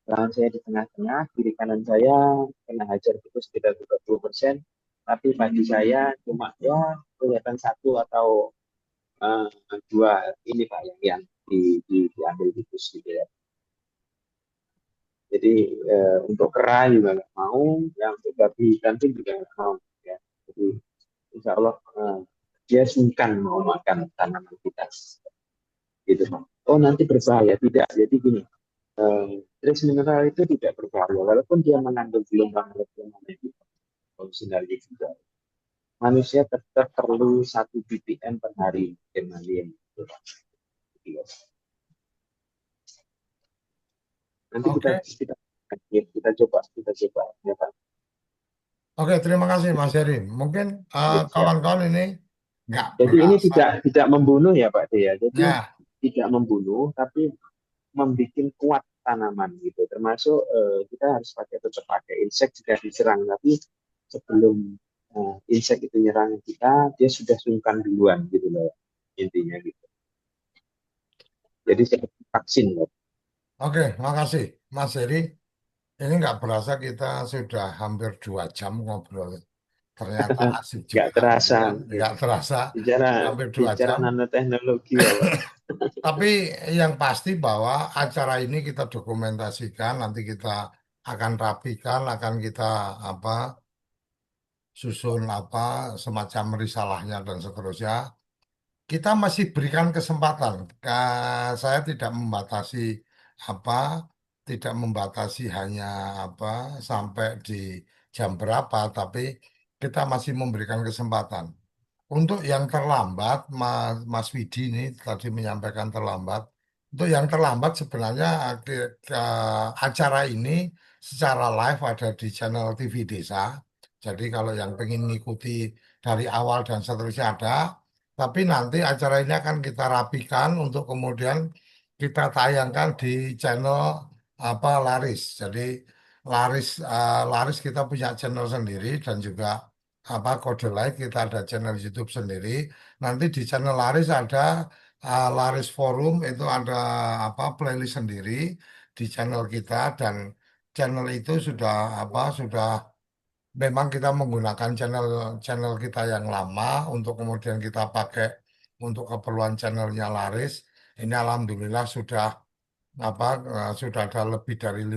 lahan saya di tengah-tengah, kiri kanan saya kena hajar tikus sekitar 30%, tapi padi saya cuma ya kelihatan satu atau eh, dua ini Pak yang diambil tikus gitu ya. Jadi untuk kera juga nggak mau, yang untuk babi hutan pun juga nggak mau. Ya. Jadi insya Allah dia sungkan mau makan tanaman kita. Gitu Pak. Oh nanti berbahaya tidak? Jadi gini, trace mineral itu tidak berbahaya walaupun dia mengandung gelombang elektromagnetik sinyalnya juga. Manusia tetap perlu 1 ppm per hari dengan dia. Gitu, Pak. Gitu. Nanti
Oke,
kita coba ya Pak.
oke, terima kasih Mas Heri. Mungkin
Ya, siap.
kawan-kawan ini nggak
Jadi ini
berasa.
tidak membunuh ya Pak Dea. Jadi
Ya,
tidak membunuh tapi membuat kuat tanaman gitu. Termasuk kita harus tetap pakai insek jika diserang tapi sebelum insek itu nyerang kita dia sudah sungkan duluan gitu loh intinya gitu. Jadi seperti vaksin loh.
oke, makasih Mas Heri. Ini nggak berasa kita sudah hampir 2 jam ngobrol. Ternyata asik
Nggak
juga, gitu
terasa
kan?
ya.
Nggak terasa
Bicara
hampir 2
bicara
jam.
nanoteknologi ya Pak.
Tapi yang pasti bahwa acara ini kita dokumentasikan, nanti kita akan rapikan, akan kita apa susun apa semacam risalahnya dan seterusnya. Kita masih berikan kesempatan. Saya tidak membatasi apa, tidak membatasi hanya apa sampai di jam berapa, tapi kita masih memberikan kesempatan. Untuk yang terlambat, Mas Widi ini tadi menyampaikan terlambat. Untuk yang terlambat sebenarnya acara ini secara live ada di channel TV Desa. Jadi kalau yang pengen ngikuti dari awal dan seterusnya ada. Tapi nanti acara ini akan kita rapikan untuk kemudian kita tayangkan di channel apa Laris. Jadi Laris kita punya channel sendiri dan juga apa kode like kita ada channel YouTube sendiri. Nanti di channel Laris ada Laris Forum itu ada apa playlist sendiri di channel kita dan channel itu sudah apa sudah memang kita menggunakan channel channel kita yang lama untuk kemudian kita pakai untuk keperluan channelnya Laris. Ini alhamdulillah sudah apa sudah ada lebih dari 5.000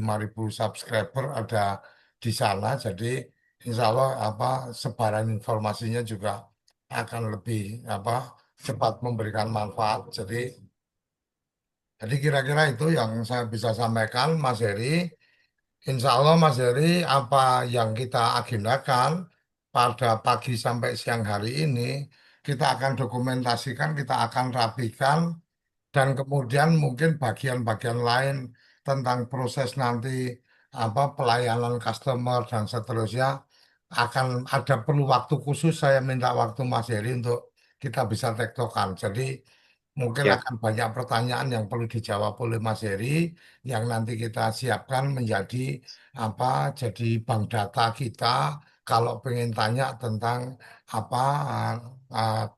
subscriber ada di sana. Jadi insya Allah apa sebaran informasinya juga akan lebih apa cepat memberikan manfaat. Jadi kira-kira itu yang saya bisa sampaikan Mas Heri. Insya Allah Mas Heri apa yang kita agendakan pada pagi sampai siang hari ini kita akan dokumentasikan, kita akan rapikan dan kemudian mungkin bagian-bagian lain tentang proses nanti apa pelayanan customer dan seterusnya akan ada perlu waktu khusus saya minta waktu Mas Heri untuk kita bisa tektokan. Jadi mungkin
Ya.
akan banyak pertanyaan yang perlu dijawab oleh Mas Heri yang nanti kita siapkan menjadi apa jadi bank data kita kalau pengen tanya tentang apa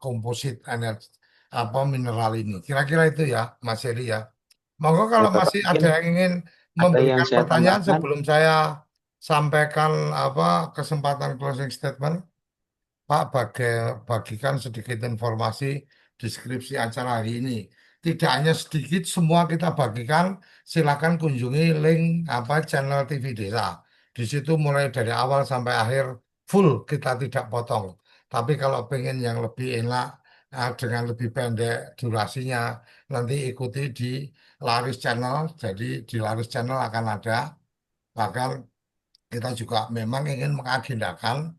komposit energi apa mineral ini. Kira-kira itu ya, Mas Heri ya. Monggo
Ya
kalau
Bapak,
masih
mungkin
ada yang ingin
ada yang
memberikan
saya
pertanyaan
tambahkan.
sebelum saya sampaikan apa kesempatan closing statement. Pak, bagikan sedikit informasi deskripsi acara hari ini. Tidak hanya sedikit, semua kita bagikan. Silakan kunjungi link apa channel TV Desa. Di situ mulai dari awal sampai akhir full kita tidak potong. Tapi kalau pengen yang lebih enak dengan lebih pendek durasinya, nanti ikuti di Laris Channel. Jadi di Laris Channel akan ada. Bahkan kita juga memang ingin mengagendakan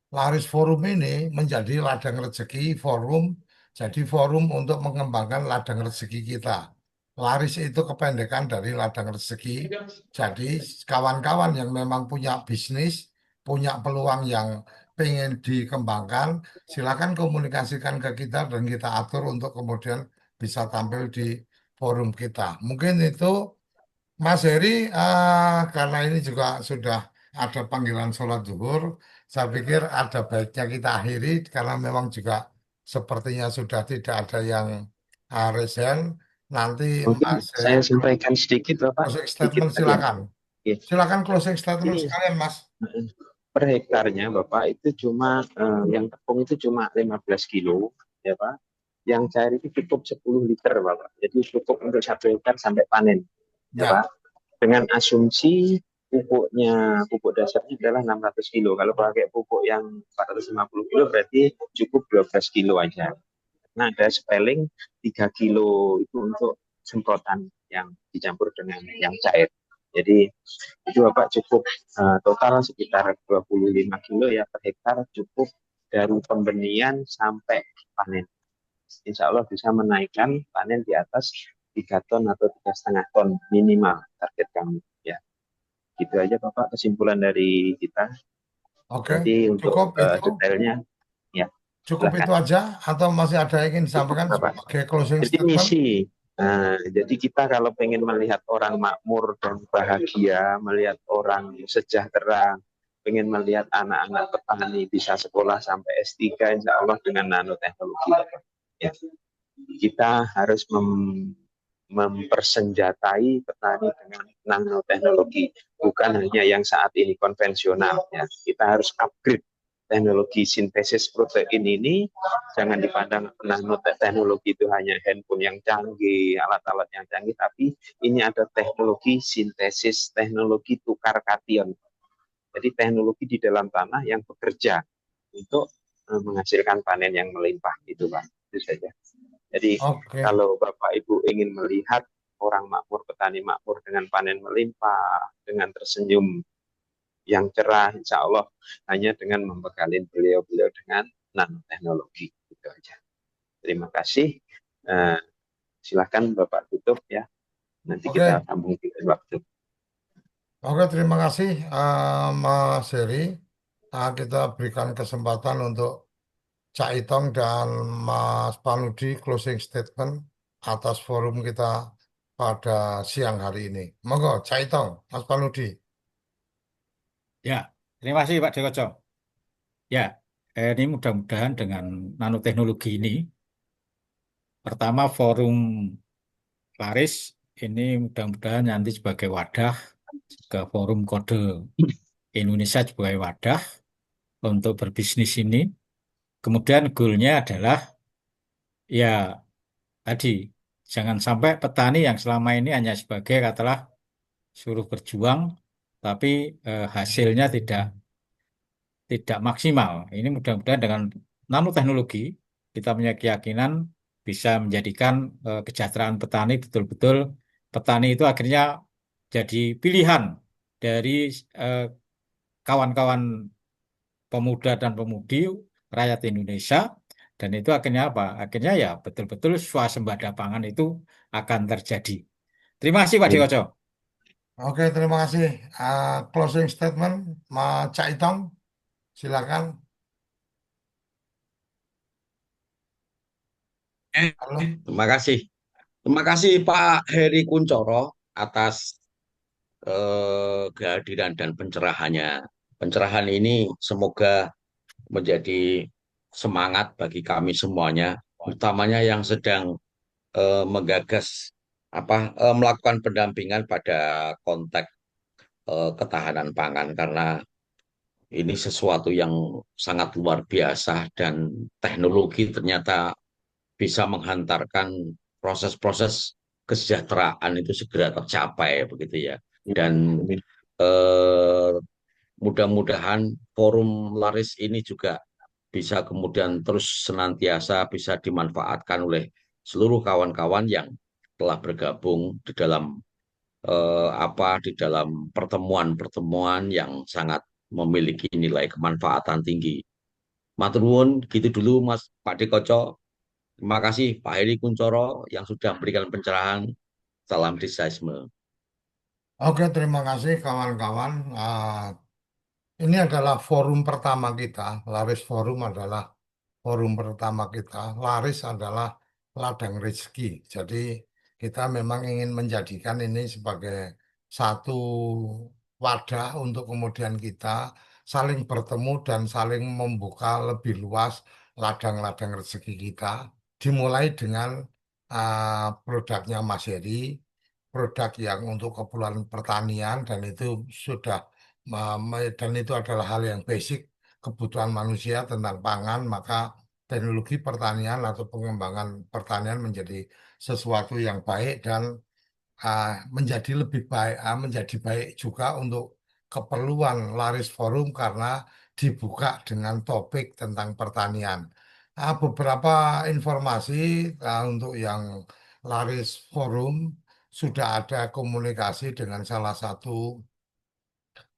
Laris Forum ini menjadi ladang rezeki forum, jadi forum untuk mengembangkan ladang rezeki kita. Laris itu kependekan dari ladang rezeki. Jadi kawan-kawan yang memang punya bisnis, punya peluang yang pengen dikembangkan, silakan komunikasikan ke kita dan kita atur untuk kemudian bisa tampil di forum kita. Mungkin itu Mas Heri, karena ini juga sudah ada panggilan sholat zuhur, saya pikir ada baiknya kita akhiri karena memang juga sepertinya sudah tidak ada yang resign. Nanti
Mungkin
Mas
saya sampaikan sedikit Bapak,
closing
sedikit
statement
aja.
silakan.
Oke.
Silakan closing statement
Ini
sekalian, Mas.
per hektarnya Bapak itu cuma yang tepung itu cuma 15 kilo ya Pak. Yang cair itu cukup 10 liter Bapak. Jadi cukup untuk 1 hektar sampai panen ya
Ya,
Pak. Dengan asumsi pupuk dasarnya adalah 600 kilo. Kalau pakai pupuk yang 450 kilo berarti cukup 12 kilo aja. Nah, ada spelling 3 kilo itu untuk semprotan yang dicampur dengan yang cair. Jadi itu Bapak cukup total sekitar 25 kilo ya per hektar, cukup dari pembenihan sampai panen. Insya Allah bisa menaikkan panen di atas 3 ton atau 3,5 ton minimal target kami ya. Gitu aja Bapak kesimpulan dari kita.
oke.
Nanti untuk
Cukup itu.
detailnya ya
Cukup itu
silahkan.
aja atau masih ada yang ingin
Cukup
disampaikan
Bapak.
sebagai closing
Jadi
statement?
misi. Jadi kita kalau pengen melihat orang makmur dan bahagia, melihat orang sejahtera, pengen melihat anak-anak petani bisa sekolah sampai S3, insya Allah dengan nanoteknologi. Ya. Kita harus mempersenjatai petani dengan nanoteknologi, bukan hanya yang saat ini konvensional. Ya. Kita harus upgrade teknologi sintesis protein ini. Jangan dipandang nanoteknologi itu hanya handphone yang canggih, alat-alat yang canggih, tapi ini ada teknologi sintesis, teknologi tukar kation. Jadi teknologi di dalam tanah yang bekerja untuk menghasilkan panen yang melimpah, itu Pak. Itu saja. Jadi kalau Bapak Ibu ingin melihat orang makmur, petani makmur dengan panen melimpah, dengan tersenyum yang cerah, insya Allah hanya dengan membekali beliau-beliau dengan nanoteknologi. Itu aja. Terima kasih. Silakan Bapak tutup ya. Nanti kita sambung di waktu.
Oke, terima kasih Mas Heri. Kita berikan kesempatan untuk Cak Itong dan Mas Panudi closing statement atas forum kita pada siang hari ini. Monggo, Cak Itong, Mas Panudi.
Ya, terima kasih Pak Dekoco. Ya, ini mudah-mudahan dengan nanoteknologi ini, pertama forum Laris ini mudah-mudahan nanti sebagai wadah ke forum kode Indonesia sebagai wadah untuk berbisnis ini. Kemudian goalnya adalah ya tadi jangan sampai petani yang selama ini hanya sebagai katalah suruh berjuang, tapi hasilnya tidak maksimal. Ini mudah-mudahan dengan nanoteknologi kita punya keyakinan bisa menjadikan kesejahteraan petani betul-betul petani itu akhirnya jadi pilihan dari kawan-kawan pemuda dan pemudi rakyat Indonesia, dan itu akhirnya apa? Akhirnya ya betul-betul swasembada pangan itu akan terjadi. Terima kasih Pak Dekoco.
Oke, terima kasih. Closing statement, Mas Cak Itong, silakan. Halo.
Terima kasih. Terima kasih Pak Heri Kuncoro atas kehadiran dan pencerahannya. Pencerahan ini semoga menjadi semangat bagi kami semuanya utamanya yang sedang menggagas melakukan pendampingan pada konteks ketahanan pangan karena ini sesuatu yang sangat luar biasa dan teknologi ternyata bisa menghantarkan proses-proses kesejahteraan itu segera tercapai begitu ya. Dan eh, mudah-mudahan forum Laris ini juga bisa kemudian terus senantiasa bisa dimanfaatkan oleh seluruh kawan-kawan yang telah bergabung di dalam pertemuan-pertemuan yang sangat memiliki nilai kemanfaatan tinggi. Matur nuwun, gitu dulu Mas Pak Dekoco. Terima kasih Pak Heri Kuncoro yang sudah memberikan pencerahan. Salam Desaisme.
Oke, terima kasih kawan-kawan. Ini adalah forum pertama kita. Laris Forum adalah forum pertama kita. Laris adalah ladang rezeki. Jadi kita memang ingin menjadikan ini sebagai satu wadah untuk kemudian kita saling bertemu dan saling membuka lebih luas ladang-ladang rezeki kita. Dimulai dengan produknya Mas Heri, produk yang untuk keperluan pertanian dan itu sudah dan itu adalah hal yang basic kebutuhan manusia tentang pangan, maka teknologi pertanian atau pengembangan pertanian menjadi sesuatu yang baik dan menjadi lebih baik, menjadi baik juga untuk keperluan Laris Forum karena dibuka dengan topik tentang pertanian. Beberapa informasi untuk yang Laris Forum sudah ada komunikasi dengan salah satu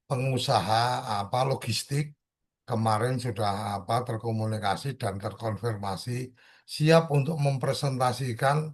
pengusaha logistik kemarin sudah terkomunikasi dan terkonfirmasi siap untuk mempresentasikan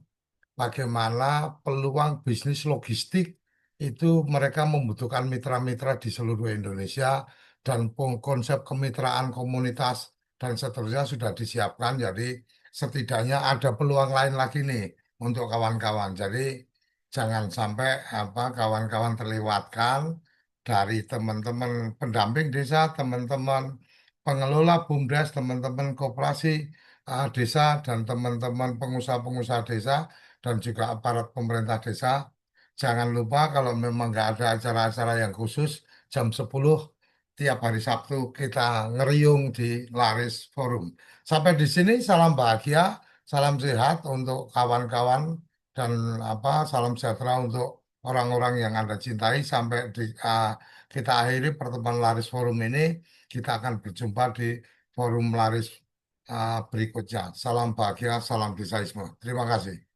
bagaimana peluang bisnis logistik itu mereka membutuhkan mitra-mitra di seluruh Indonesia dan konsep kemitraan komunitas dan seterusnya sudah disiapkan. Jadi setidaknya ada peluang lain lagi nih untuk kawan-kawan. Jadi jangan sampai kawan-kawan terlewatkan dari teman-teman pendamping desa, teman-teman pengelola BUMDes, teman-teman koperasi desa dan teman-teman pengusaha-pengusaha desa dan juga aparat pemerintah desa. Jangan lupa kalau memang nggak ada acara-acara yang khusus, jam 10 tiap hari Sabtu kita ngeriung di Laris Forum. Sampai di sini salam bahagia, salam sehat untuk kawan-kawan dan salam sejahtera untuk orang-orang yang Anda cintai. Sampai kita akhiri pertemuan Laris Forum ini, kita akan berjumpa di forum Laris berikutnya. Salam bahagia, salam desaisme. Terima kasih.